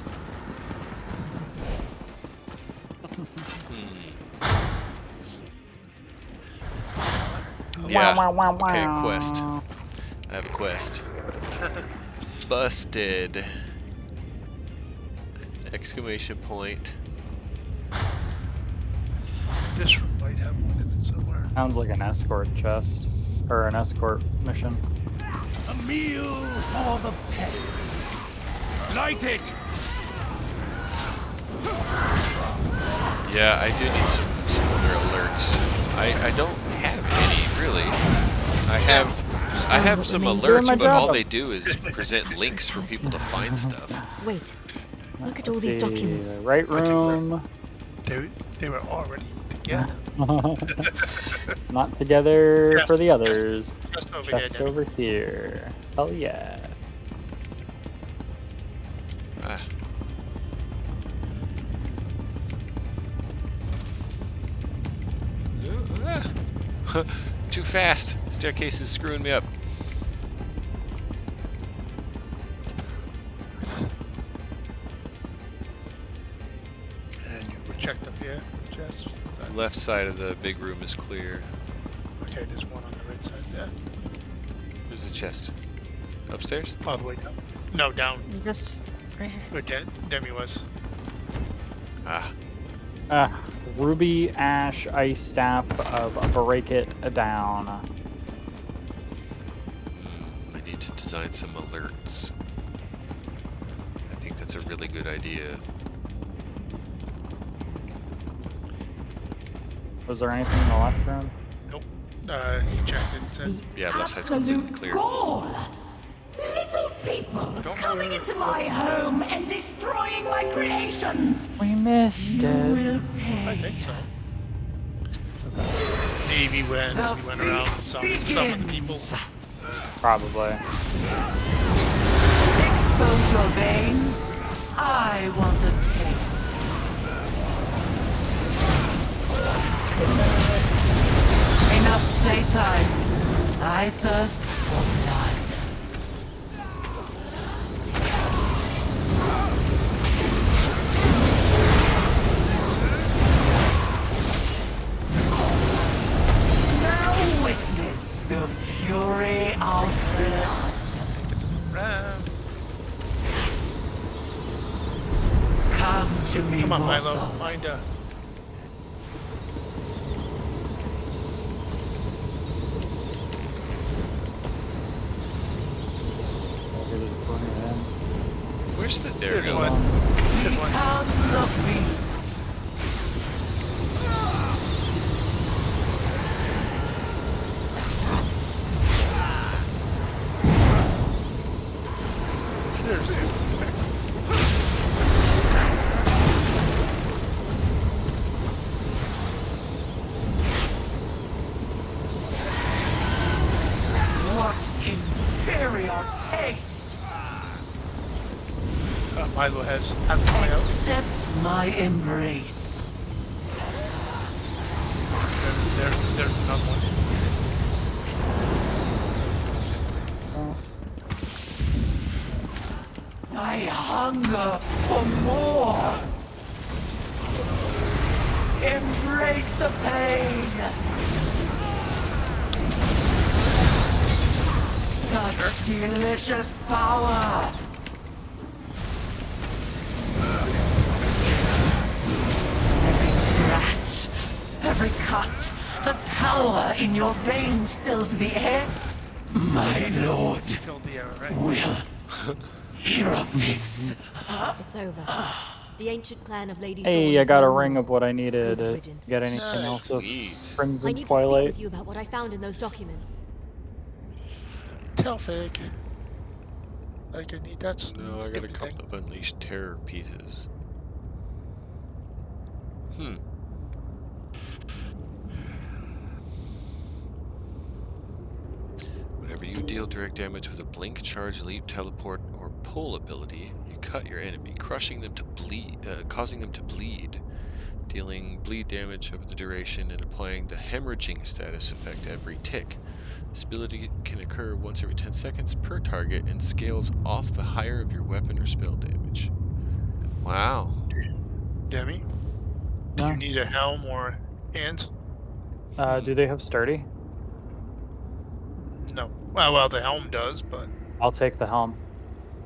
Yeah. Okay, quest. I have a quest. Busted. Exclamation point. This room might have one in it somewhere. Sounds like an escort chest. Or an escort mission. A meal for the pets. Light it! Yeah, I do need some other alerts. I don't have any really. I have some alerts, but all they do is present links for people to find stuff. Wait. Look at all Let's these see, documents. Right room. They were already together. Not together Chest, for the others. chest over Chest here, over here. Hell yeah. Ah. Too fast. Staircase is screwing me up. And you were checked up here, Jess? Is that... Left side of the big room is clear. Okay, there's one on the right side there. There's a chest. Upstairs? All the way down. No, down. Just right here. Where Demi was. Ah. Ruby, Ash, Ice Staff of Break It Down. I need to design some alerts. I think that's a really good idea. Was there anything in the left room? Nope. He checked it and said. Yeah, left side's completely clear. Little people Don't coming into my home and destroying my creations. We missed You it. will pay. I think so. Maybe when we went around and saw some of the people. Probably. Expose your veins. I want a taste. Enough playtime. I thirst for blood. Now witness the fury of blood. Round. Come to me, Come on, Milo. Morsel. Find Where's the... There we go. one. Good one. Out the feast. There's two. What inferior taste! Milo has my out. Accept my embrace. There's another one. I hunger for more. Embrace the pain. Such delicious power. Every scratch, every cut, the power in your veins fills the air. My lord will hear of this. It's over. The ancient clan of Lady Hey, Thorn I is got a no ring more. of what I needed. Good To riddance. get anything else of Sweet. I Crimson need to speak Twilight? with you about what I found in those documents. Telfig. Like I need that. No, I got a stupid thing. couple of Unleashed Terror pieces. Whenever you deal direct damage with a blink, charge, leap, teleport, or pull ability, you cut your enemy, crushing them to bleed, causing them to bleed, dealing bleed damage over the duration, and applying the hemorrhaging status effect every tick. This ability can occur once every 10 seconds per target and scales off the higher of your weapon or spell damage. Wow. Demi, do you need a helm or hands? Do they have sturdy? No. Well, the helm does, but I'll take the helm.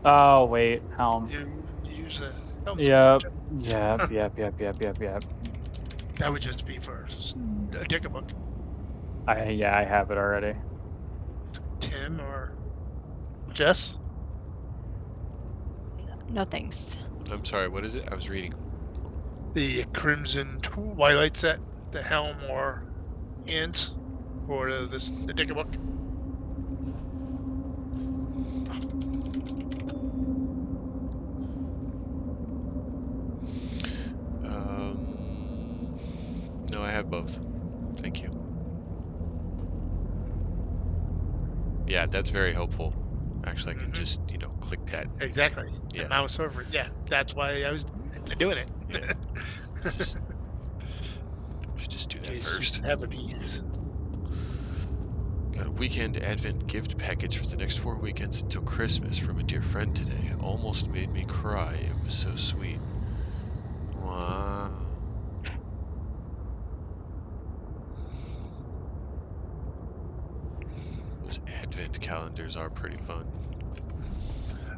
Oh wait, helm. you use the helm. Yep. Yep. That would just be for a Dickabook. Yeah, I have it already. Tim or Jess? No thanks. I'm sorry, what is it? I was reading. The Crimson Twilight set, the helm or hands for the Dickabook. No, I have both. Thank you. Yeah, that's very helpful. Actually, I can just, click that. Exactly. Yeah. The mouse over. Yeah, that's why I was doing it. Yeah. Should just do that first. Have a piece. Got a weekend Advent gift package for the next 4 weekends until Christmas from a dear friend today. Almost made me cry. It was so sweet. Wow. Those Advent calendars are pretty fun.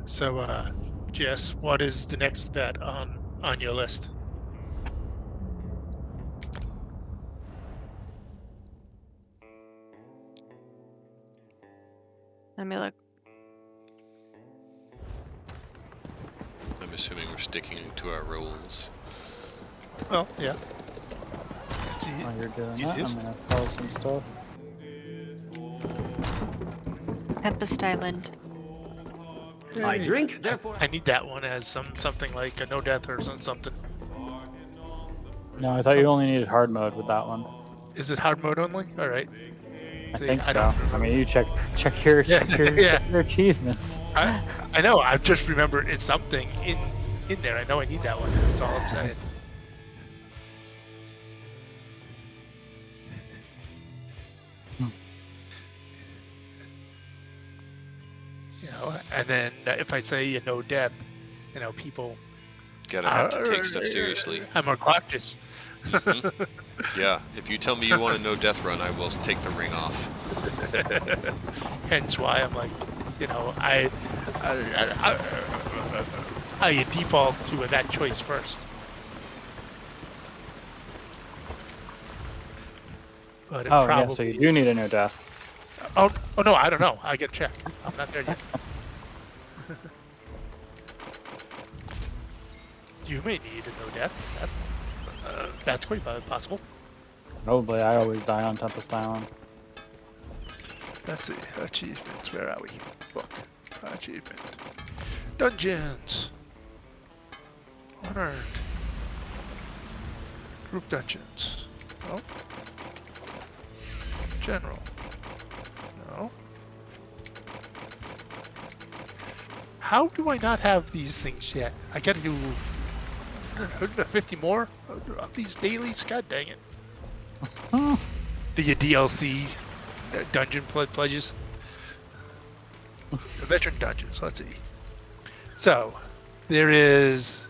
So, Jess, what is the next bet on your list? Let me look. I'm assuming we're sticking to our rules. Well, yeah. While you're doing that, easiest. I'm gonna follow some stuff. Tempest Island. I drink, therefore. I need that one as something like a no death or something. No, I thought you only needed hard mode with that one. Is it hard mode only? All right. I think so. I mean, you check your your achievements. I know. I just remember it's something in there. I know I need that one. That's all I'm saying. And then if I say no death, people Gotta have to take stuff seriously. I'm more cautious. Yeah, if you tell me you want a no death run, I will take the ring off. Hence why I'm like, I default to that choice first. But yeah, so you do need a no death. Oh no, I don't know. I get to check. I'm not there yet. You may need a no death. That's quite possible. Probably, I always die on Tempest Island. Let's see. Achievements. Where are we? Book. Achievement. Dungeons. Unearned. Group dungeons. No. General. No. How do I not have these things yet? I gotta do 150 more of these dailies? God dang it. The DLC dungeon pledges. The veteran dungeons. Let's see. So, there is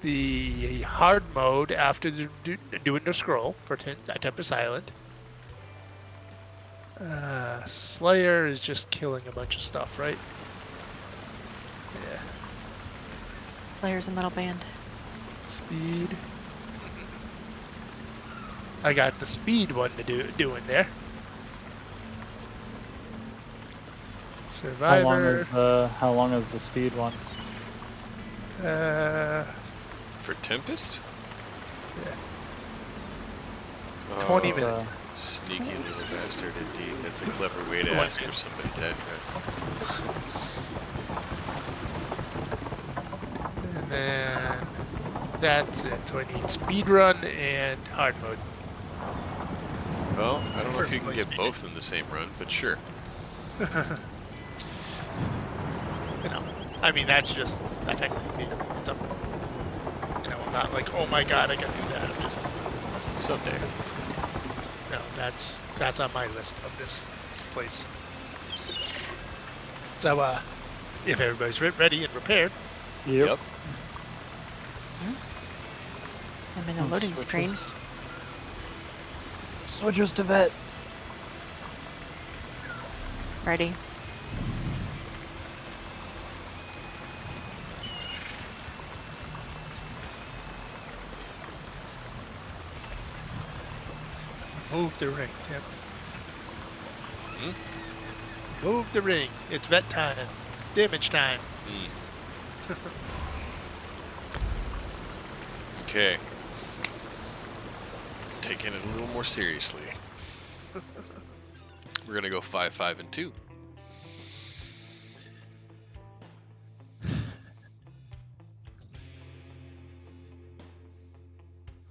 the hard mode after doing the scroll for Tempest Island. Slayer is just killing a bunch of stuff, right? Yeah. Players a metal band. Speed. I got the speed one to do in there. Survivor. How long is the speed one? For Tempest? Yeah. Oh, 20 minutes. Sneaky little bastard indeed. That's a clever way to ask for somebody to address. And then that's it. So I need speed run and hard mode. Well, I don't know if you can get both in the same run, but sure. You know, I mean, that's just effectively, it's a, I'm not like, oh my god, I can do that. I'm just, someday. No, that's on my list of this place. So, if everybody's ready and prepared. Yep. I'm in a loading screen. Switchers to vet. Ready. Move the ring, Tim. Move the ring. It's vet time. Damage time. Okay. Taking it a little more seriously. We're gonna go 5, 5, and 2.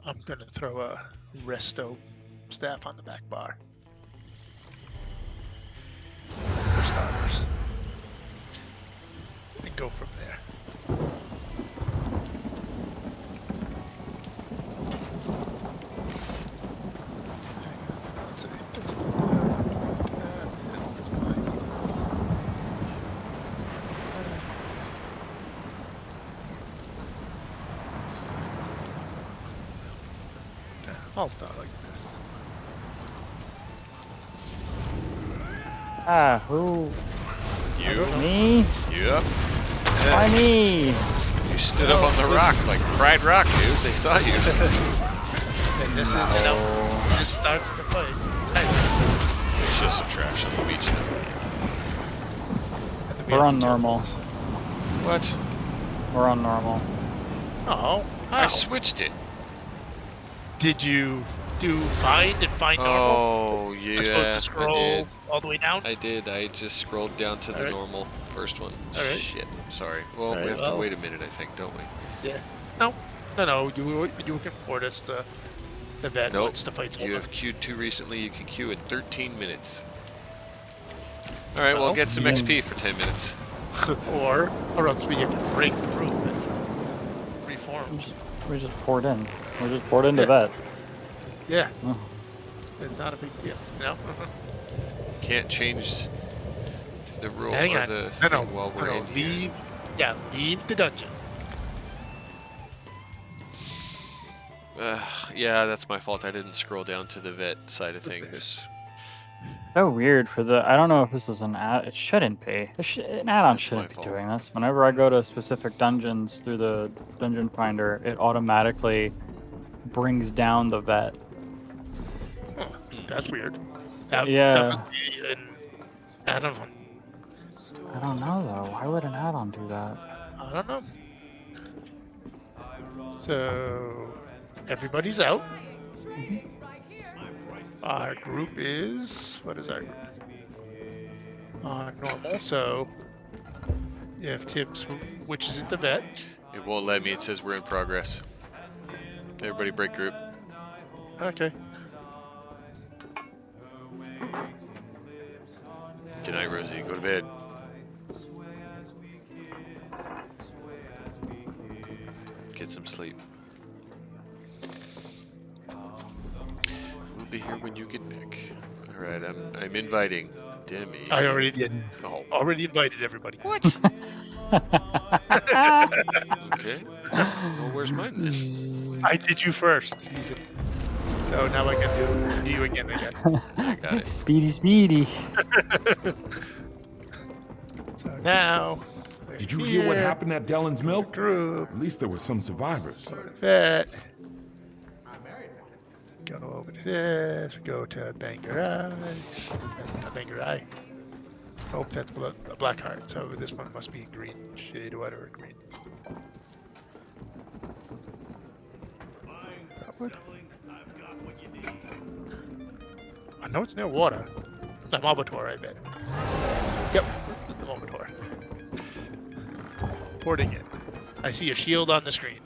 I'm gonna throw a resto staff on the back bar. For starters. And go from there. I'll start like this. Who? You? Me? Yep. Why me? You stood up on the rock like Pride Rock, dude. They saw you. And this is, this starts the fight. It's just some trash on the beach now. We're on normal. What? We're on normal. Oh, I switched it. Did you do find and find normal? Oh, yeah, As opposed to scroll I did. all the way down? I did. I just scrolled down to the normal first one. Alright. Shit. Sorry. Well, we have to wait a minute, I think, don't we? Yeah. No. You can port us to the vet once the fight's over. You have queued too recently. You can queue in 13 minutes. Alright, well, get some XP for 10 minutes. or else we can break through and reform. We just poured in. We just poured into vet. Yeah. Oh. It's not a big deal, you know? Can't change the rule Hang or on. the No, thing while we're in here. leave. Yeah, leave the dungeon. Yeah, that's my fault. I didn't scroll down to the vet side of things. So weird for the. I don't know if this is an ad. It shouldn't be. An add-on shouldn't be doing this. Whenever I go to specific dungeons through the dungeon finder, it automatically brings down the vet. That's weird. Yeah. That must be an add-on. I don't know though. Why would an add-on do that? I don't know. So everybody's out. Our group is, what is our group? Normal. So if Tim switches at the vet, It won't let me. It says we're in progress. Everybody break group. okay. Good night, Rosie. Go to bed. Get some sleep. We'll be here when you get back. All right, I'm inviting Demi. I already did. Oh. Already invited everybody. What? Okay. Well, where's mine then? I did you first, Stephen. So now I can do you again. I got it. Speedy. So now. Did you hear what happened at Dellen's Mill? At least there were some survivors. Vet. Go over to this. Go to Bangerai. Not Bangerai. Oh, that's a black heart. So this one must be in green shade, whatever green. I know it's near water. The Mobator, I bet. Yep, the Mobator. Porting it. I see a shield on the screen.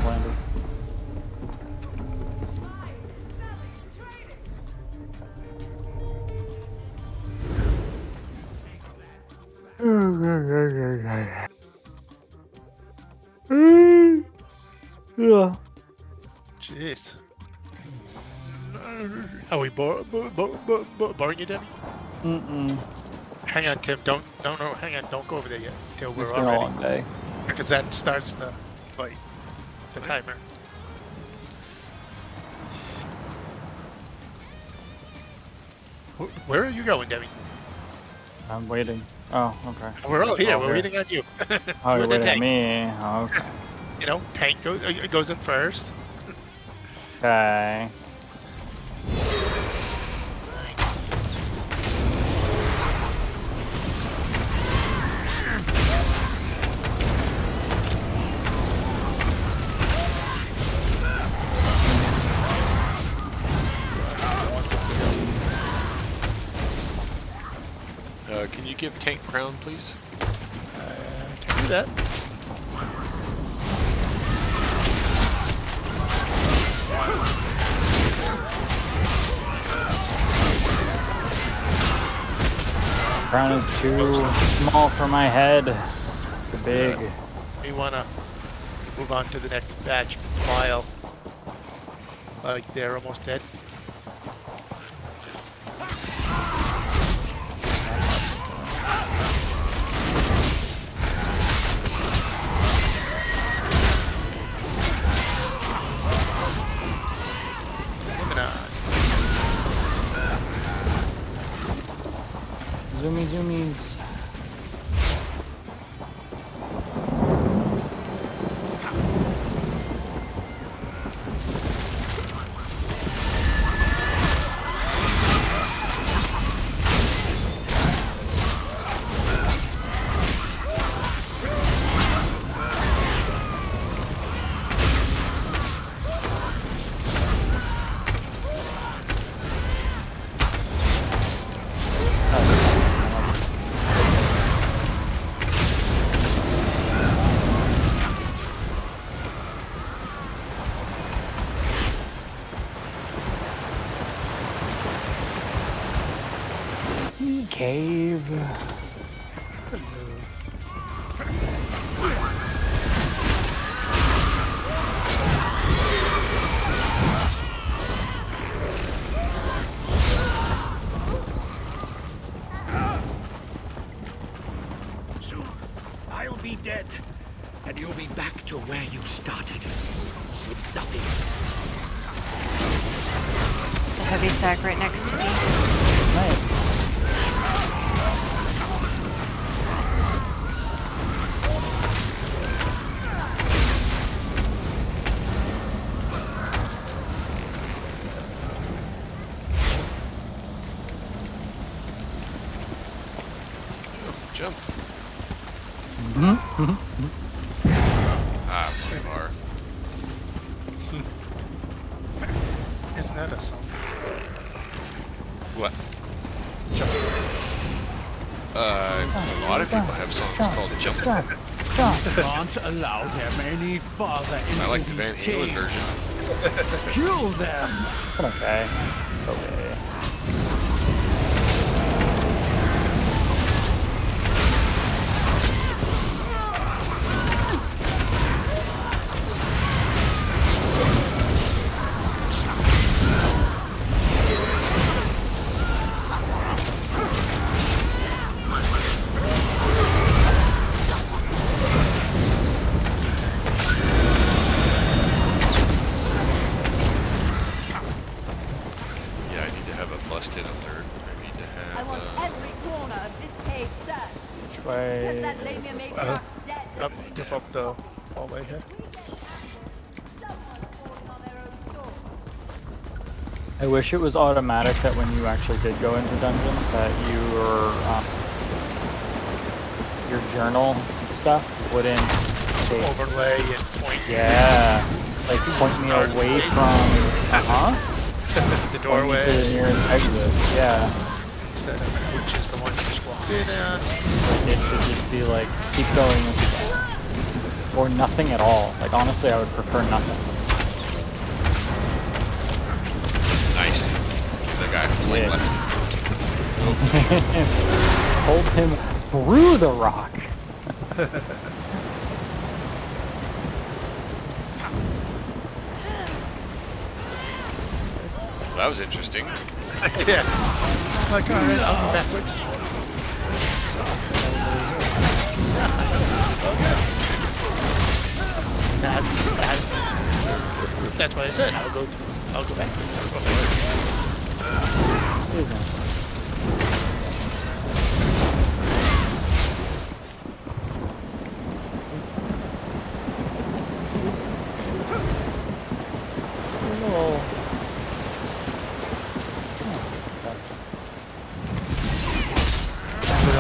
Landed. Yeah. Jeez. Are we boring you, Debbie? Mm-mm. Hang on, Tim. Don't hang on. Don't go over there yet till we're It's all been ready. a long day. Because that starts the fight, the timer. Where are you going, Debbie? I'm waiting. Oh, okay. We're all here. Oh, We're waiting on you. Oh, you're With the waiting on tank. me. Oh, okay. You know, tank goes in first. Okay. Can you give Tank Crown, please? Can do that. Crown is too small for my head. Too big. We wanna move on to the next batch while like they're almost dead. Moving on. Zoomies. Sea cave. Soon, I'll be dead, and you'll be back to where you started, with nothing. The heavy sack right next to me. Nice. Jump. Mm-hmm. Ah, bar. Isn't that a song? What? A lot of people have songs called Jump. Can't allow them any farther into I like the Van these Halen caves. version. Kill them! It's okay. Okay. Yeah, I need to have a busted alert. I need to have. I want every corner of this cave searched. Which way? Because that Lamia matriarch's dead. Up the hallway here. I wish it was automatic that when you actually did go into dungeons that your journal stuff wouldn't take, Overlay and point. yeah, like point me away from the doorway. To the nearest exit. Yeah. Instead of which is the one you just walked in at. It should just be like keep going or nothing at all. Like honestly, I would prefer nothing. Nice. The guy who played lesson. Hold him through the rock. That was interesting. Yeah. Like, alright, I'll go backwards. That's what I said. I'll go backwards. I'll go backwards.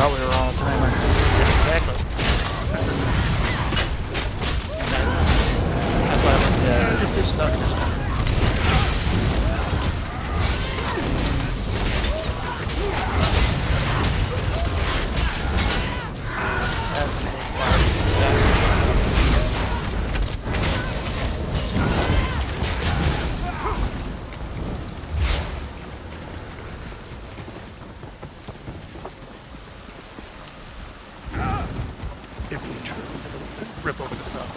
We were on a timer. Exactly. That's why if there's stuff, there's stuff. If we rip over the stuff.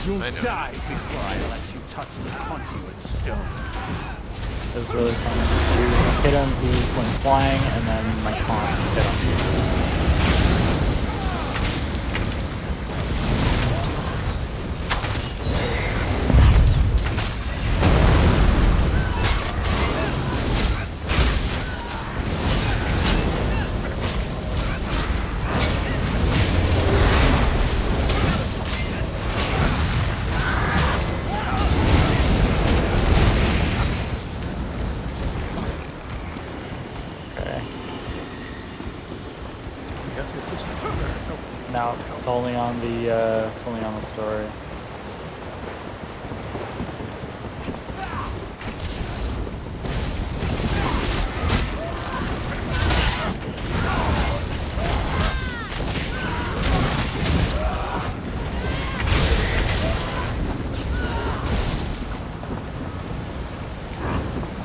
You'll die before I let you touch the conduit stone. It was really fun. You hit him, he went flying, and then my taunt hit him. No, it's only on the story.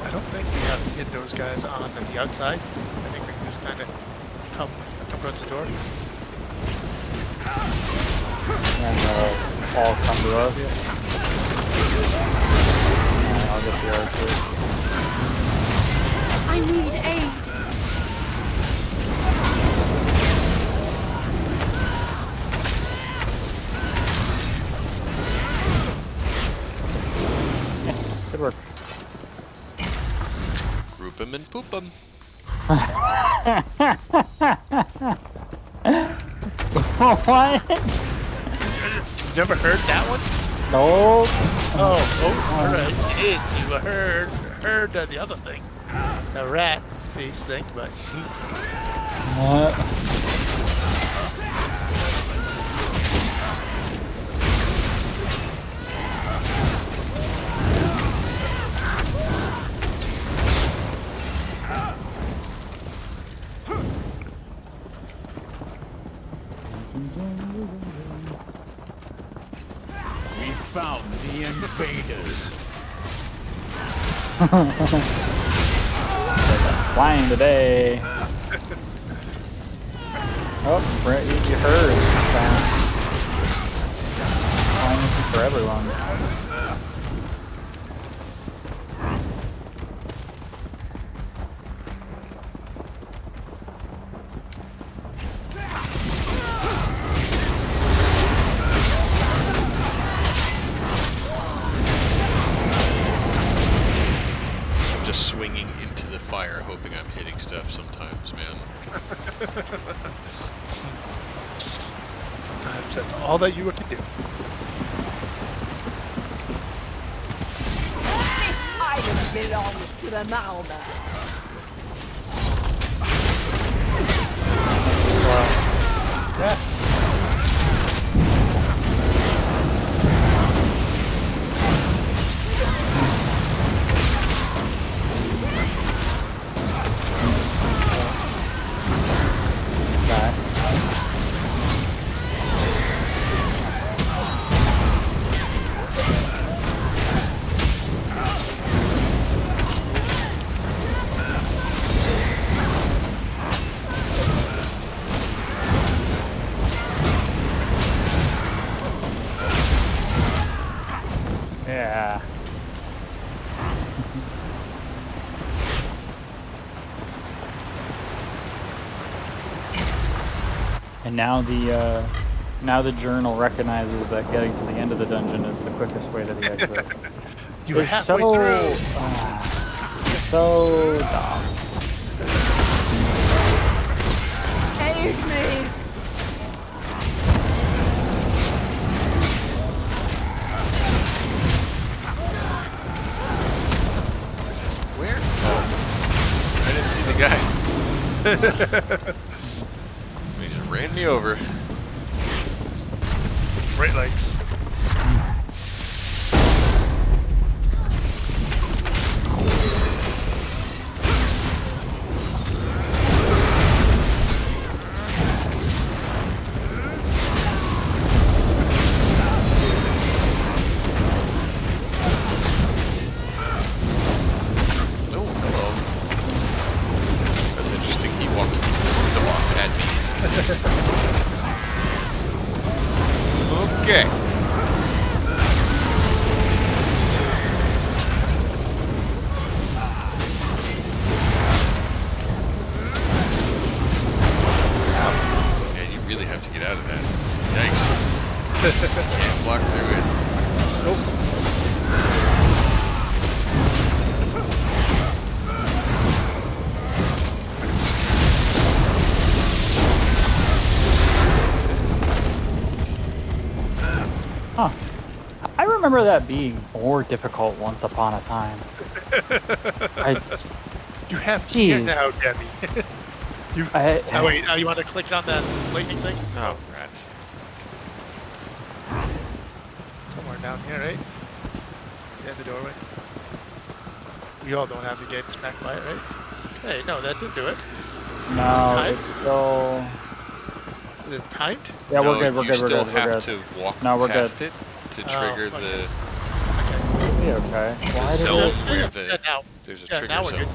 I don't think we have to hit those guys on the outside. I think we can just kind of come towards the door. And they'll all come to us. And I'll get the archer. I need aid. Yes, good work. Group 'em and poop 'em. What? You've never heard that one? No. Oh, alright. It is. You heard the other thing. The rat face thing, but... What? the invaders. Flying today. Oh, Brett, you heard. Flying for everyone. Just swinging into the fire, hoping I'm hitting stuff sometimes, man. Sometimes that's all that you can do. This island belongs to the Malma. Yeah. Yeah. And now the journal recognizes that getting to the end of the dungeon is the quickest way to the exit. You're It's halfway so, through. So dumb. Save me! Where? Oh, I didn't see the guy. He just ran me over. Great legs. Oh, hello. That's interesting. He walked the boss at me. Okay. Yeah, you really have to get out of that. Yikes. Can't block through it. Nope. Huh. I remember that being more difficult once upon a time. You have gear Jeez. now, Debbie. Oh wait, you want to click on that lightning thing? Oh, rats. Somewhere down here, right? Yeah, the doorway. We all don't have to get smacked by it, right? Hey, no, that didn't do it. No, Is it it's still. Is it timed? Yeah, No, we're good. We're you good. We're still good. We're have good. to walk No, we're past good. it to trigger okay. the Yeah, okay. Why did zone it? where Yeah, now. there's a Yeah, trigger now we're zone. good.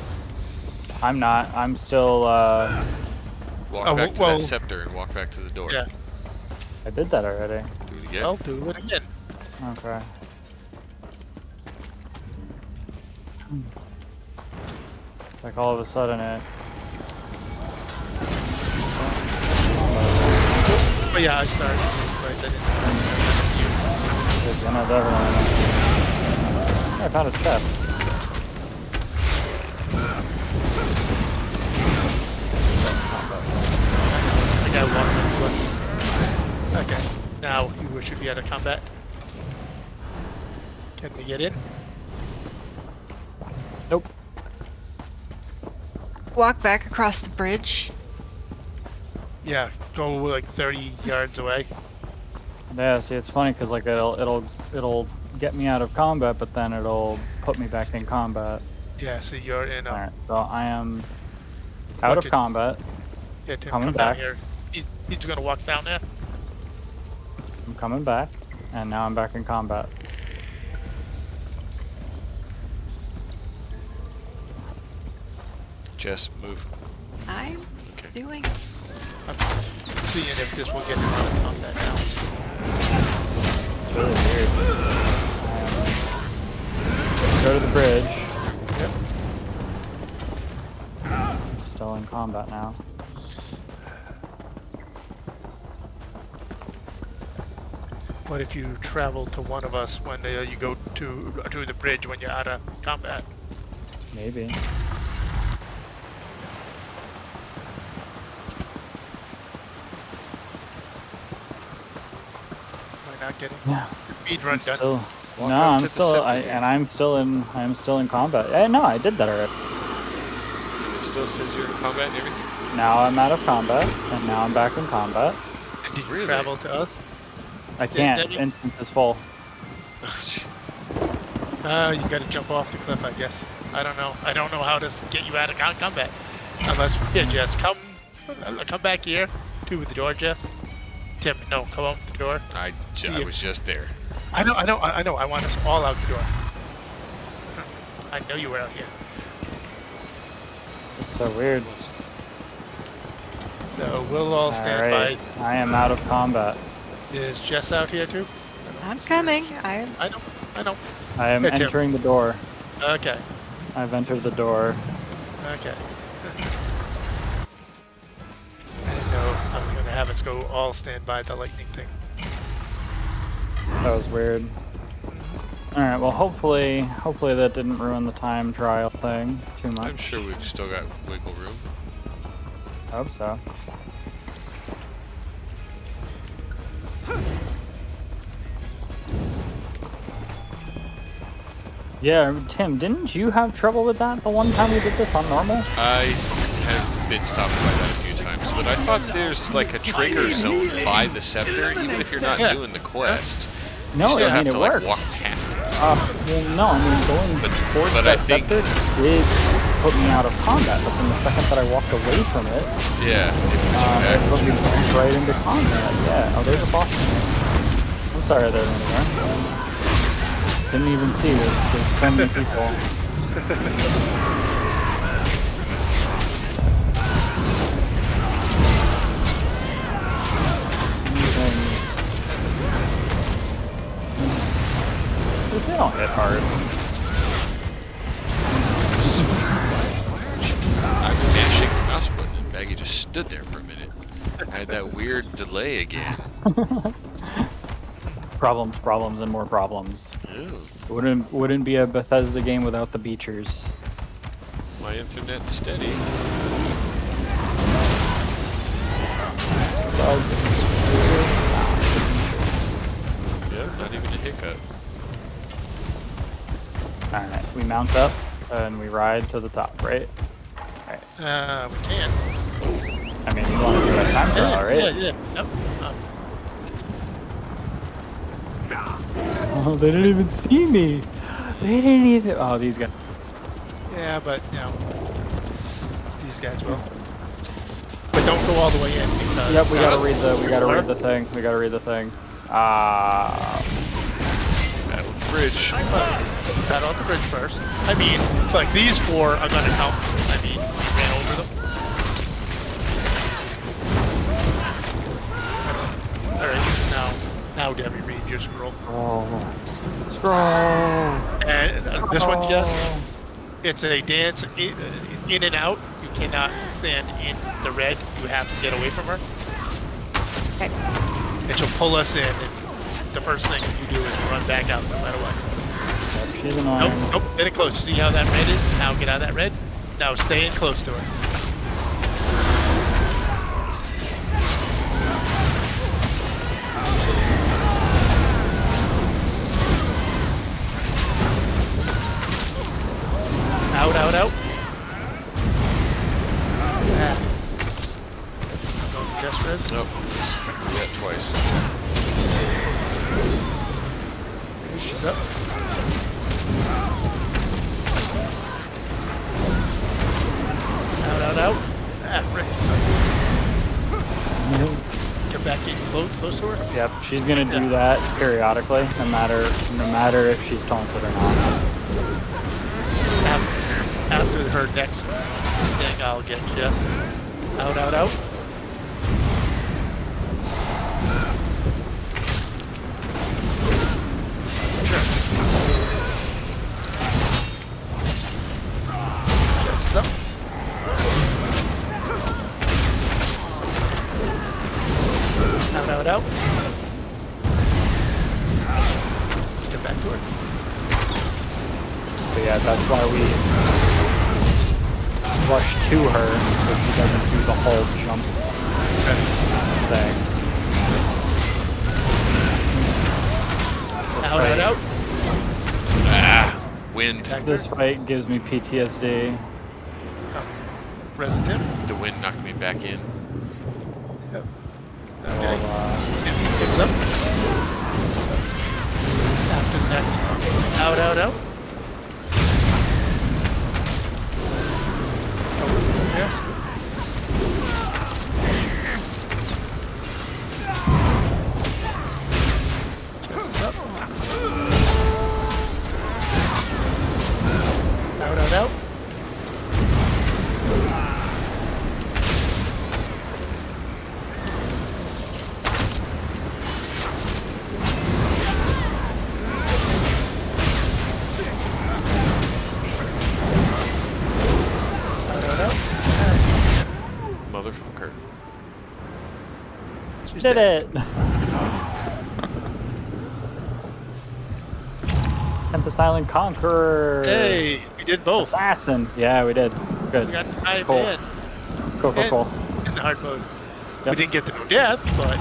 I'm not. I'm still. Walk back to well, that scepter and walk back to the door. Yeah. I did that already. Do it again. I'll do it again. Okay. Like all of a sudden it. Oh yeah, I started. Right, I didn't. There's another one. I found a chest. I got one plus. Okay, now you should be out of combat. Can we get in? Nope. Walk back across the bridge. Yeah, go like 30 yards away. Yeah, see, it's funny because like it'll get me out of combat, but then it'll put me back in combat. Yeah, so you're in. All right, so I am out of combat. Yeah, Tim, coming come back. down here. He's gonna walk down there. I'm coming back, and now I'm back in combat. Jess, move. I'm doing. I'm seeing if this will get out of combat now. It's really weird. Go to the bridge. Yep. Still in combat now. What if you travel to one of us when you go to the bridge when you're out of combat? Maybe. Am I not getting the speed run done? Still, Walk no, up I'm to the still, scepter and I'm still in combat. No, I did that already. It still says you're in combat and everything? Now I'm out of combat, and now I'm back in combat. And did you travel to us? I can't. Instance is full. You gotta jump off the cliff, I guess. I don't know. I don't know how to get you out of combat. Unless, yeah, Jess, come back here to the door, Jess. Tim, no, come out the door. I was just there. I know. I want us all out the door. I know you were out here. It's so weird. So we'll all stand by. I am out of combat. Is Jess out here too? I'm coming. I know. I am Hey, Tim. entering the door. Okay. I've entered the door. Okay. I didn't know I was going to have us go all stand by the lightning thing. That was weird. Alright, well hopefully that didn't ruin the time trial thing too much. I'm sure we've still got wiggle room. I hope so. Yeah, Tim, didn't you have trouble with that the one time we did this on normal? I have been stopped by that a few times, but I thought there's like a trigger zone by the scepter, even if you're not doing the quests. No, you still I have mean, to it like worked. walk past it. Well, no, I mean, going towards but that I think- scepter did put me out of combat, but then the second that I walked away from it, Yeah, it puts you it back. put me right into combat. Yeah, oh, there's a boss. I'm sorry there anymore. Didn't even see there's so many people. They don't hit hard. I'm mashing the mouse button and Baggy just stood there for a minute. I had that weird delay again. Problems, and more problems. Ew. Wouldn't be a Bethesda game without the beachers. My internet's steady. Yeah, not even a hiccup. Alright, we mount up and we ride to the top, right? Alright. We can. I mean, you want to do that time trial, right? Yeah. Yep. Oh, they didn't even see me. They didn't even. Oh, these guys. Yeah, but you know, these guys will. But don't go all the way in because. Yep, we gotta read the thing. We gotta read the thing. Battle the bridge. Battle at the bridge first. I mean, like these four are gonna help. I mean, we ran over them. All right, now, Debbie, read your scroll. Scroll. And this one, just it's a dance in and out. You cannot stand in the red. You have to get away from her. Okay. And she'll pull us in. And the first thing you do is run back out, no matter what. She's annoying. Nope, get it close. See how that red is? Now get out of that red. Now stay in close to her. Out. Just res? Nope. Yeah, twice. She's up. Out. Frick. Get back in close to her? Yep, she's gonna do that periodically, no matter if she's taunted or not. after her next thing, I'll get Jess. Out, out, out. Sure. Jess is up. Out, out, out. Get back to her. So yeah, that's why we rush to her so she doesn't do the whole jump thing. Out, out, out. Ah, wind. This fight gives me PTSD. Resident Tim. The wind knocked me back in. Yep. Okay. Tim goes up. After the next. Out, out, out. Yes. Out, out, out. Motherfucker. Did it! Tempest Island Conqueror! Hey, we did both. Assassin! Yeah, we did. Good. We got to dive Cool. in. Cool. In the hard mode. Yep. We didn't get to no death, but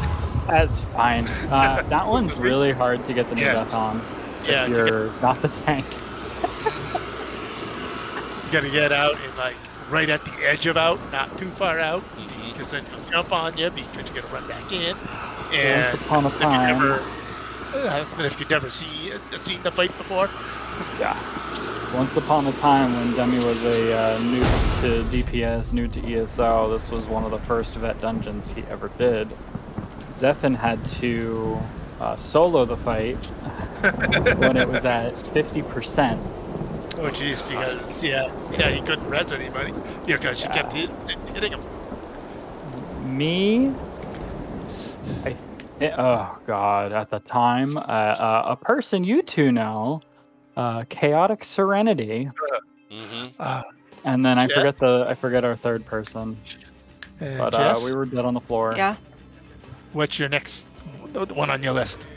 That's fine. That one's really hard to get the new Yes. death on. Yeah, If to you're not the tank. you got to get out and like right at the edge of out, not too far out, because then they'll jump on you because you got to run back in. And Once upon a time. if you never seen the fight before, Yeah. Once upon a time when Demi was a new to DPS, new to ESO, this was one of the first vet dungeons he ever did. Zephin had to solo the fight when it was at 50%. oh jeez, because he couldn't res anybody because she kept hitting him. Me? Oh god, at the time, a person you two know, Chaotic Serenity. And then I forget our third person. But Jess? we were dead on the floor. Yeah. What's your next one on your list?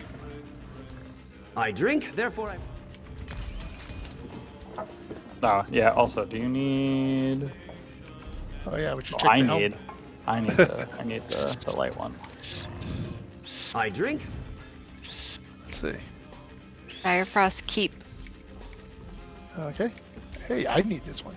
I drink, therefore I... Oh, yeah, also, do you need... Oh yeah, we should Oh, check I the helm. need the light one. I drink. Let's see. Direfrost Keep. Okay. Hey, I need this one.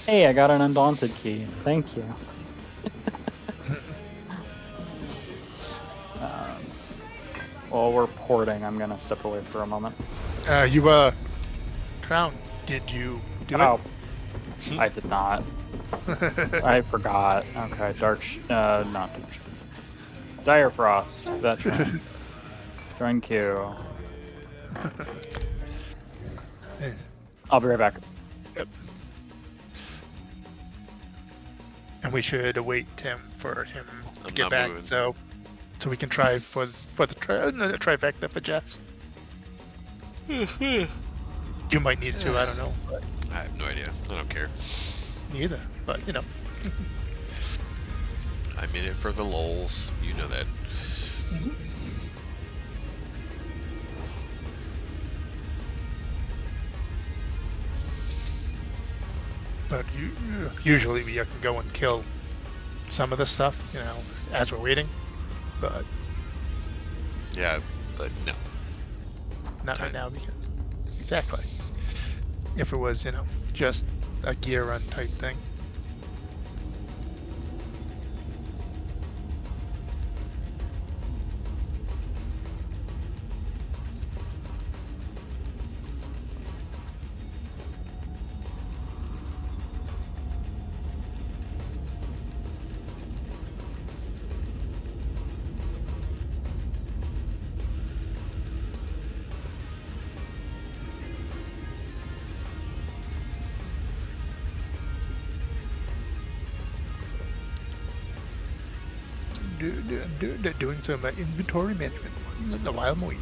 Hey, I got an Undaunted key. Thank you. While we're porting, I'm gonna step away for a moment. Crown, did you do it? I did not. I forgot. Okay, not Dark Dire Frost, veteran. Join queue. I'll be right back. Yep. And we should await Tim for him to get back, so we can try for the trifecta for Jess. You might need to, I don't know. But I have no idea. I don't care. me either, but you know. I'm in it for the lols. You know that. But usually we can go and kill some of the stuff, you know, as we're waiting. But yeah, but no. Not right now because exactly. If it was, you know, just a gear run type thing. doing some inventory management while I'm waiting.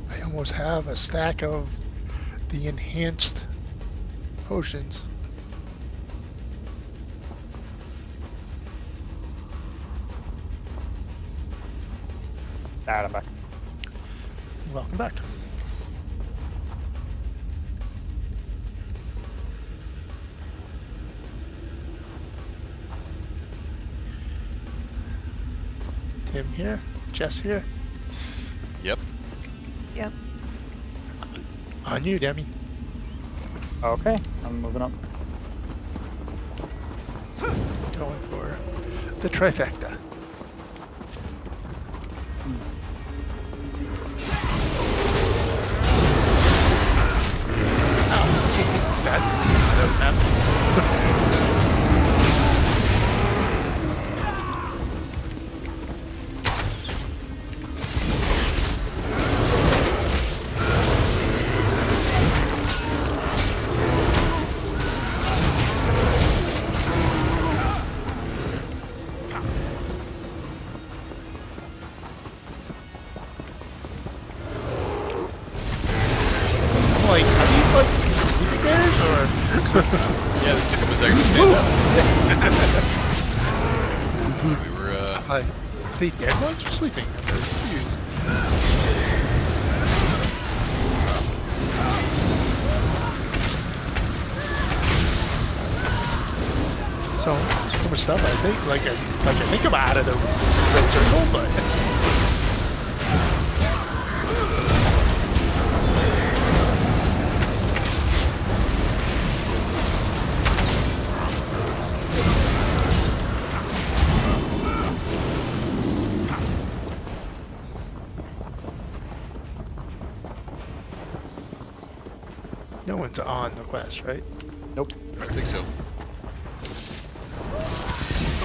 I almost have a stack of the enhanced potions. I'm back. Welcome back. Tim here, Jess here. Yep. Yep. On you, Demi. Okay, I'm moving up. Going for the trifecta. Like, are these like sleeping bears or? Yeah, it took him a second to stand up. We were, Are they dead ones or sleeping? I'm confused. So much stuff. I think, like I think I'm out of the red circle, but. No one's on the quest, right? Nope. I don't think so.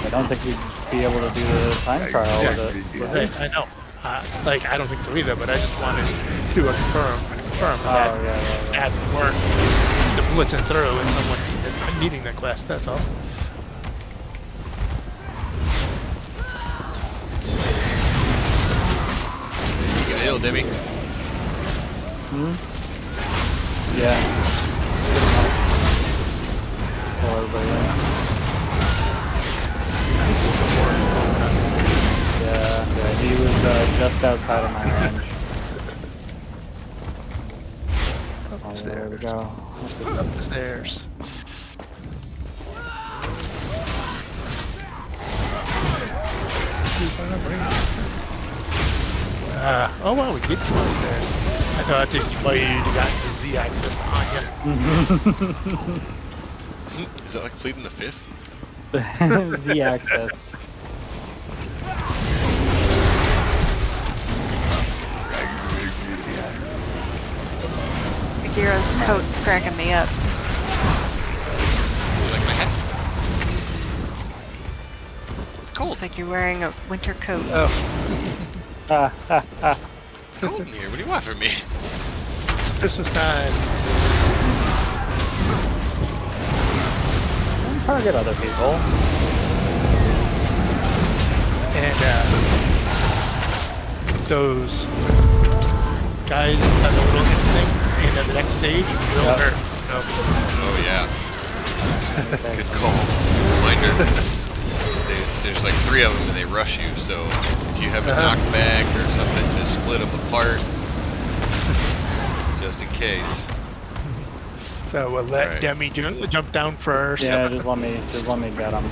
I don't think we'd be able to do the time trial with it. Right, I know. Like, I don't think so either, but I just wanted to confirm that at work, the blitzing through and someone needing the quest, that's all. You get ill, Demi. Yeah. Oh, everybody, yeah, he was just outside of my range. Up the There we stairs. go. Up the stairs. Oh wow, we did go upstairs. I thought if you got the Z access on you. Is that like pleading the fifth? Z accessed. Bagheera's coat's cracking me up. You like my hat? It's cold. It's like you're wearing a winter coat. Oh. It's cold in here. What do you want from me? Christmas time. Don't target other people. And those guys that the little hit things and at the next stage will hurt. So. Oh yeah. Good call. Reminder. There's like 3 of them and they rush you, so if you have a knockback or something to split them apart, just in case. So we'll let Demi jump down first. Yeah, just let me get him.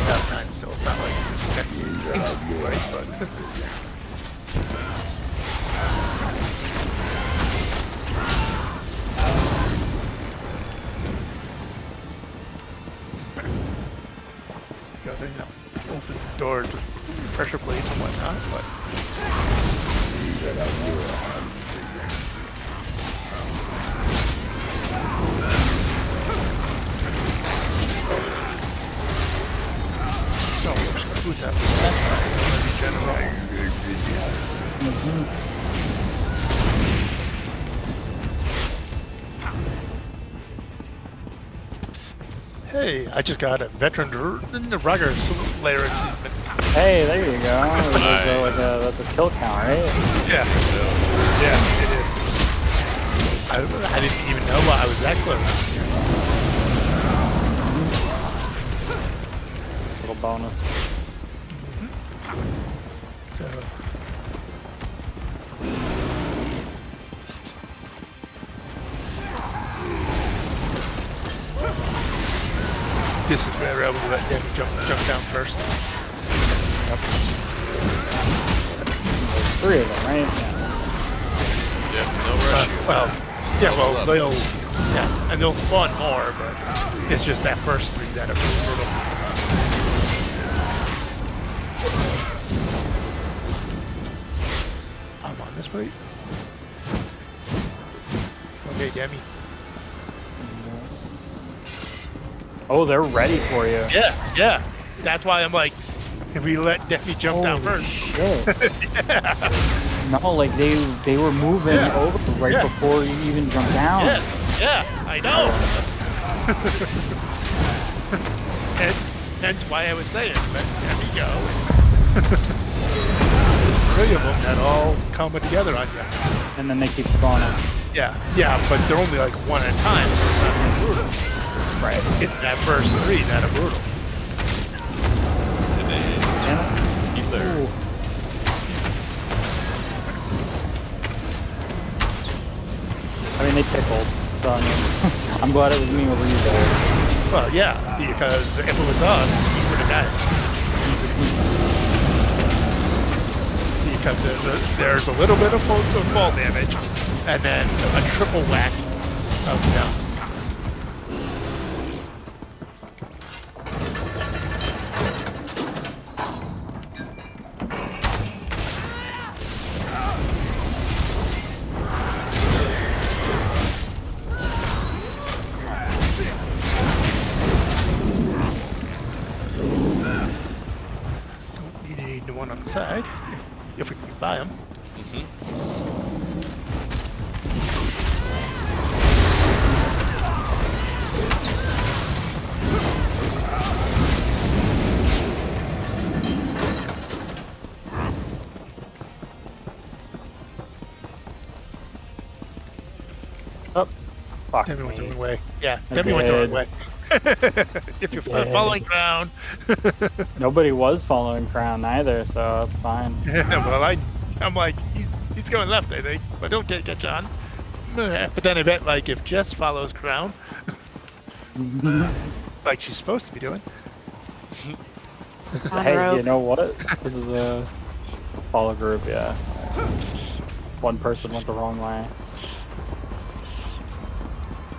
Sometimes, so it's not like it's next instant, right? But stored pressure plates and whatnot, but. So, who's that? General. Hey, I just got a veteran Rugger Slayer achievement. Hey, there you go. That's a kill count, right? Yeah. Yeah, it is. I didn't even know I was that close. Little bonus. So. This is where I would let them jump down first. Yep. There's 3 of them, right? Yeah, no rush. Well, yeah, well, they'll, yeah, and they'll spawn more, but it's just that first 3 that are brutal. I'm on this way. Okay, Demi. Oh, they're ready for you. Yeah. That's why I'm like, if we let Demi jump down first. Shit. Yeah. No, like they were moving over right before you even jumped down. Yeah, I know. And that's why I was saying, let Demi go. There's 3 of them that all come together on you. And then they keep spawning. Yeah, but they're only like 1 at a time, so it's not that brutal. Right. It's that first 3 that are brutal. Either. I mean, they tickled, so I mean, I'm glad it was me over you guys. Well, yeah, because if it was us, we would have got it. Because there's a little bit of fall damage, and then a triple whack of down. One on the side, if we can buy them. Oh, fuck Demi went the me. wrong way. Yeah, I Demi went the wrong did. way. If you're following ground. Nobody was following Crown either, so that's fine. Well, I'm like, he's going left, I think, but don't catch on. But then I bet, like, if Jess follows Crown, like she's supposed to be doing. Hey, you know what? This is a follow group, yeah. One person went the wrong way.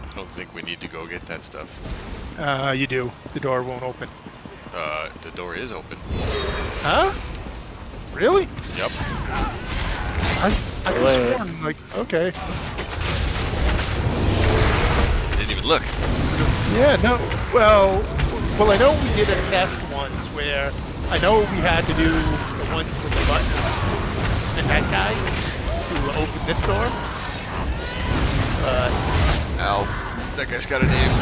I don't think we need to go get that stuff. You do. The door won't open. The door is open. Huh? Really? Yep. I could have sworn, like, okay. Didn't even look. Yeah, no, well, I know we did a test once where I know we had to do the ones with the buttons and that guy to open this door. Ow. That guy's got a name.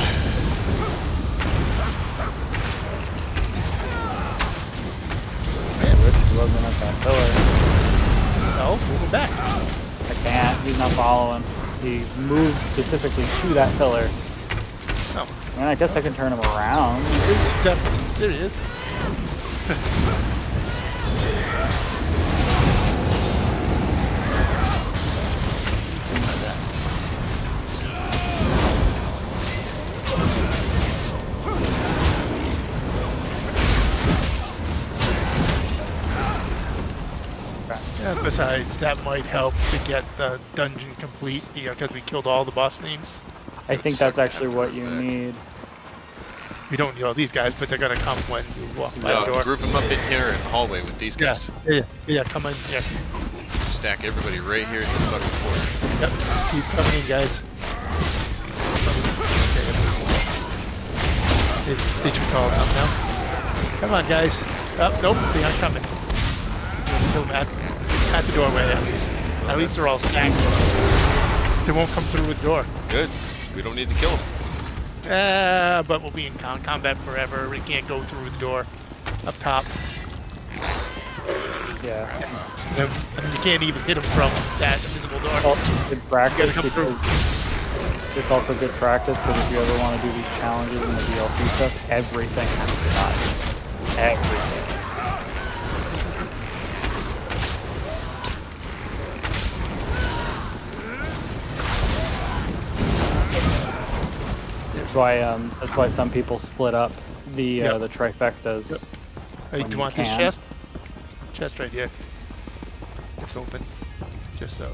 Man, Richard wasn't at that pillar. No, move him back. I can't. He's not following. He moved specifically to that pillar. Oh. I mean, I guess I can turn him around. There he is. Yeah, besides, that might help to get the dungeon complete, because we killed all the boss names. I think that's actually what you need. We don't need all these guys, but they're gonna come when you walk by the No, door. group them up in here in the hallway with these Yeah, guys. yeah, come in. Yeah. Stack everybody right here in this fucking corner. Yep. Keep coming in, guys. Did you call them now? Come on, guys. Oh, nope, they aren't coming. Kill them at the doorway at least. At least they're all stacked. They won't come through the door. Good. We don't need to kill them. But we'll be in combat forever. We can't go through the door up top. Yeah. And you can't even hit them from that invisible door. Well, good practice come through. because it's also good practice because if you ever want to do these challenges and the DLC stuff, everything has to die. Everything. That's why some people split up the trifectas. Yep. Hey, do you want this chest? Chest right here. It's open. Just so.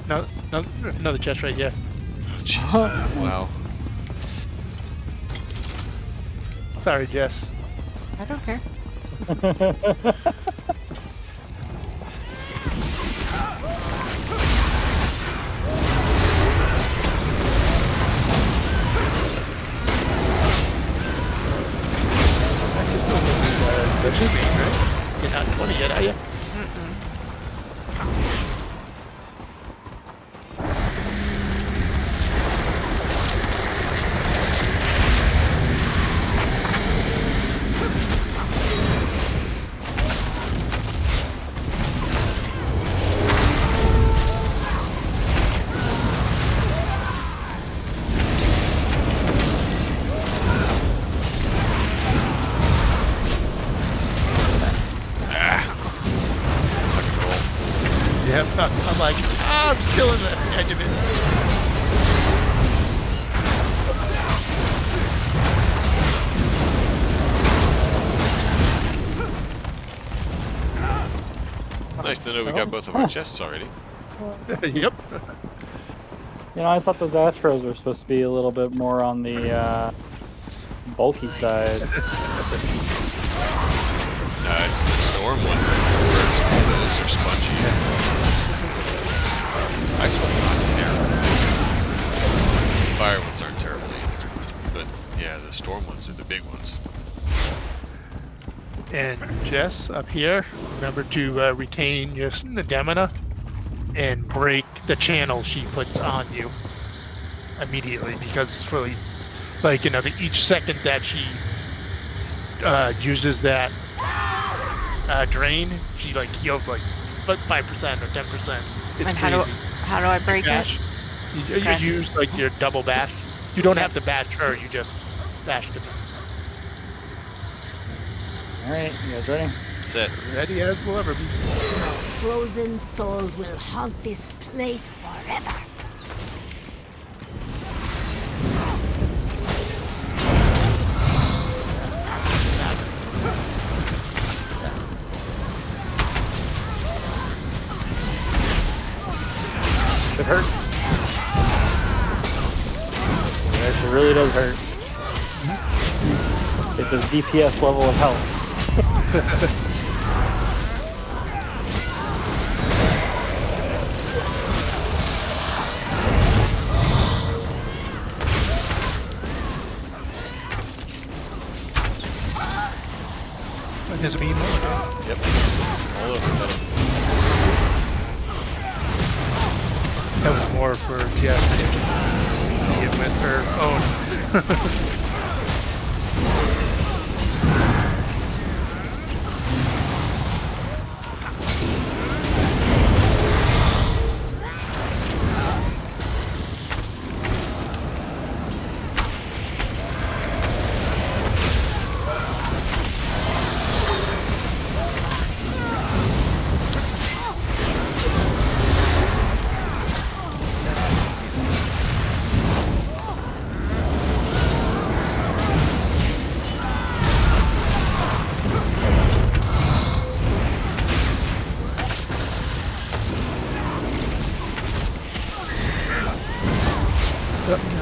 Yeah. No, another chest right here. Oh, jeez. Wow. Sorry, Jess. I don't care. That should be, right? You're not 20 yet, are you? Yeah, I'm like, I'm still in the edge of it. Nice to know we got both of our chests already. Yep. You know, I thought those Astros were supposed to be a little bit more on the bulky side. It's the storm ones that are first. Those are spongy. Ice ones not terrible. Fire ones aren't terrible either. But yeah, the storm ones are the big ones. And Jess, up here, remember to retain your Demona and break the channel she puts on you immediately, because it's really, like, you know, each second that she uses that drain, she like heals like 5% or 10%. It's And crazy. how do I break Bash. it? You use like your double bash. You don't have to bash her, you just bash the. Alright, you guys ready? Set. Ready as we'll ever be. Frozen souls will haunt this place forever. It hurts. Yes, it really does hurt. It's a DPS level of health. There's a beam over there. Yep. All over metal. That was more for Jess to see it with her own.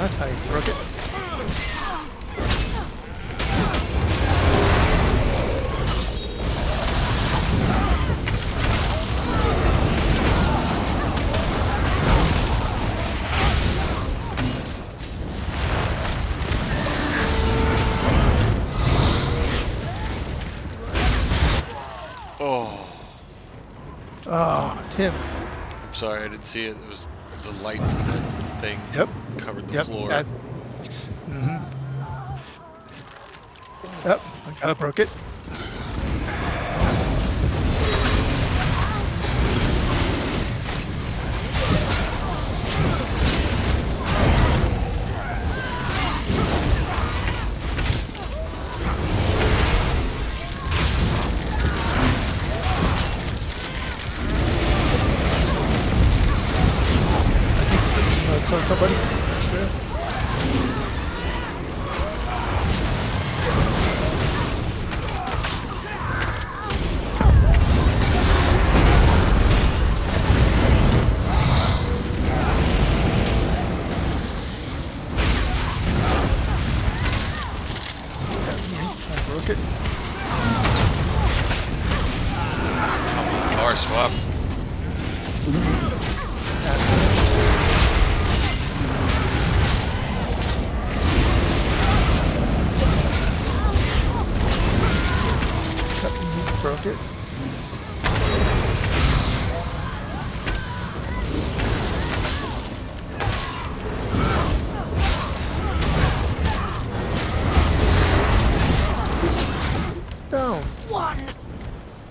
on, I broke it. Oh. Oh, Tim. I'm sorry, I didn't see it. It was the light from that thing covered the floor. Mm-hmm. Yep, I kind of broke it. On somebody. Sure. I broke it. Power swap. Broke it. It's down. One.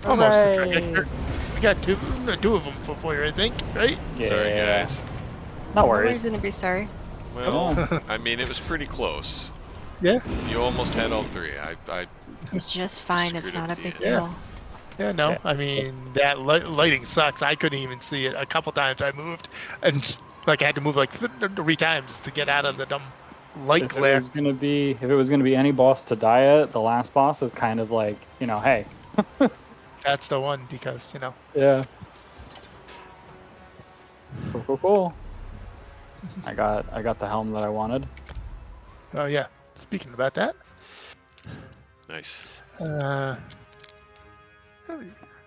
Almost a Hooray. trajectory. We got two of them before you, I think, right? Yeah. Sorry, guys. No No worries. reason to be sorry. Well, I mean, it was pretty close. Yeah. You almost had all three. I It's just fine. It's Screwed up not a at big the end. deal. Yeah, no. Yeah. I mean, that lighting sucks. I couldn't even see it. A couple times I moved, and like I had to move like 3 times to get out of the dumb light If it glare. was gonna be any boss to die at, the last boss is kind of like, hey. That's the one because Yeah. Cool. I got the helm that I wanted. Oh yeah. Speaking about that, nice.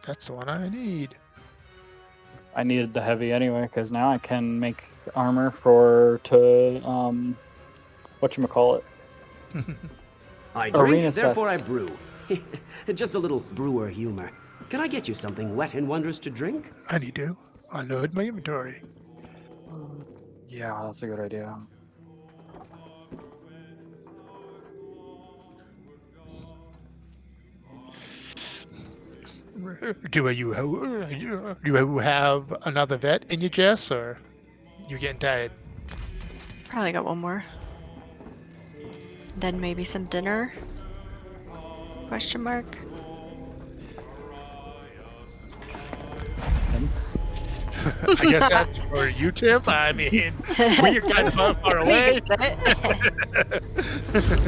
that's the one I need. I needed the heavy anyway because now I can make armor whatchamacallit. I Arena drink, therefore I sets. brew. Just a little brewer humor. Can I get you something wet and wondrous to drink? I need to unload my inventory. Yeah, that's a good idea. Do you have another vet in your chest, or you getting tired? Probably got one more. Then maybe some dinner? Question mark. I guess that's for you, Tim. I mean, we're kind of far away.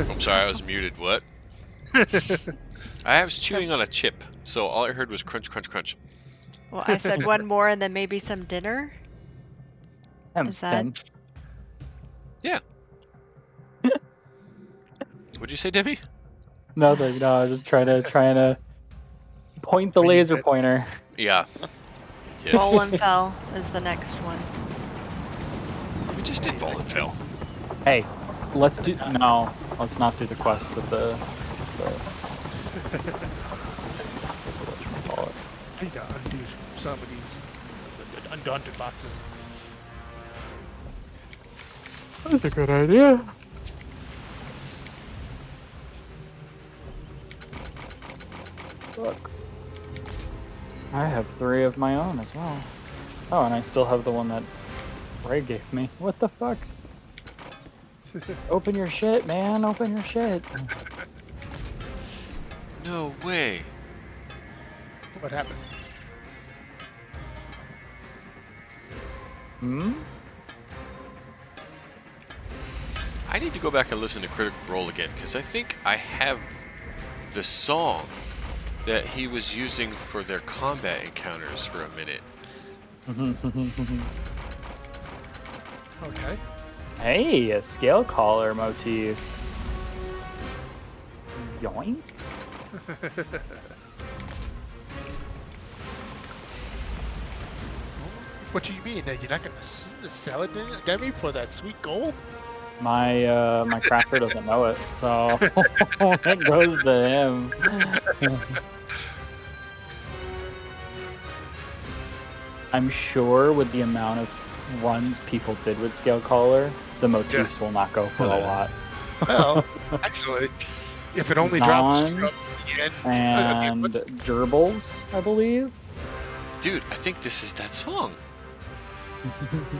I'm sorry, I was muted. What? I was chewing on a chip, so all I heard was crunch, crunch, crunch. Well, I said one more and then maybe some dinner. Is that? Yeah. What'd you say, Debbie? Nothing. No, I was just trying to point the laser pointer. Yeah. Yes. Volunfell is the next one. We just did Volunfell. Hey, let's not do the quest with the whatchamacallit. I need to undo some of these undaunted boxes. That's a good idea. Look. I have 3 of my own as well. Oh, and I still have the one that Ray gave me. What the fuck? Open your shit, man. Open your shit. No way. What happened? Hmm? I need to go back and listen to Critical Role again, because I think I have the song that he was using for their combat encounters for a minute. Okay. Hey, a scale collar motif. Yoink. What do you mean? You're not gonna sell it to Demi for that sweet gold? My cracker doesn't know it, so it goes to him. I'm sure with the amount of runs people did with Scale Collar, the motifs will not go for a lot. Well, actually, if it only drops from Zons the end, and gerbils, I believe. Dude, I think this is that song.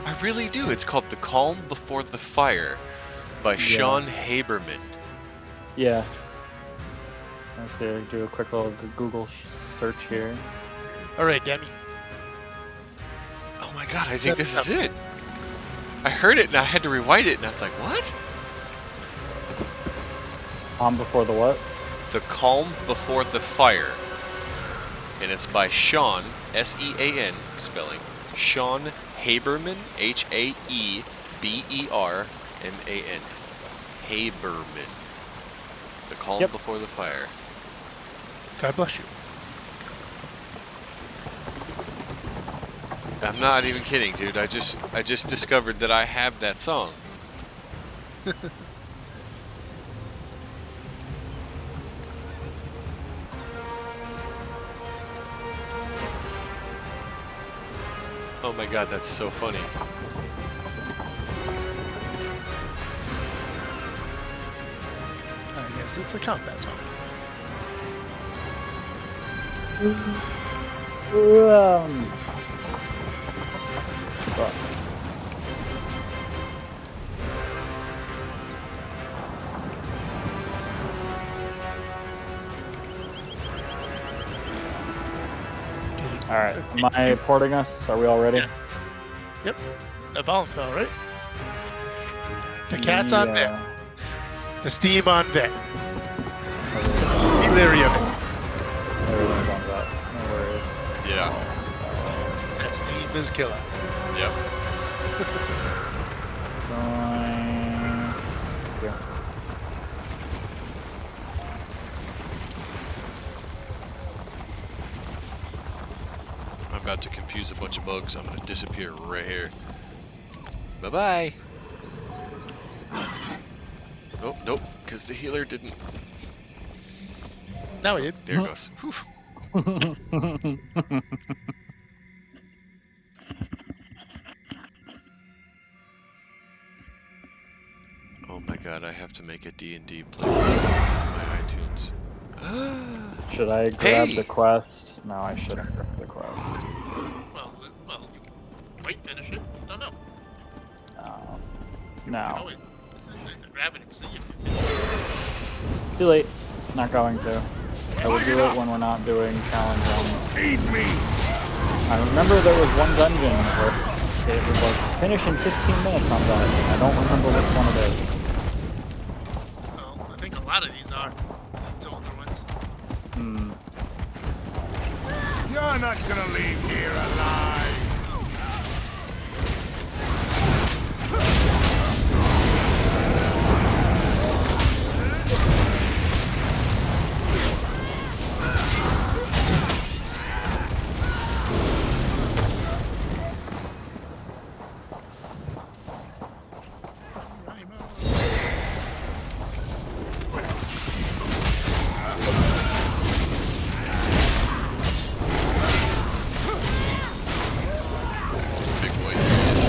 I really do. It's called The Calm Before the Fire by Sean Haberman. Yeah. Let's see, do a quick little Google search here. all right, Demi. Oh my god, I think this is it. I heard it and I had to rewind it and I was like, what? Calm Before the what? The Calm Before the Fire. And it's by Sean, S-E-A-N spelling, Sean Haberman, H-A-E-B-E-R-M-A-N. Haberman. The Calm Before the Fire. God bless you. I'm not even kidding, dude. I just discovered that I have that song. Oh my god, that's so funny. I guess it's a combat song. Alright, am I porting us? Are we all ready? Yeah. Yep. The bomb fell, right? The cat's on deck. The steam on deck. Be leery of it. Everything's on that. No worries. Yeah. That steam is killer. Yep. I'm about to confuse a bunch of bugs. I'm gonna disappear right here. Bye-bye. Oh, nope, because the healer didn't. Now he did. There it goes. Whew. Oh my god, I have to make a D&D playlist on my iTunes. Should I grab the quest? No, I shouldn't grab the quest. Well, you might finish it. Don't know. No. Grab it and see if Too late. Not going to. I will do it when we're not doing challenge runs. Feed me! I remember there was one dungeon where it was like, finish in 15 minutes on that. I don't remember which one it is. Well, I think a lot of these are. These older ones. You're not gonna leave here alive! Big boy, there he is.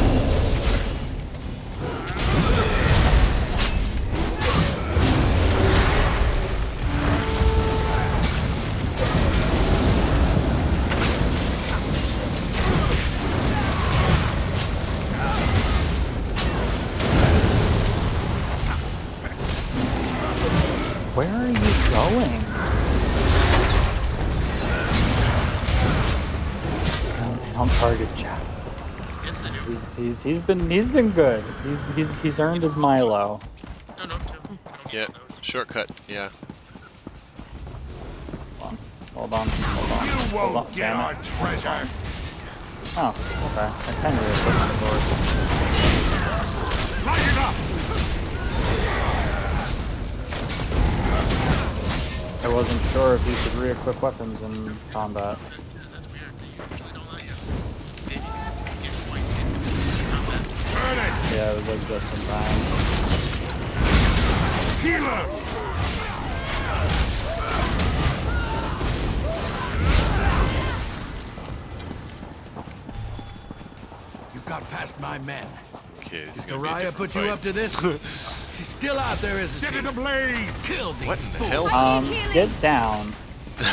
Where are you going? On target, chat. Yes, I do. He's been good. He's earned his Milo. No, two. Yeah, shortcut, yeah. Hold on. You Hold won't on. get Damn our it. treasure! Oh, okay. I kind of really I wasn't sure if you could re-equip weapons in combat. Yeah, it was like just in time. You got past my men. Okay, this is Did gonna be a Dariah different put you fight. up to this? She's still out there, isn't she? Set it ablaze! Kill these What in the fools. hell? Get down. I'm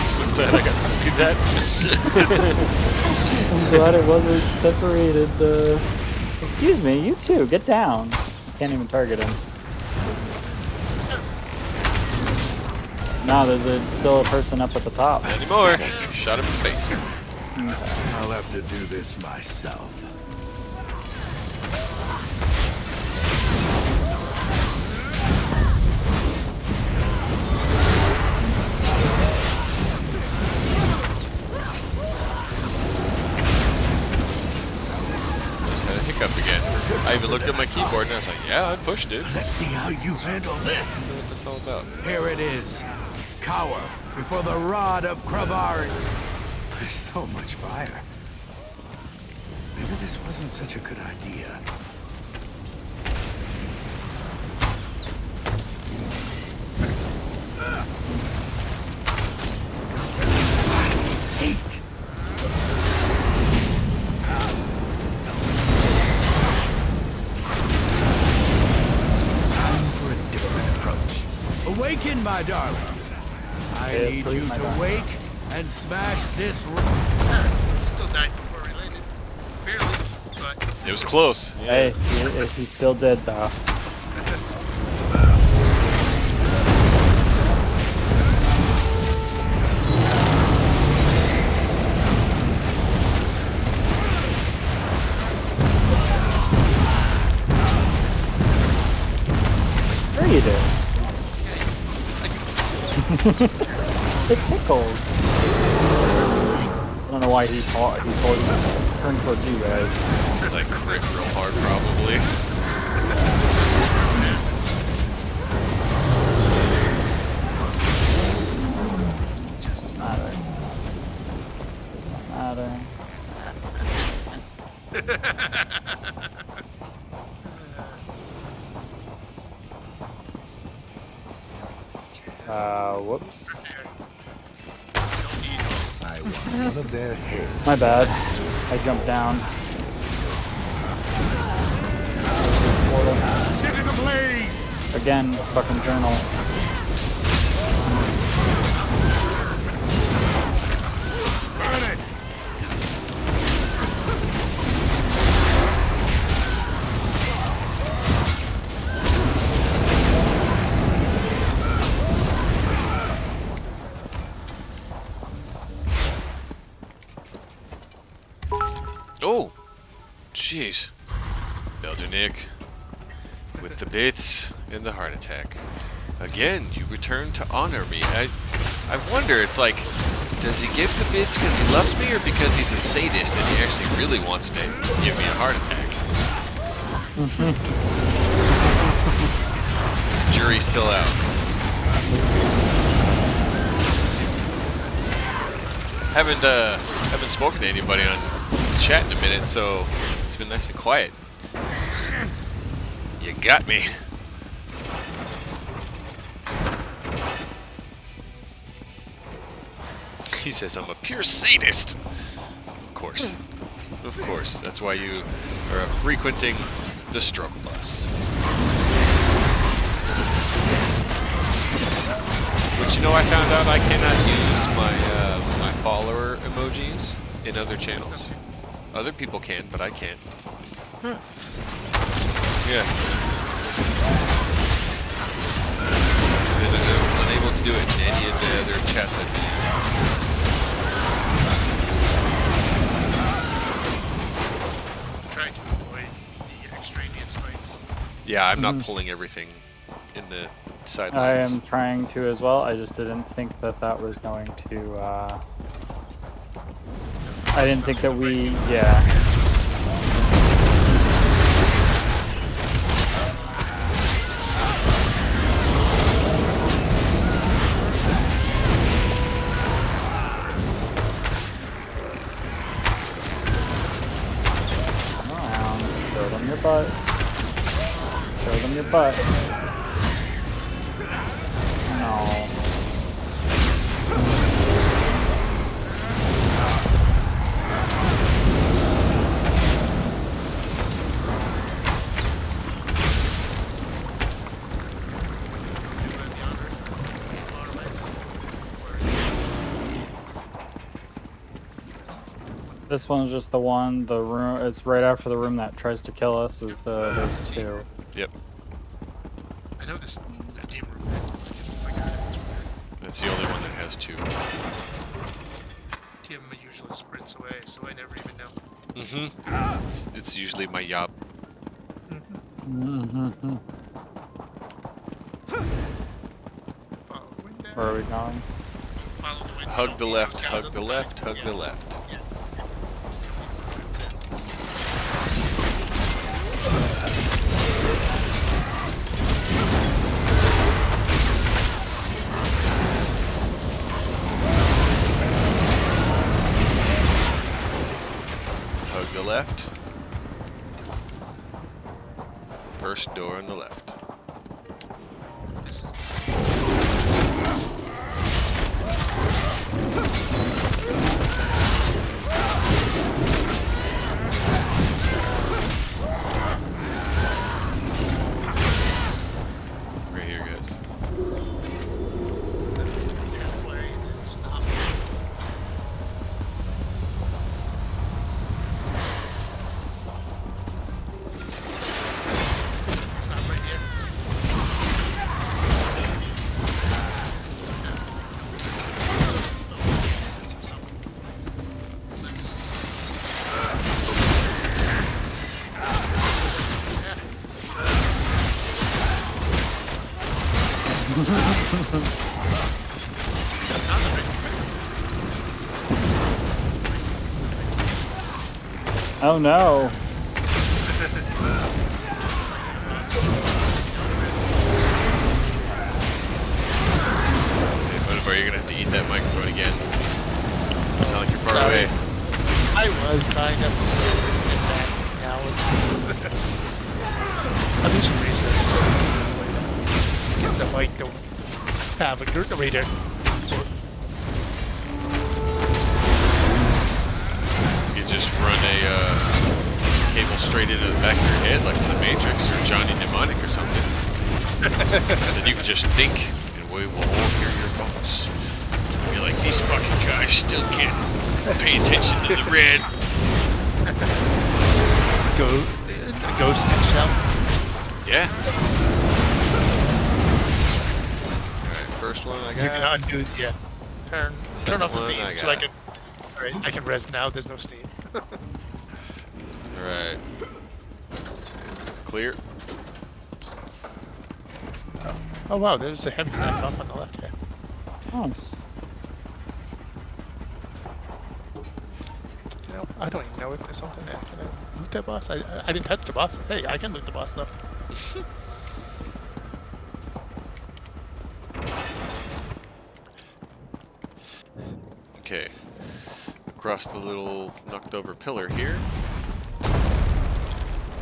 so glad I got to see that. I'm glad it wasn't separated. Excuse me, you too. Get down. Can't even target him. No, there's still a person up at the top. Not anymore. Shot him in the face. I'll have to do this myself. Just had a hiccup again. I even looked at my keyboard and I was like, yeah, I pushed it. Let's see how you handle this. I know what that's all about. Here it is. Cower before the rod of Kravari. There's so much fire. Maybe this wasn't such a good idea. Hate. Time for a different approach. Awaken, my darling. I need you to wake and smash this room. Still died before we landed. Barely, but... It was close. Hey, he still did though. Sure you did. It tickles. I don't know why he turned towards you guys. It's like crit real hard, probably. Doesn't matter. Whoops. I want one of their heads. My bad. I jumped down. Set it ablaze! Again, fucking journal. Burn it! Oh! Jeez. Beldernick. With the bits and the heart attack. Again, you return to honor me. I wonder, it's like, does he give the bits because he loves me or because he's a sadist and he actually really wants to give me a heart attack? Jury's still out. Haven't spoken to anybody on chat in a minute, so it's been nice and quiet. You got me. He says I'm a pure sadist. Of course. Of course. That's why you are frequenting the struggle bus. But you know, I found out I cannot use my my follower emojis in other channels. Other people can, but I can't. Yeah. I'm unable to do it in any of the other chats I've been in. Trying to avoid the extraneous fights. Yeah, I'm not pulling everything in the I sidelines. am trying to as well. I just didn't think that that was going to. I didn't think that we. Yeah. butt. Show them your butt. No. This one's just the one, the room, it's right after the room that tries to kill us, is there's two. Yep. I know this game room. That's the only one that has two. Tim usually sprints away, so I never even know. Mm-hmm. It's usually my yob. Mm-hmm. Where are we going? Hug the left, hug the left, hug the left. Hug the left. First door on the left. This is Right here, guys. stop. Stop right here. Oh no. Hey, Butterbur, you're gonna have to eat that microphone again. You sound like you're far away. I was. I never did that. Now it's. I'll do some research. Get the mic to have a good reader. You just run a cable straight into the back of your head like in the Matrix or Johnny Mnemonic or something. Then you can just think and we will all hear your thoughts. You're like, these fucking guys still can't pay attention to the red. Ghost shell. Yeah. Alright, first one I got. You can undo, yeah. Turn off the one steam I so I got. can. Alright, I can res now. There's no steam. Alright. Clear. Oh wow, there's a heavy stack up on the left here. Nice. You know, I don't even know if there's something there. Can I loot that boss? I didn't touch the boss. Hey, I can loot the boss though. Okay. Across the little knocked over pillar here.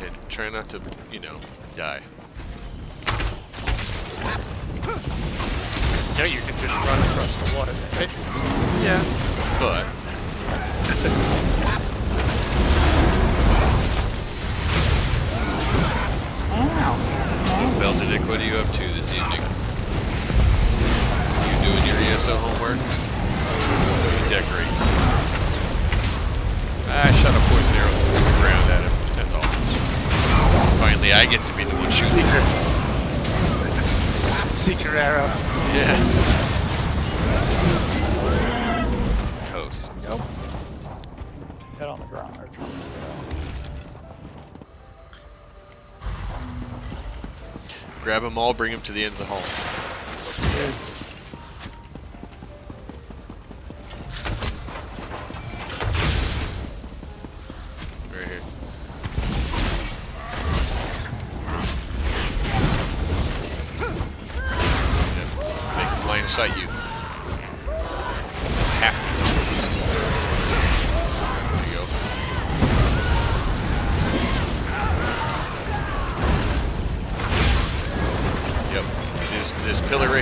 And try not to, you know, die. You know, you can just run across the water there, right? Yeah. But. So, Beltedic, what are you up to this evening? You doing your ESO homework? You decorate. I shot a poison arrow through the ground at him. That's awesome. Finally, I get to be the one shooting. Secret arrow. Yeah. Toast. Nope. Head on the ground there, Trump. Grab them all, bring them to the end of the hall. Right here. Yep. Make them line of sight you. Have to. There you go.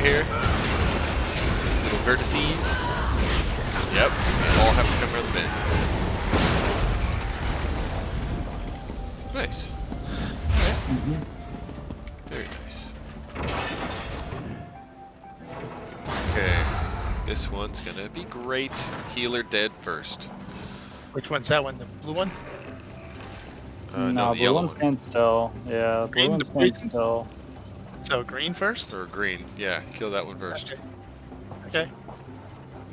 here. These little vertices. Yep, they all have to come around the bend. Nice. Very nice. Okay, this one's gonna be great. Healer dead first. Which one's that one? The blue one? No, the blue yellow one one. stands still. Yeah, blue Green, one the stands poison? still. So green first? Or green, yeah, kill that one first. Okay.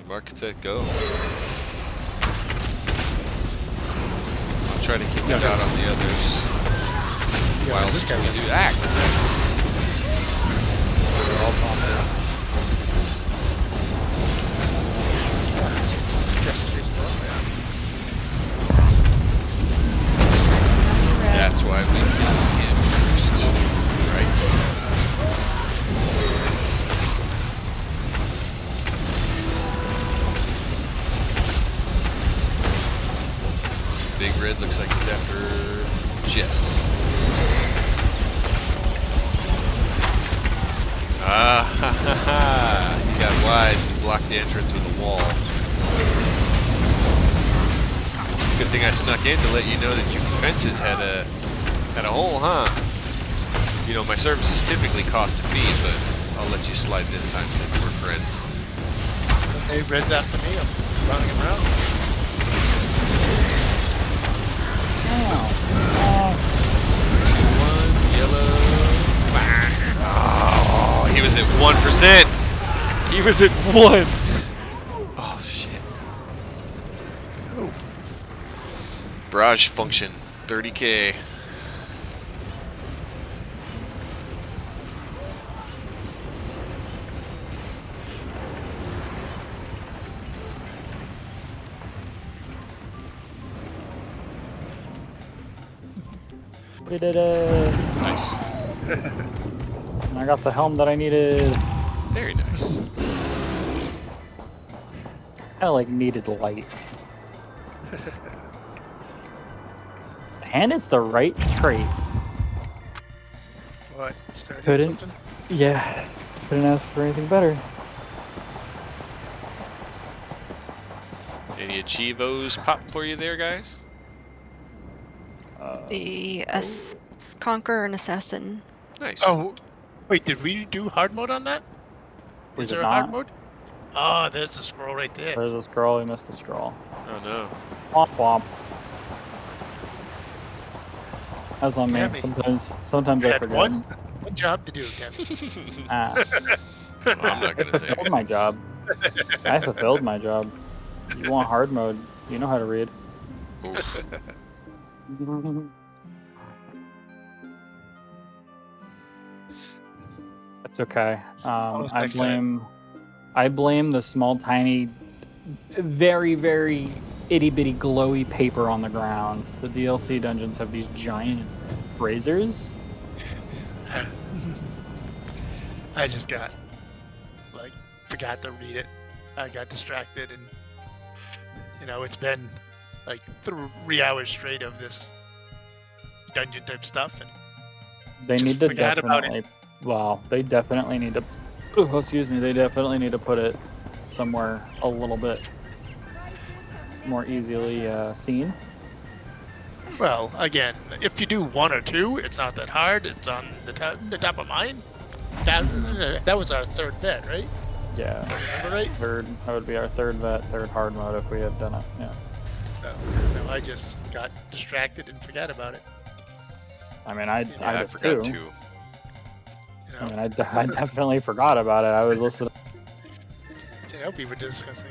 Mark it set, go. I'll try to keep an eye on the others. While this guy we do act. They're all popping. That's why we kill him first. Right? Big Red looks like he's after Jess. Ah ha ha ha! He got wise and blocked the entrance with a wall. Good thing I snuck in to let you know that your fences had a hole, huh? You know, my services typically cost a fee, but I'll let you slide this time because we're friends. Hey, Red's after me. I'm running him around. One yellow. Oh, he was at 1%. He was at 1. Oh shit. Barrage function, 30K. We did it. Nice. And I got the helm that I needed. Very nice. Kind of like needed light. And it's the right trait. What? Started Couldn't. something? Yeah. Couldn't ask for anything better. Any achievos pop for you there, guys? The Conqueror and Assassin. Nice. Oh, wait, did we do hard mode on that? We Is did there a hard not. mode? Oh, there's the scroll right there. There's a scroll. We missed the scroll. Oh no. Womp womp. That's on me. Damn it. Sometimes You I had forget. one job to do, Kevin. Ah, Well, I'm not gonna say fulfilled it. my job. I fulfilled my job. You want hard mode? You know how to read. Oof. That's okay. Almost next time. I blame the small, tiny, very, very itty bitty glowy paper on the ground. The DLC dungeons have these giant razors. I just got, forgot to read it. I got distracted and, it's been like 3 hours straight of this dungeon type stuff and They just need to forgot about it. definitely, well, they definitely need to, oh, excuse me, they definitely need to put it somewhere a little bit more easily seen. Well, again, if you do 1 or 2, it's not that hard. It's on the top of mind. That was our 3rd bet, right? Yeah. Remember right? That would be our third hard mode if we had done it. Yeah. So, I just got distracted and forgot about it. I mean, I I forgot too. I mean, I definitely forgot about it. I was listening. We were discussing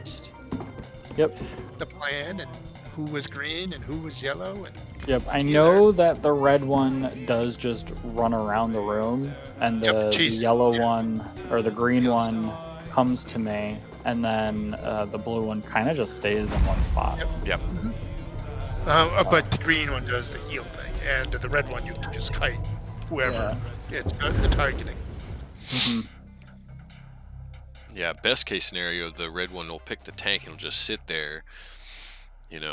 Yep. the plan and who was green and who was yellow. And Yep. I know that the red one does just run around the room, and the yellow one or the green one comes to me, and then the blue one kind of just stays in one spot. Yep. But the green one does the heal thing, and the red one you can just kite whoever it's the targeting. Mm-hmm. Yeah, best case scenario, the red one will pick the tank and will just sit there, in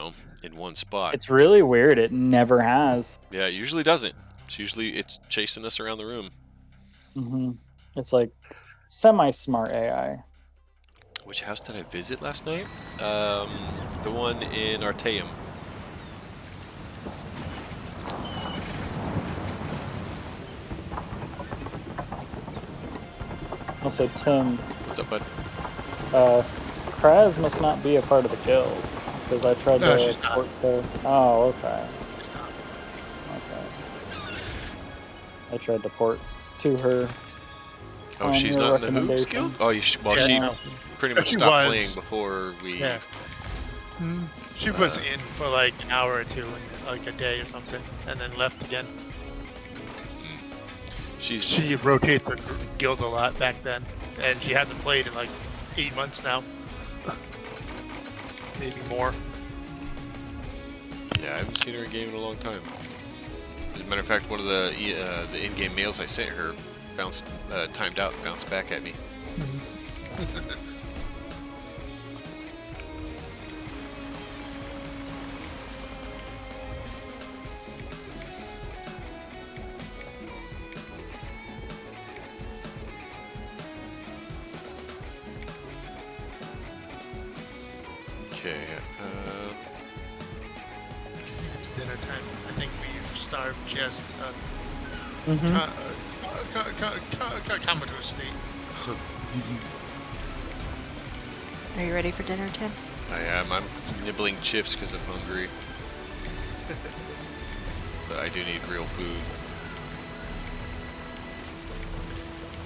one spot. It's really weird. It never has. Yeah, it usually doesn't. It's chasing us around the room. Mm-hmm. It's like semi-smart AI. Which house did I visit last night? The one in Arteum. Also, Tim. What's up, bud? Kraz must not be a part of the guild because I tried No, to she's not. report to. Oh, okay. I tried to port to her. Oh, on she's your not in the Hoops recommendation. Guild? Oh, well, Yeah, she no. pretty But much she stopped was. playing before we... Yeah. She was in for like an hour or two, and like a day or something, and then left again. She rotates her guild a lot back then, and she hasn't played in like 8 months now. Maybe more. Yeah, I haven't seen her in game in a long time. As a matter of fact, one of the in-game mails I sent her timed out, bounced back at me. Okay. It's dinner time. I think we've starved just Commodore state. Are you ready for dinner, Tim? I am. I'm nibbling chips because I'm hungry. But I do need real food.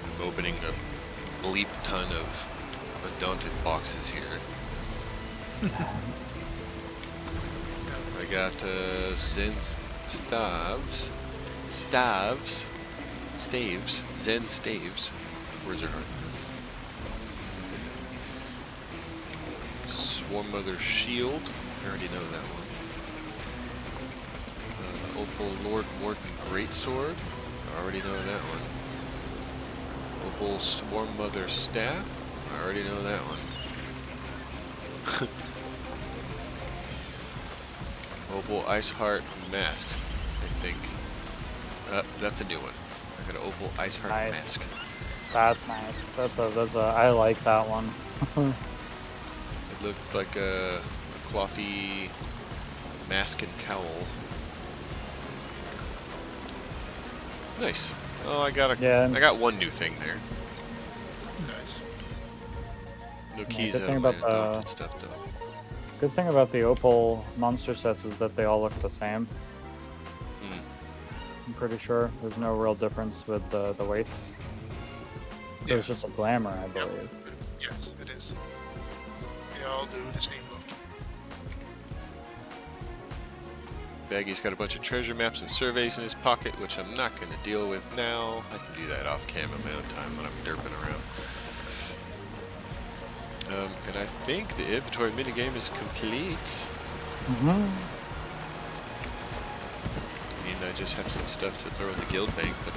I'm opening a bleep ton of undaunted boxes here. I got Zen staves, Zen staves. Words are hard. Swarm Mother Shield. I already know that one. Opal Lord Morton Greatsword. I already know that one. Opal Swarm Mother Staff. I already know that one. Opal Ice Heart Masks, I think. That's a new one. I got an Opal Ice Heart Mask. That's nice. That's a. I like that one. It looked like a clothy mask and cowl. Nice. Oh, I got one new thing there. Nice. No keys good out thing of my about undaunted stuff though. Good thing about the Opal monster sets is that they all look the same. I'm pretty sure there's no real difference with the weights. So it's just a glamour, I believe. Yes, it is. They all do the same look. Baggy's got a bunch of treasure maps and surveys in his pocket, which I'm not going to deal with now. I can do that off cam a amount of time when I'm derping around. And I think the inventory minigame is complete. I mean, I just have some stuff to throw in the guild bank, but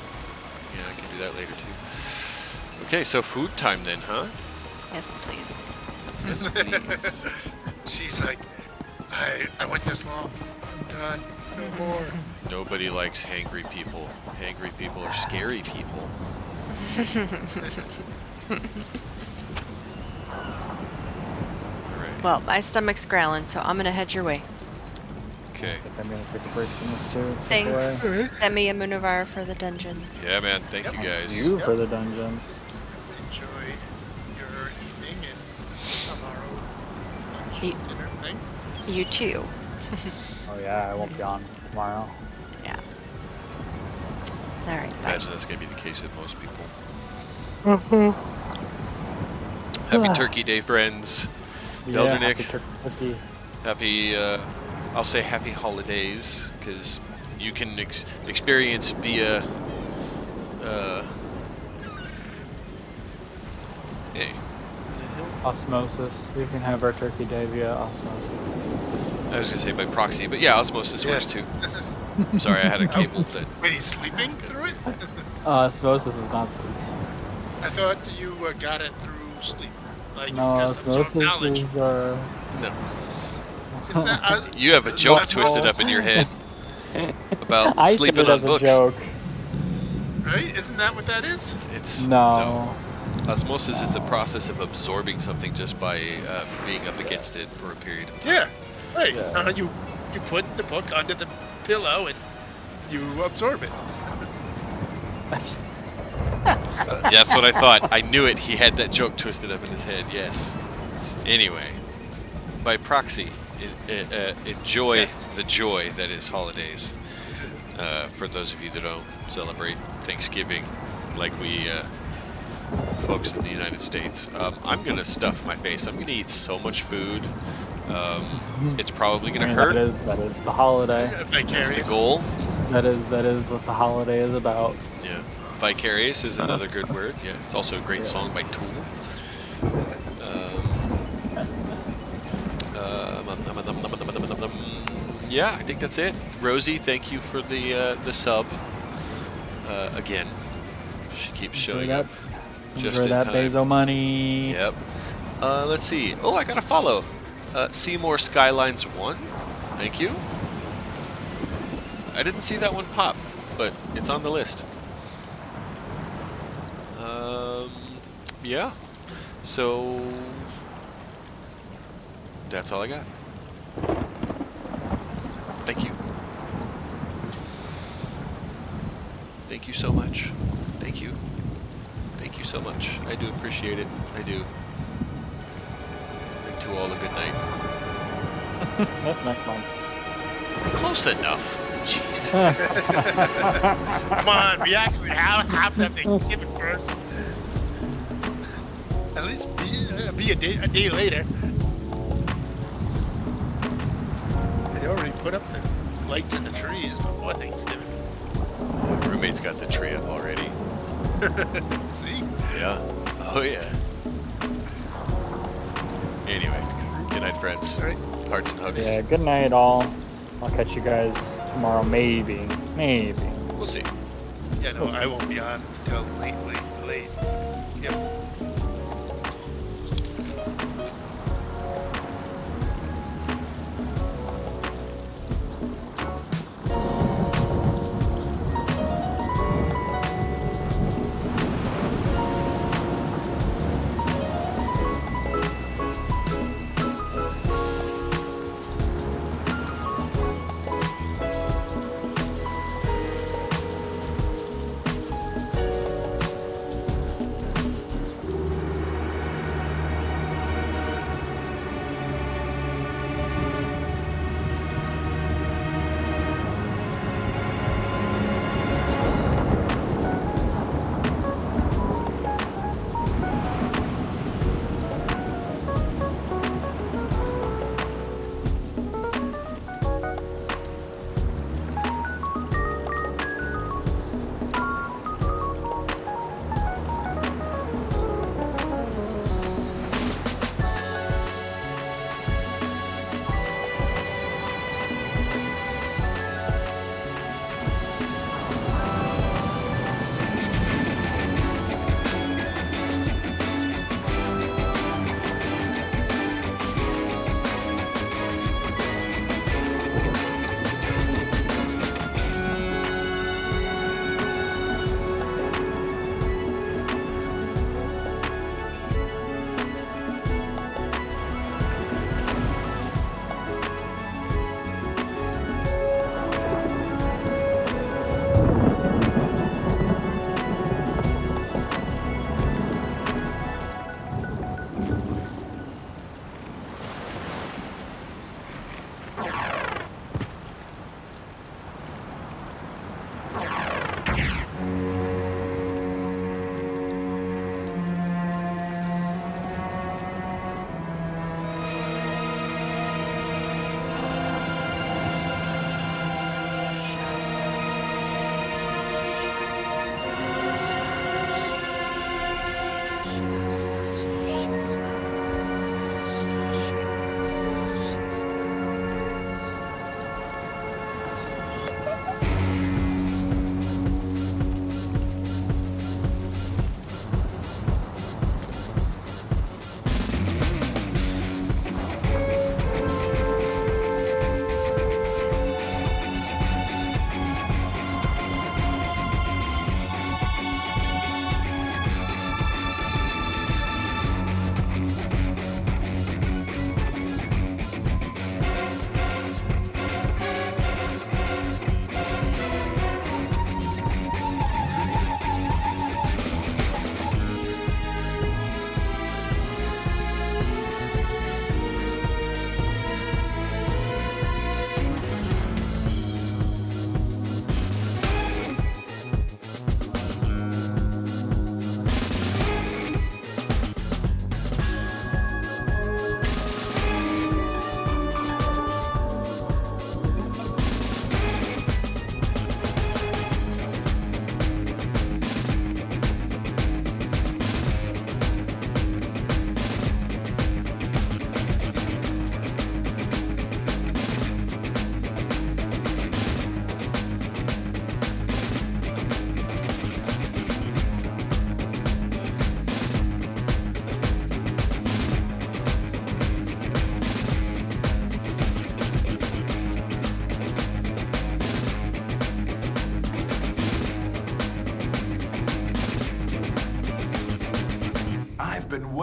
yeah, I can do that later too. Okay, so food time then, huh? Yes, please. Yes, please. She's like, I went this long. I'm done. No more. Nobody likes hangry people. Hangry people are scary people. Well, my stomach's growling, so I'm gonna head your way. Okay. I'm gonna take a break from this too. Thanks, Demi and Munavar, for the dungeons. Yeah, man. Thank you guys. You for the dungeons. Enjoy your evening and tomorrow lunch, dinner thing. You too. Oh yeah, I won't be on tomorrow. Yeah. All right. Bye. Imagine that's going to be the case with most people. Happy Turkey Day, friends. Yeah, Eldrinick. happy turkey. Happy, I'll say happy holidays, because you can experience via, hey. Osmosis. We can have our turkey day via osmosis. I was going to say by proxy, but yeah, osmosis works too. I'm sorry, I had a cable that... Wait, he's sleeping through it? Osmosis is not sleep. I thought you got it through sleep. Like, No, because of osmosis knowledge. is No. Isn't that, You have a joke that's twisted false. up in your head about I sleeping said it on as a books. joke. Right? Isn't that what that is? It's No. Osmosis is the process of absorbing something just by being up against it for a period of time. Yeah, right. Yeah. You put the book under the pillow and you absorb it. That's That's what I thought. I knew it. He had that joke twisted up in his head. Yes. Anyway, by proxy, enjoy the joy that is holidays. For those of you that don't celebrate Thanksgiving like we folks in the United States, I'm going to stuff my face. I'm going to eat so much food. It's probably going to hurt. That is the holiday. That's the goal. That is what the holiday is about. Yeah. Vicarious is another good word. Yeah. It's also a great song by Tool. Yeah, I think that's it. Rosie, thank you for the sub. Again, she keeps showing up just in that time. Bezo money. Yep. Let's see. Oh, I got a follow. Seymour Skylines 1. Thank you. I didn't see that one pop, but it's on the list. Yeah. So that's all I got. Thank you. Thank you so much. Thank you. Thank you so much. I do appreciate it. I do. And to all a good night. That's next month. Close enough. Jeez. Come on, we actually have to have Thanksgiving first. At least be a day later. They already put up the lights in the trees before Thanksgiving. My roommate's got the tree up already. See? Yeah. Oh, yeah. Anyway, good night, friends. All right. Hearts and hugs. Yeah, good night, all. I'll catch you guys tomorrow, maybe. Maybe. We'll see. Yeah, no, I won't be on until late. Yep.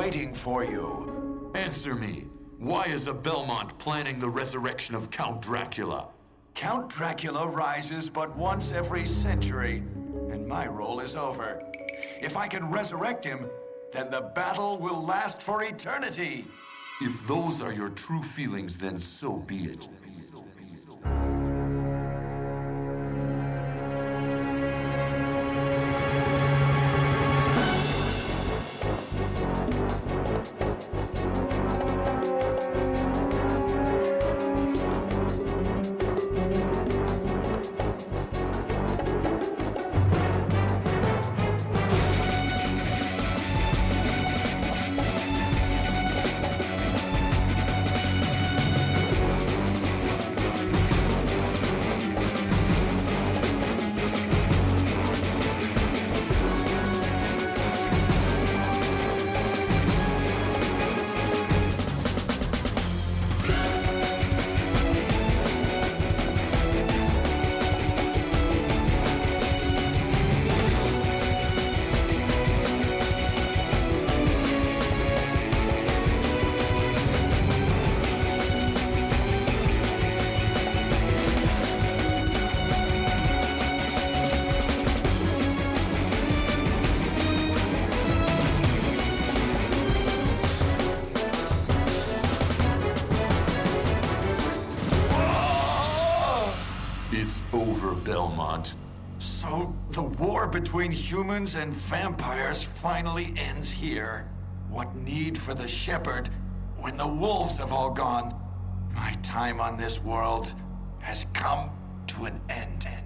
waiting for you. Answer me. Why is a Belmont planning the resurrection of Count Dracula? Count Dracula rises but once every century, and my role is over. If I can resurrect him, then the battle will last for eternity. If those are your true feelings, then so be it. It's over, Belmont. So the war between humans and vampires finally ends here. What need for the shepherd when the wolves have all gone? My time on this world has come to an end.